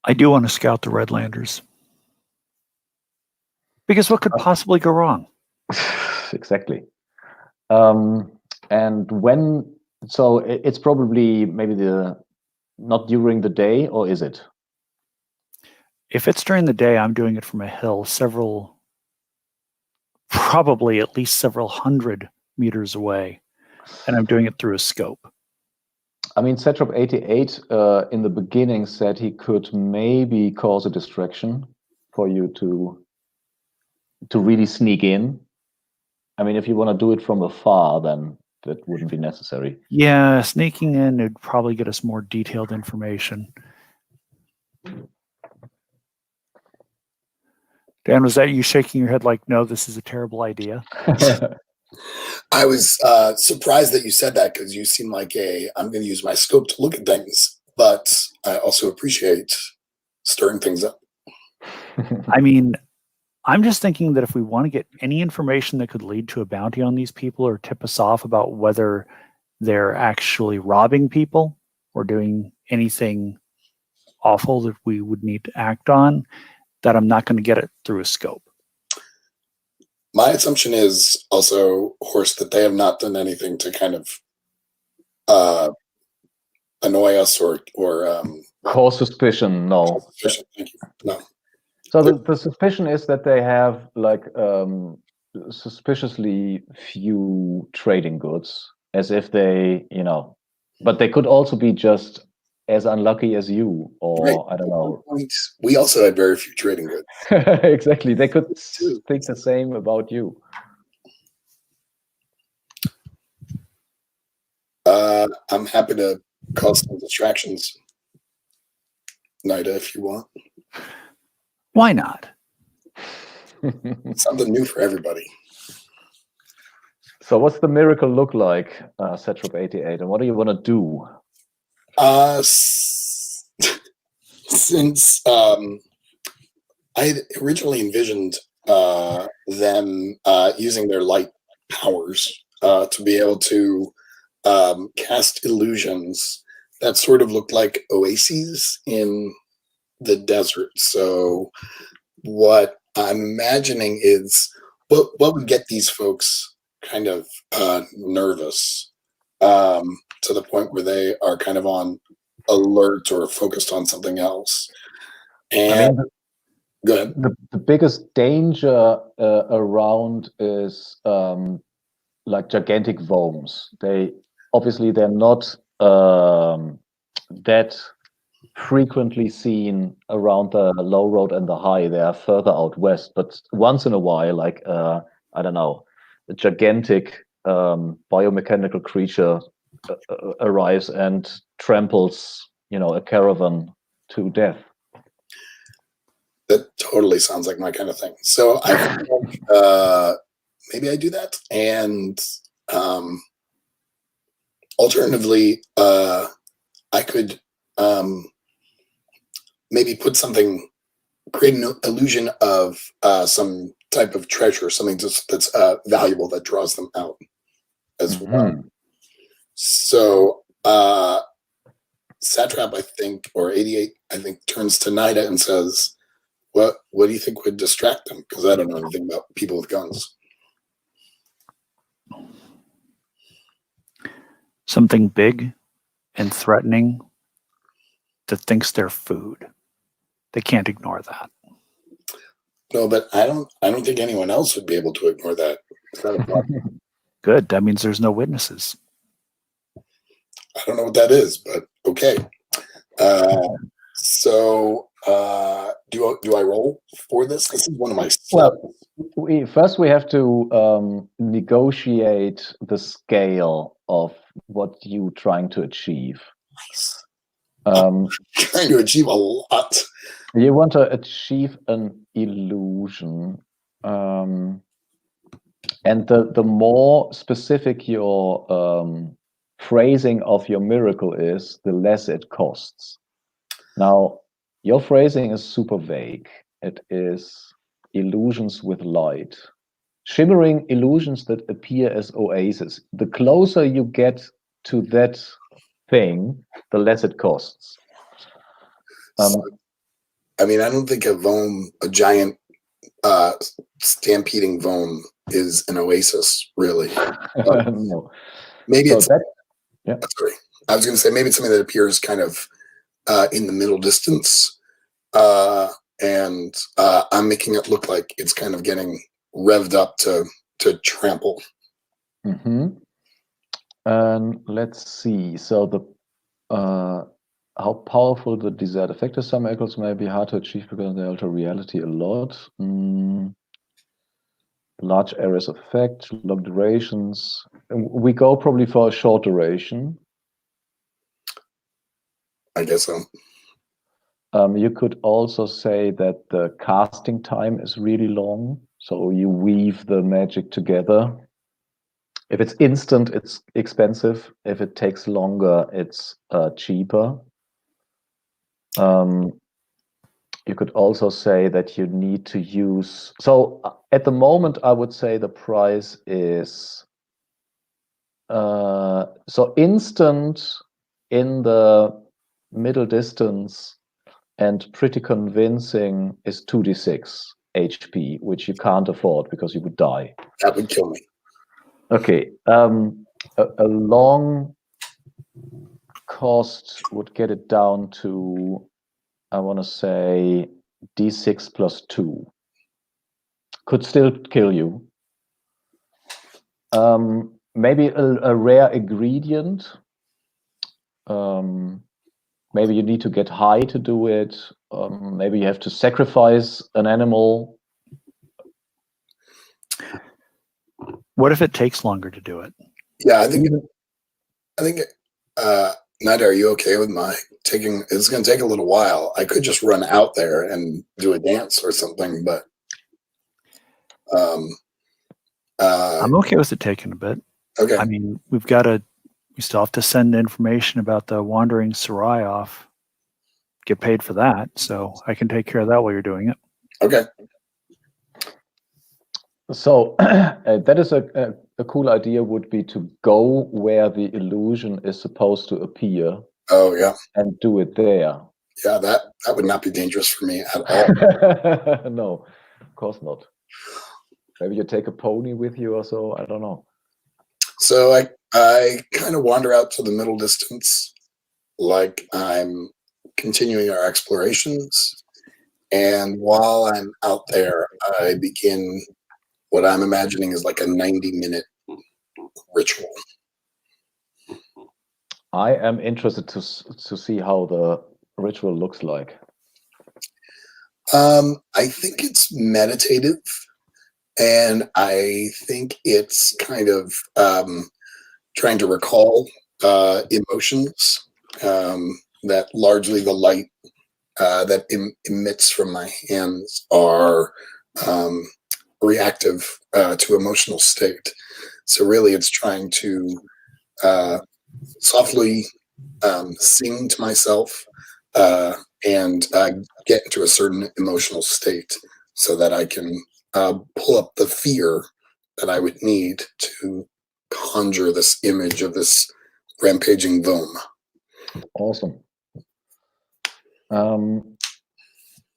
I do want to scout the Redlanders. Because what could possibly go wrong? Exactly. And when, so it's probably maybe not during the day, or is it? If it's during the day, I'm doing it from a hill probably at least several hundred meters away, and I'm doing it through a scope. I mean, Satrap 88 in the beginning said he could maybe cause a distraction for you to really sneak in. I mean, if you want to do it from afar, then that wouldn't be necessary. Yeah, sneaking in would probably get us more detailed information. Dan, was that you shaking your head like, no, this is a terrible idea? I was surprised that you said that because you seem like I'm going to use my scope to look at things, but I also appreciate stirring things up. I mean, I'm just thinking that if we want to get any information that could lead to a bounty on these people or tip us off about whether they're actually robbing people or doing anything awful that we would need to act on, that I'm not going to get it through a scope. My assumption is also, Horst, that they have not done anything to kind of annoy us or cause suspicion. No. Suspicion. Thank you. No. So the suspicion is that they have like suspiciously few trading goods, as if they, but they could also be just as unlucky as you, or right. I don't know. We also had very few trading goods. Exactly. They could think the same about you. I'm happy to cause some distractions, Nida, if you want. Why not? Something new for everybody. So what's the miracle look like, Satrap 88, and what do you want to do? Since I had originally envisioned them using their light powers to be able to cast illusions that sort of looked like oases in the desert. So what I'm imagining is what would get these folks kind of nervous to the point where they are kind of on alert or focused on something else. And go ahead. The biggest danger around is like gigantic worms. They're not that frequently seen around the low road and the high. They are further out west, but once in a while, like I don't know, a gigantic biomechanical creature arrives and tramples, a caravan to death. That totally sounds like my kind of thing. So I think maybe I do that, and alternatively, I could maybe create an illusion of some type of treasure, something that's valuable that draws them out as well. So Satrap, I think, or 88, I think, turns to Nida and says, what do you think would distract them? Because I don't know anything about people with guns. Something big and threatening that thinks they're food. They can't ignore that. No, but I don't think anyone else would be able to ignore that. Is that a problem? Good. That means there's no witnesses. I don't know what that is, but okay. So do I roll for this? This is one of my Well, first we have to negotiate the scale of what you're trying to achieve. trying to achieve a lot. You want to achieve an illusion, and the more specific your phrasing of your miracle is, the less it costs. Now, your phrasing is super vague. It is illusions with light, shimmering illusions that appear as oases. The closer you get to that thing, the less it costs. I mean, I don't think a giant stampeding Vome is an oasis, really. No. Maybe So it's. Sorry, I was going to say maybe it's something that appears kind of in the middle distance, and I'm making it look like it's kind of getting revved up to trample. And let's see. So the how powerful the desired effect is. Some echoes may be hard to achieve because they alter reality a lot. Large areas of effect, long durations. We go probably for a short duration. I guess so. You could also say that the casting time is really long, so you weave the magic together. If it's instant, it's expensive. If it takes longer, it's cheaper. You could also say that you need to use. So at the moment, I would say the price is so instant in the middle distance and pretty convincing is 2d6 HP, which you can't afford because you would die. That would kill me. Okay, a long cost would get it down to, I want to say, d6 plus 2. Could still kill you. Maybe a rare ingredient. Maybe you need to get high to do it. Maybe you have to sacrifice an animal. What if it takes longer to do it? Yeah, I think. Nida, are you okay with my taking? It's going to take a little while. I could just run out there and do a dance or something, but I'm okay with it taking a bit. Okay. I mean, we still have to send information about the wandering Sarai off. Get paid for that, so I can take care of that while you're doing it. Okay. So that is a cool idea. Would be to go where the illusion is supposed to appear. Oh yeah. And do it there. Yeah, that would not be dangerous for me at all. No, of course not. Maybe you take a pony with you or so. I don't know. So I kind of wander out to the middle distance, like I'm continuing our explorations. And while I'm out there, I begin what I'm imagining is like a 90-minute ritual. I am interested to see how the ritual looks like. I think it's meditative, and I think it's kind of trying to recall emotions that largely the light that emits from my hands are reactive to emotional state. So really it's trying to softly sing to myself and get into a certain emotional state so that I can pull up the fear that I would need to conjure this image of this rampaging Vome. Awesome.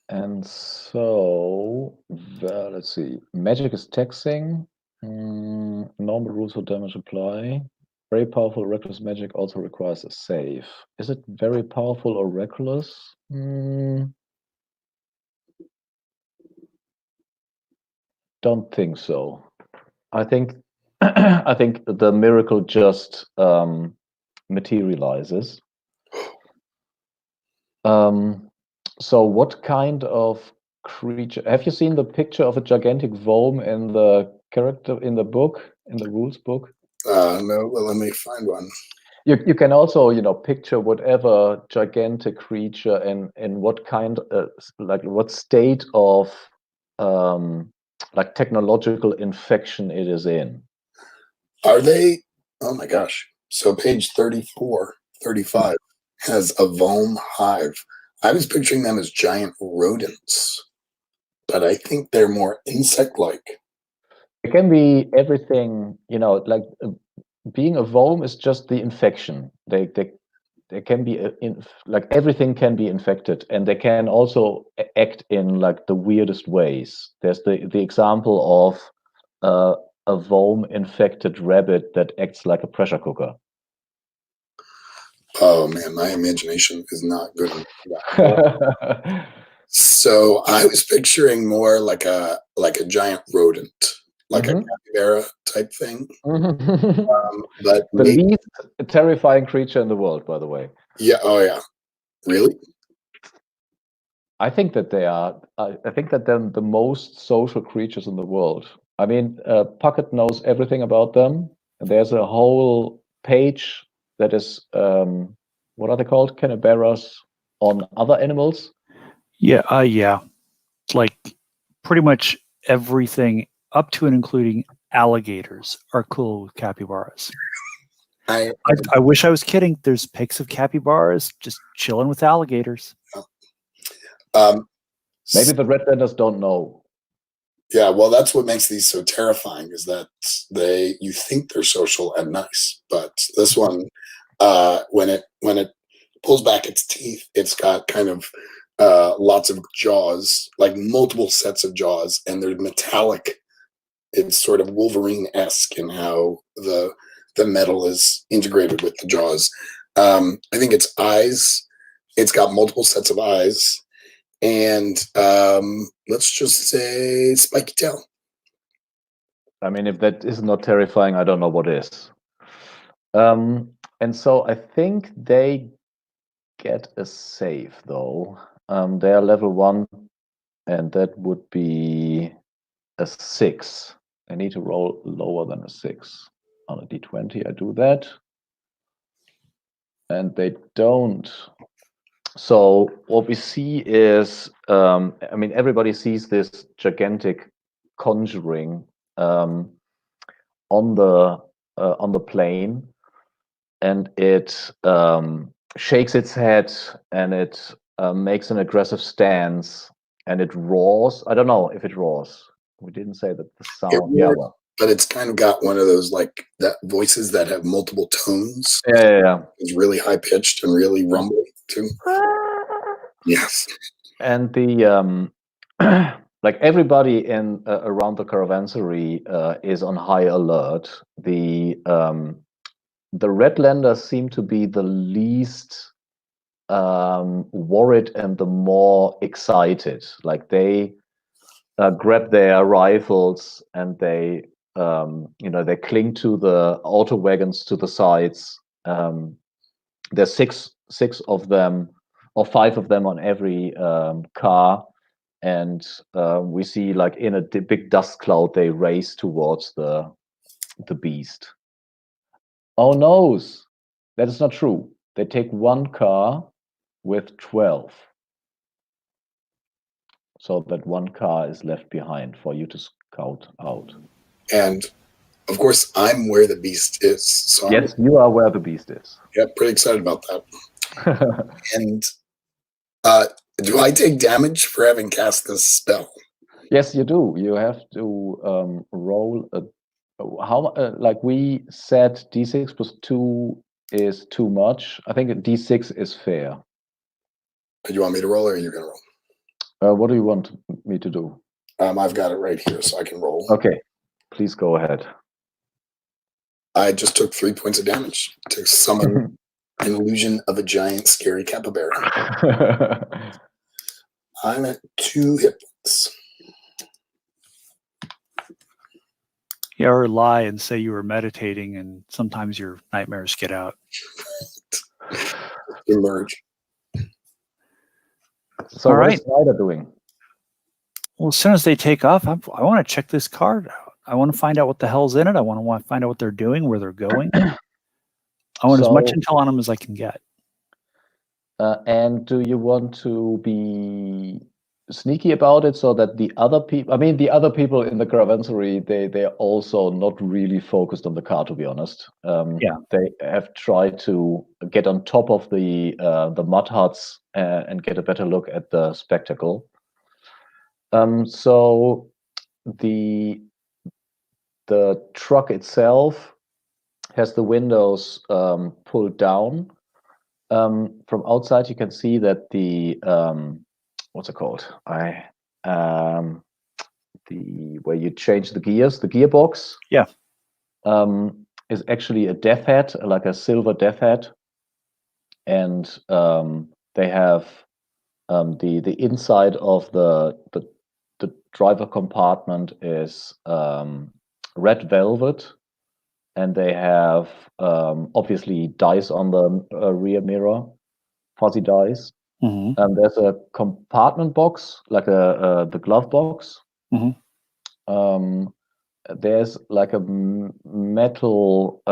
And so, let's see. Magic is taxing. Normal rules for damage apply. Very powerful reckless magic also requires a save. Is it very powerful or reckless? Don't think so. I think I think the miracle just materializes. So what kind of creature? Have you seen the picture of a gigantic worm in the rules book? No, well, let me find one. You can also, picture whatever gigantic creature and what kind, like what state of like technological infection it is in. Are they? Oh my gosh. So page 34, 35 has a Volm hive. I was picturing them as giant rodents, but I think they're more insect-like. It can be everything, like being a worm is just the infection. They can be like everything can be infected, and they can also act in like the weirdest ways. There's the example of a worm infected rabbit that acts like a pressure cooker. Oh man, my imagination is not good enough. So I was picturing more like a giant rodent, like a capybara type thing. But the least terrifying creature in the world, by the way. Yeah. Oh yeah. Really? I think that they are. I think that they're the most social creatures in the world. I mean, Puckett knows everything about them. There's a whole page that is what are they called? Canaberas on other animals. Yeah, yeah. Like pretty much everything up to and including alligators are cool with capybaras. I wish I was kidding. There's pics of capybaras just chilling with alligators. Maybe the Redlanders don't know. Yeah, well, that's what makes these so terrifying is that you think they're social and nice, but this one, when it pulls back its teeth, it's got kind of lots of jaws, like multiple sets of jaws, and they're metallic. It's sort of Wolverine-esque in how the metal is integrated with the jaws. I think its eyes. It's got multiple sets of eyes. And let's just say spiky tail. I mean, if that is not terrifying, I don't know what is. And so I think they get a save, though. They are level 1, and that would be a 6. I need to roll lower than a 6. On a d20, I do that. And they don't. So what we see is, I mean, everybody sees this gigantic conjuring on the plane, and it shakes its head, and it makes an aggressive stance, and it roars. I don't know if it roars. We didn't say that the sound. Yeah, well, but it's kind of got one of those like that voices that have multiple tones. Yeah. It's really high pitched and really rumbly too. Yes. And the like everybody in around the caravansary is on high alert. The Redlanders seem to be the least worried and the more excited. Like they grab their rifles and they they cling to the auto wagons to the sides. There's six of them or 5 of them on every car, and we see like in a big dust cloud they race towards the beast. Oh no, that is not true. They take 1 car with 12, so that 1 car is left behind for you to scout out. And of course, I'm where the beast is. So yes, you are where the beast is. Yeah, pretty excited about that. And do I take damage for having cast this spell? Yes, you do. You have to roll a. How like we said, d6 plus 2 is too much. I think d6 is fair. Do you want me to roll, or are you going to roll? What do you want me to do? I've got it right here, so I can roll. Okay, please go ahead. I just took 3 points of damage to summon an illusion of a giant, scary capybara. I'm at 2 hit points. You ever lie and say you were meditating, and sometimes your nightmares get out. Emerge. So All what right. is Snyder doing? Well, as soon as they take off, I want to check this card out. I want to find out what the hell's in it. I want to find out what they're doing, where they're going. I want as much intel on them as I can get. And do you want to be sneaky about it so that the other people, the other people in the caravansary, they're also not really focused on the car, to be honest. Yeah. They have tried to get on top of the mud huts and get a better look at the spectacle. So the truck itself has the windows pulled down. From outside, you can see that the what's it called? Where you change the gears, the gearbox. Yeah. Is actually a death head, like a silver death head, and they have the inside of the driver compartment is red velvet. And they have obviously dice on the rear mirror, fuzzy dice. Mm-hmm. And there's a compartment box, like the glove box. Mm-hmm. There's like a metal,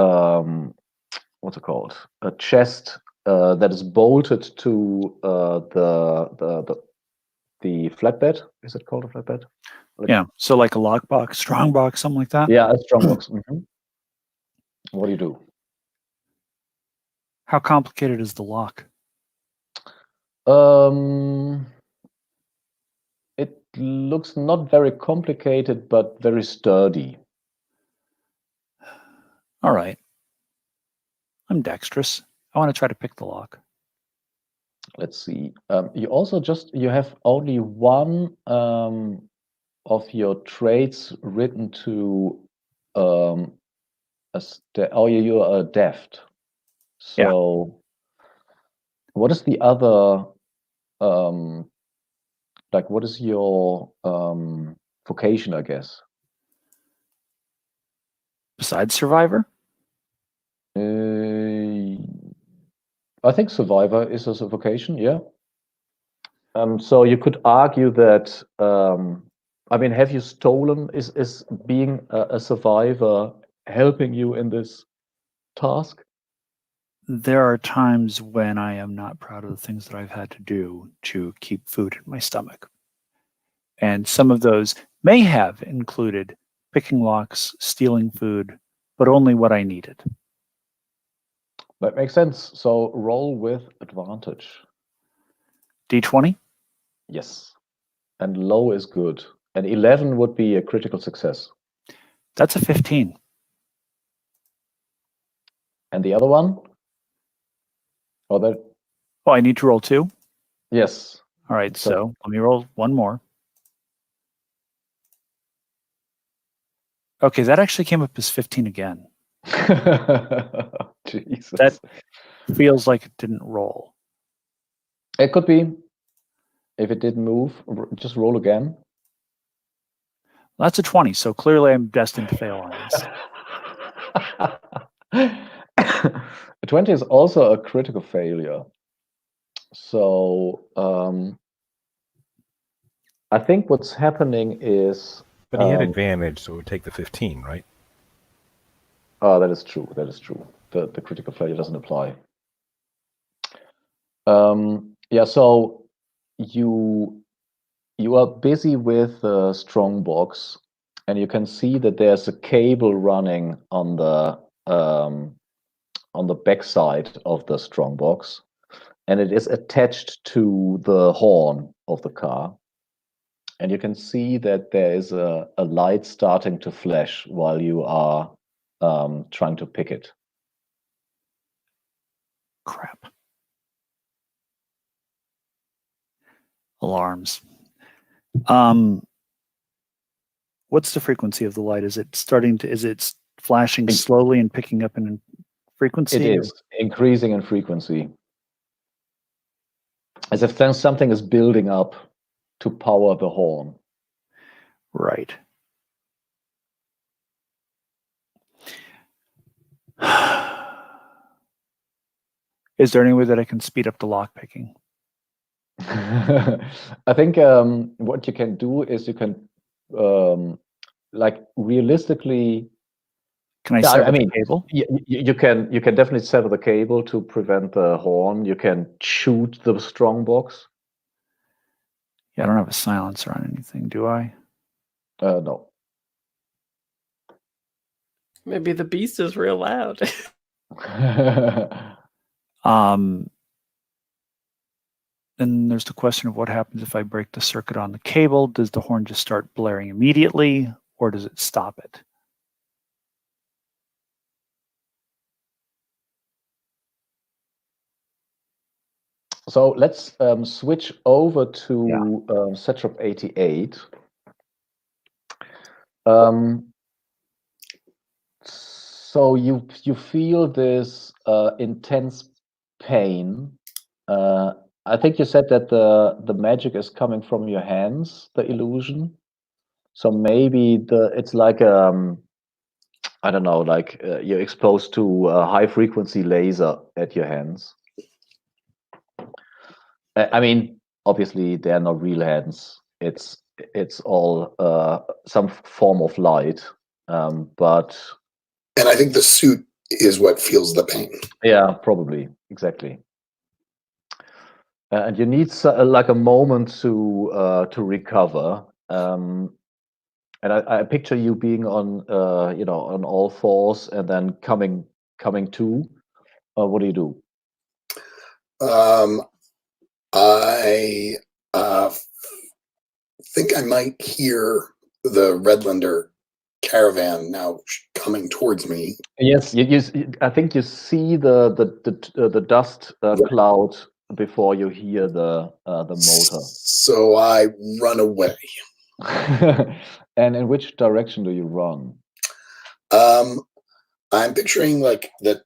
what's it called? A chest that is bolted to the flatbed. Is it called a flatbed? Yeah. So like a lockbox, strong box, something like that. Yeah, a strong box. Mm-hmm. What do you do? How complicated is the lock? It looks not very complicated, but very sturdy. All right. I'm dexterous. I want to try to pick the lock. Let's see. You have only one of your traits written to you are deft. So what is the other what is your vocation, I guess? Besides survivor? I think survivor is a vocation, yeah. So you could argue that have you stolen? Is being a survivor helping you in this task? There are times when I am not proud of the things that I've had to do to keep food in my stomach. And some of those may have included picking locks, stealing food, but only what I needed. That makes sense. So roll with advantage. D20? Yes. And low is good. And 11 would be a critical success. That's a 15. And the other one? Oh, I need to roll 2? Yes. All right, so let me roll one more. Okay, that actually came up as 15 again. Jesus. That feels like it didn't roll. It could be. If it didn't move, just roll again. That's a 20, so clearly I'm destined to fail on this. A 20 is also a critical failure. So I think what's happening is... But he had advantage, so it would take the 15, right? Oh, that is true. That is true. The critical failure doesn't apply. Yeah, so you are busy with the strong box, and you can see that there's a cable running on the backside of the strong box, and it is attached to the horn of the car. And you can see that there is a light starting to flash while you are trying to pick it. Crap. Alarms. What's the frequency of the light? Is it flashing slowly and picking up in frequency? It is increasing in frequency. As if then something is building up to power the horn. Right. Is there any way that I can speed up the lock picking? I think what you can do is you can, like, realistically. Can I Yeah, sever I mean, the cable? you can definitely sever the cable to prevent the horn. You can shoot the strong box. Yeah, I don't have a silencer on anything, do I? No. Maybe the beast is real loud. Then there's the question of what happens if I break the circuit on the cable. Does the horn just start blaring immediately, or does it stop it? So let's switch over to Setrap 88. So you feel this intense pain. I think you said that the magic is coming from your hands, the illusion. So maybe it's like I don't know, like you're exposed to a high frequency laser at your hands. I mean, obviously they're not real hands. It's all some form of light, but. And I think the suit is what feels the pain. Yeah, probably, exactly. And you need like a moment to recover. And I picture you being on on all fours and then coming to. What do you do? I think I might hear the Redlander caravan now coming towards me. Yes, I think you see the dust cloud before you hear the motor. So I run away. And in which direction do you run? I'm picturing like the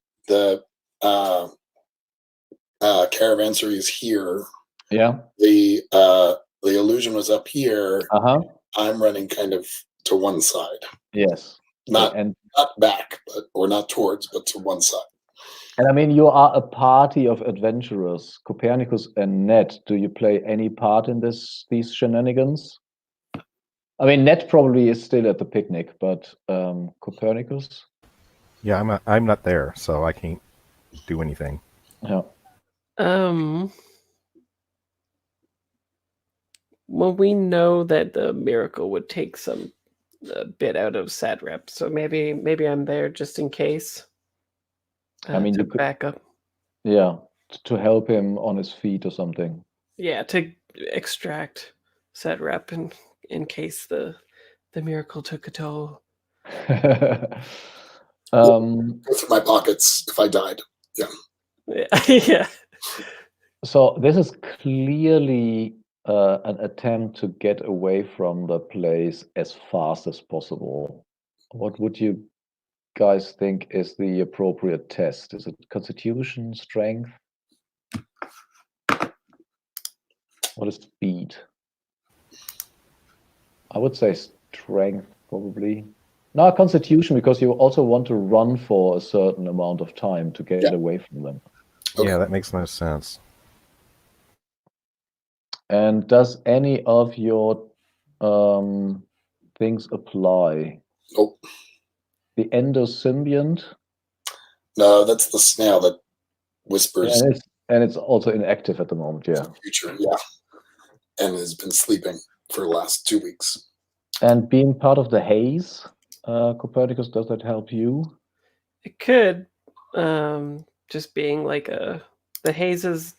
caravansary is here. Yeah. The illusion was up here. I'm running kind of to one side. Yes. Not back, or not towards, but to one side. And I mean, you are a party of adventurers, Copernicus and Ned. Do you play any part in these shenanigans? I mean, Ned probably is still at the picnic, but Copernicus? Yeah, I'm not there, so I can't do anything. Yeah. Well, we know that the miracle would take some bit out of Satrap, so maybe I'm there just in case. I mean, to back up. Yeah, to help him on his feet or something. Yeah, to extract Satrap in case the miracle took a toll. Go through my pockets if I died. Yeah. Yeah. So this is clearly an attempt to get away from the place as fast as possible. What would you guys think is the appropriate test? Is it constitution, strength? What is speed? I would say strength, probably. No, constitution, because you also want to run for a certain amount of time to get away from them. Okay. Yeah, that makes no sense. And does any of your things apply? Nope. The endosymbiont? No, that's the snail that whispers. Yeah, and it's also inactive at the moment, yeah. Future, yeah. And has been sleeping for the last 2 weeks. And being part of the haze, Copernicus, does that help you? It could. Just being like the haze is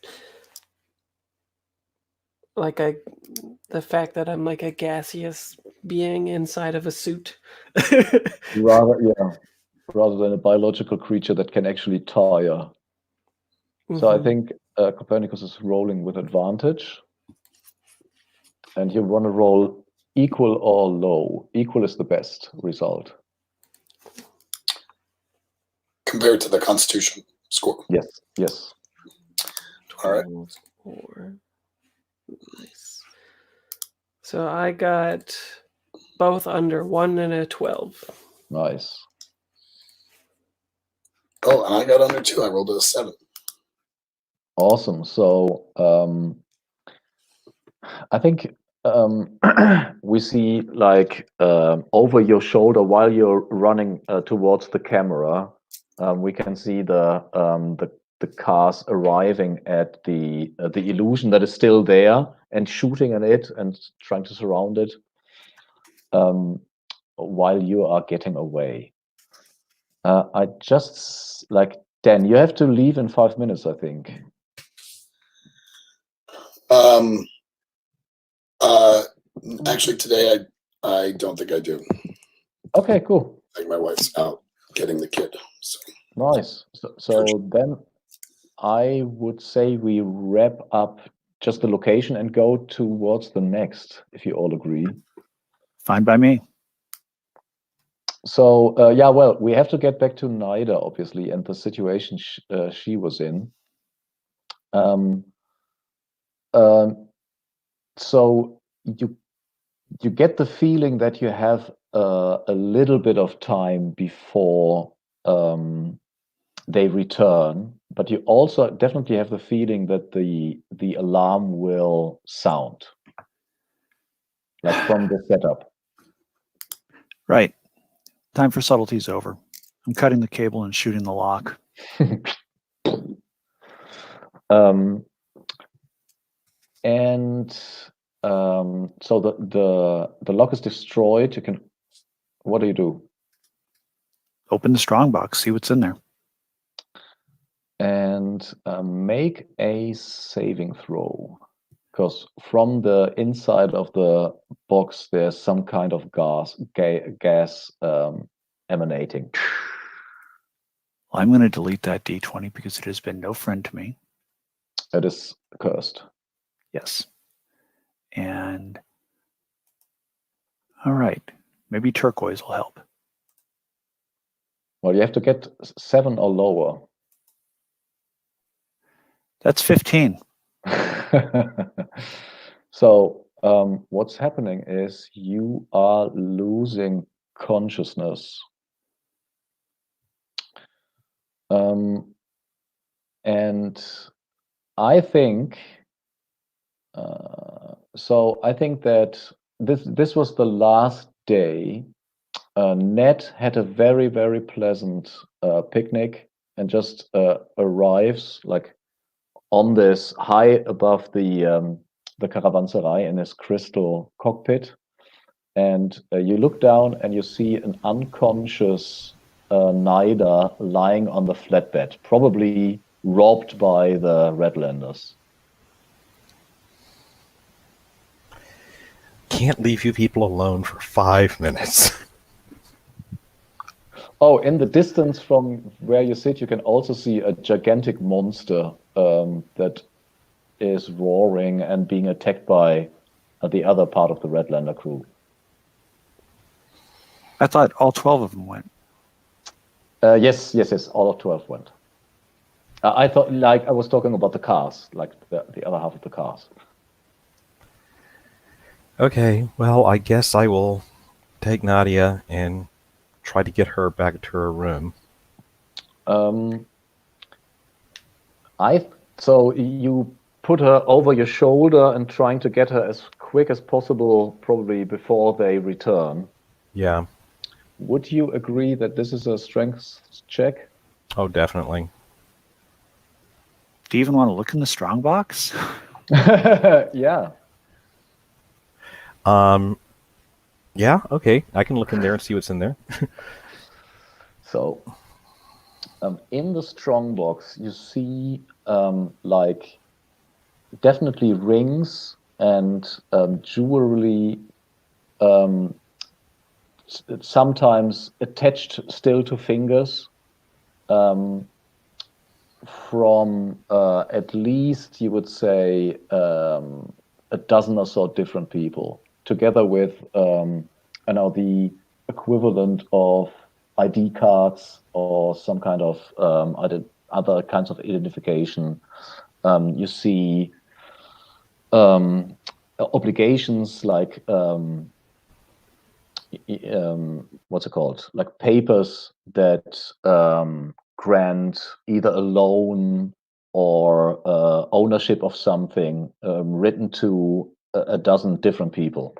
like the fact that I'm like a gaseous being inside of a suit. Rather than a biological creature that can actually tire. So I think Copernicus is rolling with advantage. And you want to roll equal or low. Equal is the best result. compared to the Constitution score. Yes, yes. All right. 4. Nice. So I got both under 1 and a 12. Nice. Oh, and I got under 2. I rolled a 7. Awesome. So I think we see like over your shoulder while you're running towards the camera, we can see the cars arriving at the illusion that is still there and shooting at it and trying to surround it while you are getting away. I just like Dan, you have to leave in 5 minutes, I think. Actually, today I don't think I do. Okay, cool. I think my wife's out getting the kid. So. Nice. So then I would say we wrap up just the location and go towards the next, if you all agree. Fine by me. So yeah, well, we have to get back to Nida, obviously, and the situation she was in. So you get the feeling that you have a little bit of time before they return, but you also definitely have the feeling that the alarm will sound, like from the setup. Right. Time for subtleties over. I'm cutting the cable and shooting the lock. So the lock is destroyed. You can. What do you do? Open the strongbox. See what's in there. And make a saving throw, because from the inside of the box there's some kind of gas emanating. Well, I'm going to delete that D20 because it has been no friend to me. It is cursed. Yes. And all right, maybe turquoise will help. Well, you have to get 7 or lower. That's 15. So what's happening is you are losing consciousness. And I think I think that this was the last day. Ned had a very, very pleasant picnic and just arrives like on this high above the caravansary in his crystal cockpit, and you look down and you see an unconscious Nida lying on the flatbed, probably robbed by the Redlanders. Can't leave you people alone for 5 minutes. Oh, in the distance from where you sit, you can also see a gigantic monster that is roaring and being attacked by the other part of the Redlander crew. I thought all 12 of them went. Yes, all of 12 went. I thought, like, I was talking about the cars, like the other half of the cars. Okay, well, I guess I will take Nadia and try to get her back to her room. So you put her over your shoulder and trying to get her as quick as possible, probably before they return. Yeah. Would you agree that this is a strength check? Oh, definitely. Do you even want to look in the strongbox? Yeah. Yeah, okay. I can look in there and see what's in there. So, in the strongbox, you see like definitely rings and jewelry, sometimes attached still to fingers, from at least, you would say, a dozen or so different people, together with the equivalent of ID cards or some kind of other kinds of identification. You see obligations like what's it called? Like papers that grant either a loan or ownership of something written to a dozen different people.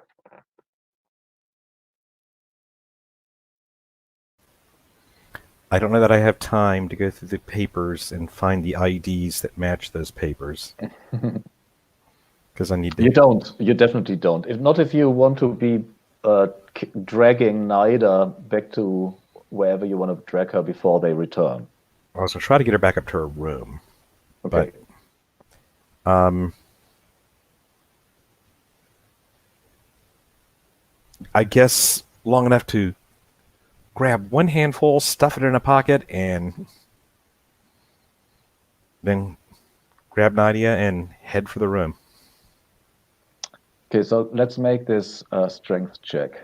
I don't know that I have time to go through the papers and find the IDs that match those papers. Because I need to. You don't. You definitely don't. If you want to be dragging Nida back to wherever you want to drag her before they return. I was going to try to get her back up to her room. Okay. But I guess long enough to grab one handful, stuff it in a pocket, and then grab Nadia and head for the room. Okay, so let's make this strength check.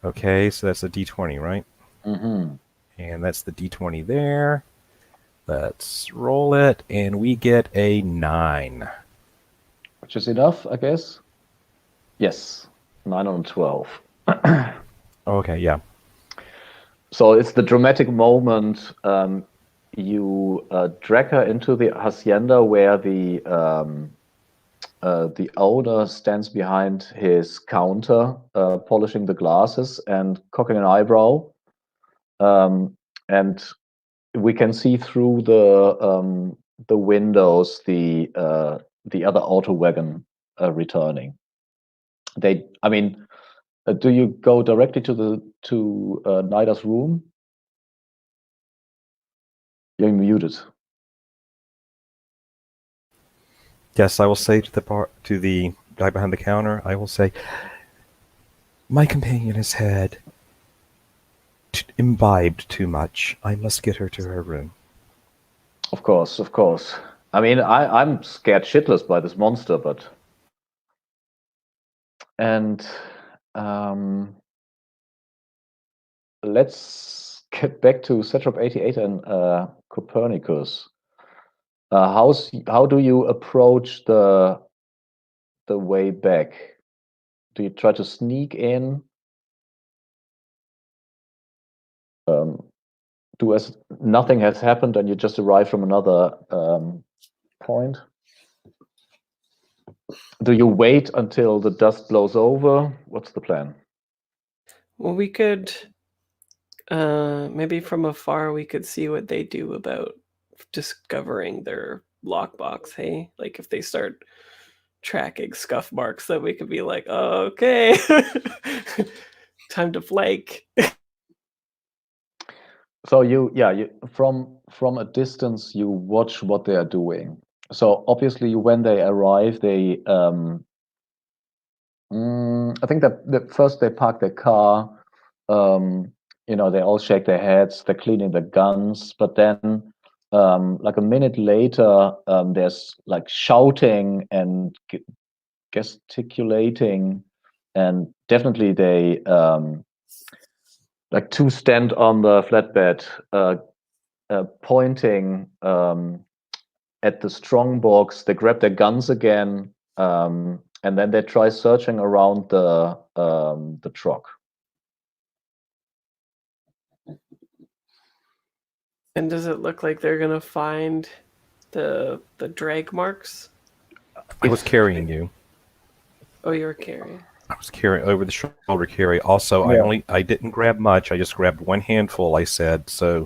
Okay, so that's a D20, right? Mm-hmm. And that's the D20 there. Let's roll it, and we get a 9. Which is enough, I guess. Yes, 9 on 12. Okay, yeah. So it's the dramatic moment. You drag her into the hacienda where the owner stands behind his counter, polishing the glasses and cocking an eyebrow. And we can see through the windows the other auto wagon returning. Do you go directly to Nida's room? You're muted. Yes, I will say to the guy behind the counter, I will say, my companion has had imbibed too much. I must get her to her room. Of course, of course. I mean, I'm scared shitless by this monster, but... And let's get back to Satrop 88 and Copernicus. How do you approach the way back? Do you try to sneak in? Do as nothing has happened and you just arrive from another point? Do you wait until the dust blows over? What's the plan? Well, we could maybe from afar we could see what they do about discovering their lockbox. Hey, like if they start tracking scuff marks, that we could be like, oh, okay, time to flake. So you from a distance you watch what they are doing. So obviously when they arrive, they I think that first they park their car. They all shake their heads. They're cleaning the guns, but then like a minute later, there's like shouting and gesticulating, and definitely they like two stand on the flatbed, pointing at the strong box. They grab their guns again, and then they try searching around the truck. And does it look like they're gonna find the drag marks? I was carrying you. Oh, you're carrying. I was carrying over the shoulder carry. Also, Yeah. I didn't grab much. I just grabbed one handful, I said. So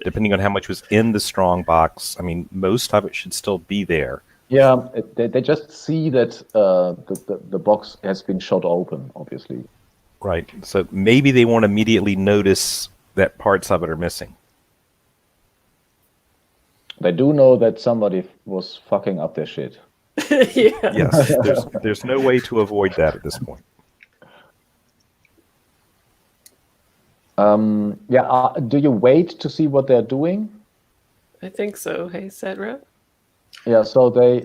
depending on how much was in the strong box, I mean, most of it should still be there. Yeah, they just see that the box has been shot open, obviously. Right. So maybe they won't immediately notice that parts of it are missing. They do know that somebody was fucking up their shit. Yeah. Yes, there's no way to avoid that at this point. Do you wait to see what they're doing? I think so. Hey, Setra? Yeah, so they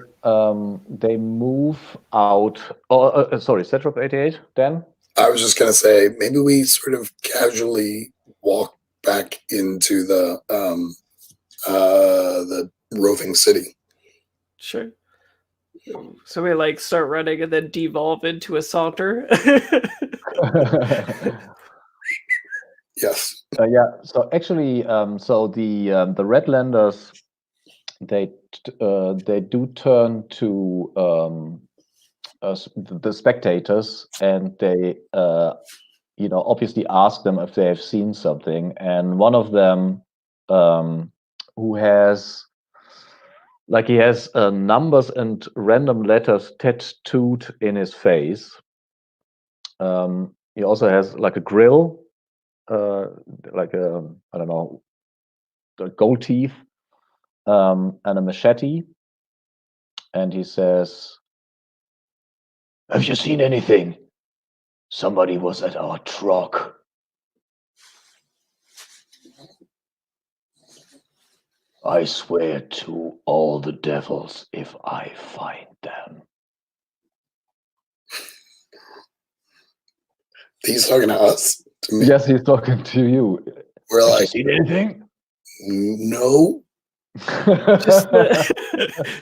move out. Oh, sorry, Setrop 88, Dan? I was just going to say, maybe we sort of casually walk back into the roving city. Sure. So we like start running and then devolve into a saunter. Yes. Yeah. So actually, so the Redlanders, they do turn to the spectators, and they obviously ask them if they have seen something, and one of them, who has he has numbers and random letters tattooed in his face. He also has like a grill, like a, I don't know, gold teeth, and a machete. And he says, "Have you seen anything? Somebody was at our truck." "I swear to all the devils if I find them." He's talking to us? To me? Yes, he's talking to you. We're Have you like, seen anything? no.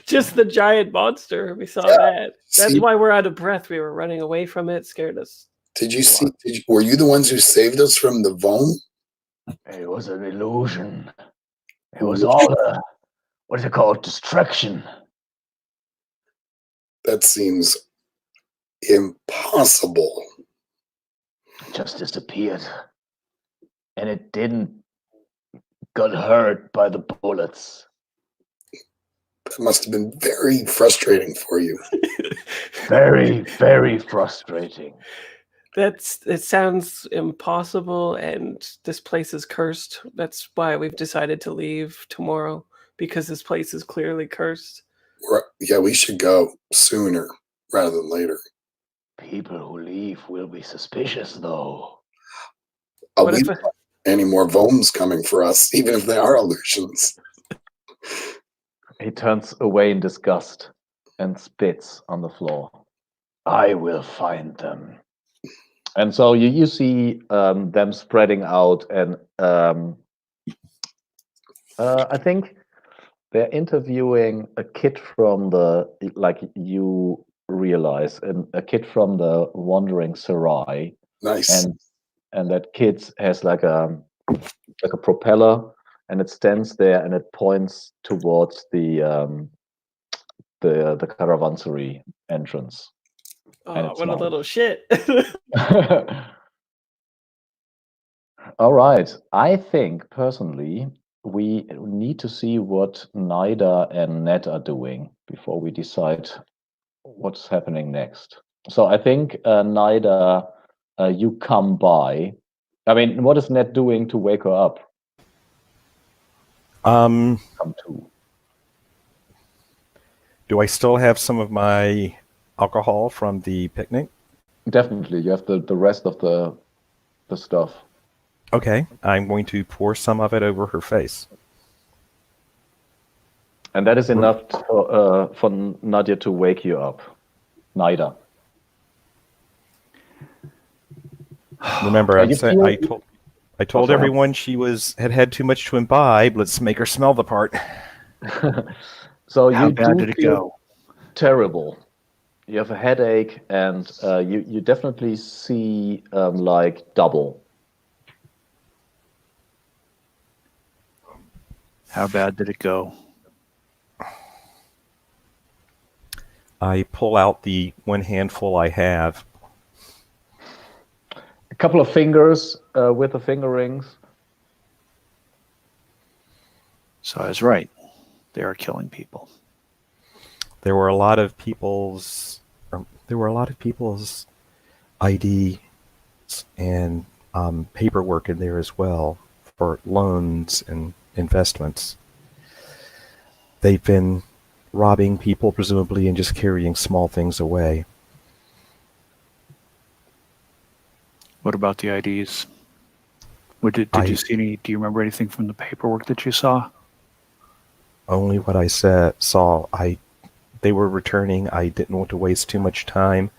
Just the giant monster. We saw that. That's why we're out of breath. We were running away from it. Scared us. Did you see? Were you the ones who saved us from the Vaughn? It was an illusion. It was all a, what is it called? Distraction. That seems impossible. It just disappeared. And it didn't got hurt by the bullets. That must have been very frustrating for you. Very, very frustrating. It sounds impossible, and this place is cursed. That's why we've decided to leave tomorrow, because this place is clearly cursed. Yeah, we should go sooner rather than later. People who leave will be suspicious, though. We don't want any more Vomes coming for us, even if they are illusions. He turns away in disgust and spits on the floor. "I will find them." And so you see them spreading out, and I think they're interviewing a kid from the, like you realize, a kid from the Wandering Sarai. Nice. And that kid has like a propeller, and it stands there and it points towards the caravansary entrance. Oh, what a little shit. All right. I think personally we need to see what Nida and Ned are doing before we decide what's happening next. So I think Nida, you come by. I mean, what is Ned doing to wake her up? Come to. Do I still have some of my alcohol from the picnic? Definitely. You have the rest of the stuff. Okay. I'm going to pour some of it over her face. And that is enough for Nadia to wake you up. Nida. Remember, I told everyone she had too much to imbibe. Let's make her smell the part. So how you bad did it go? Terrible. You have a headache, and you definitely see like double. How bad did it go? I pull out the one handful I have. A couple of fingers with the finger rings. So I was right. They are killing people. There were a lot of people's ID and paperwork in there as well for loans and investments. They've been robbing people, presumably, and just carrying small things away. What about the IDs? Did you see any? Do you remember anything from the paperwork that you saw? Only what I saw. They were returning. I didn't want to waste too much time.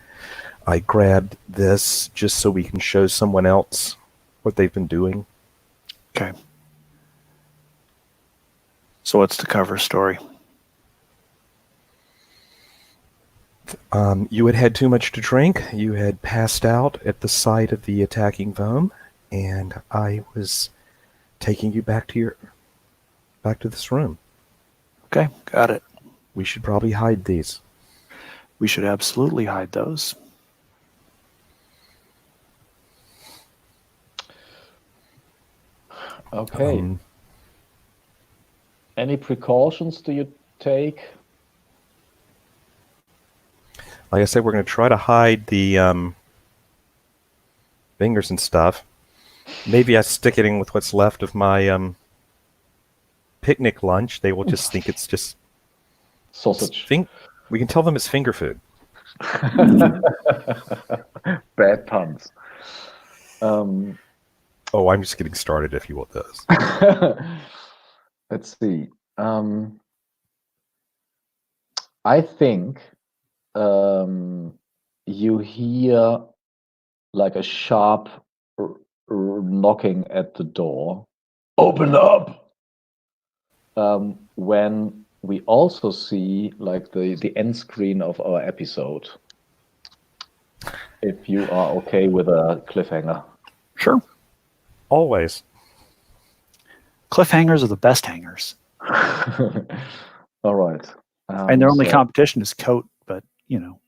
I grabbed this just so we can show someone else what they've been doing. Okay. So what's the cover story? You had had too much to drink. You had passed out at the sight of the attacking foam, and I was taking you back to this room. Okay, got it. We should probably hide these. We should absolutely hide those. Okay. Any precautions do you take? Like I said, we're going to try to hide the fingers and stuff. Maybe I stick it in with what's left of my picnic lunch. They will just think it's just sausage. We can tell them it's finger food. Bad puns. Oh, I'm just getting started if you want those. Let's see. I think you hear like a sharp knocking at the door. Open up! When we also see like the end screen of our episode. If you are okay with a cliffhanger. Sure. Always. Cliffhangers are the best hangers. All right. And their only competition is coat, but you know.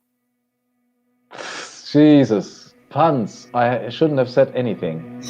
Jesus. Puns. I shouldn't have said anything.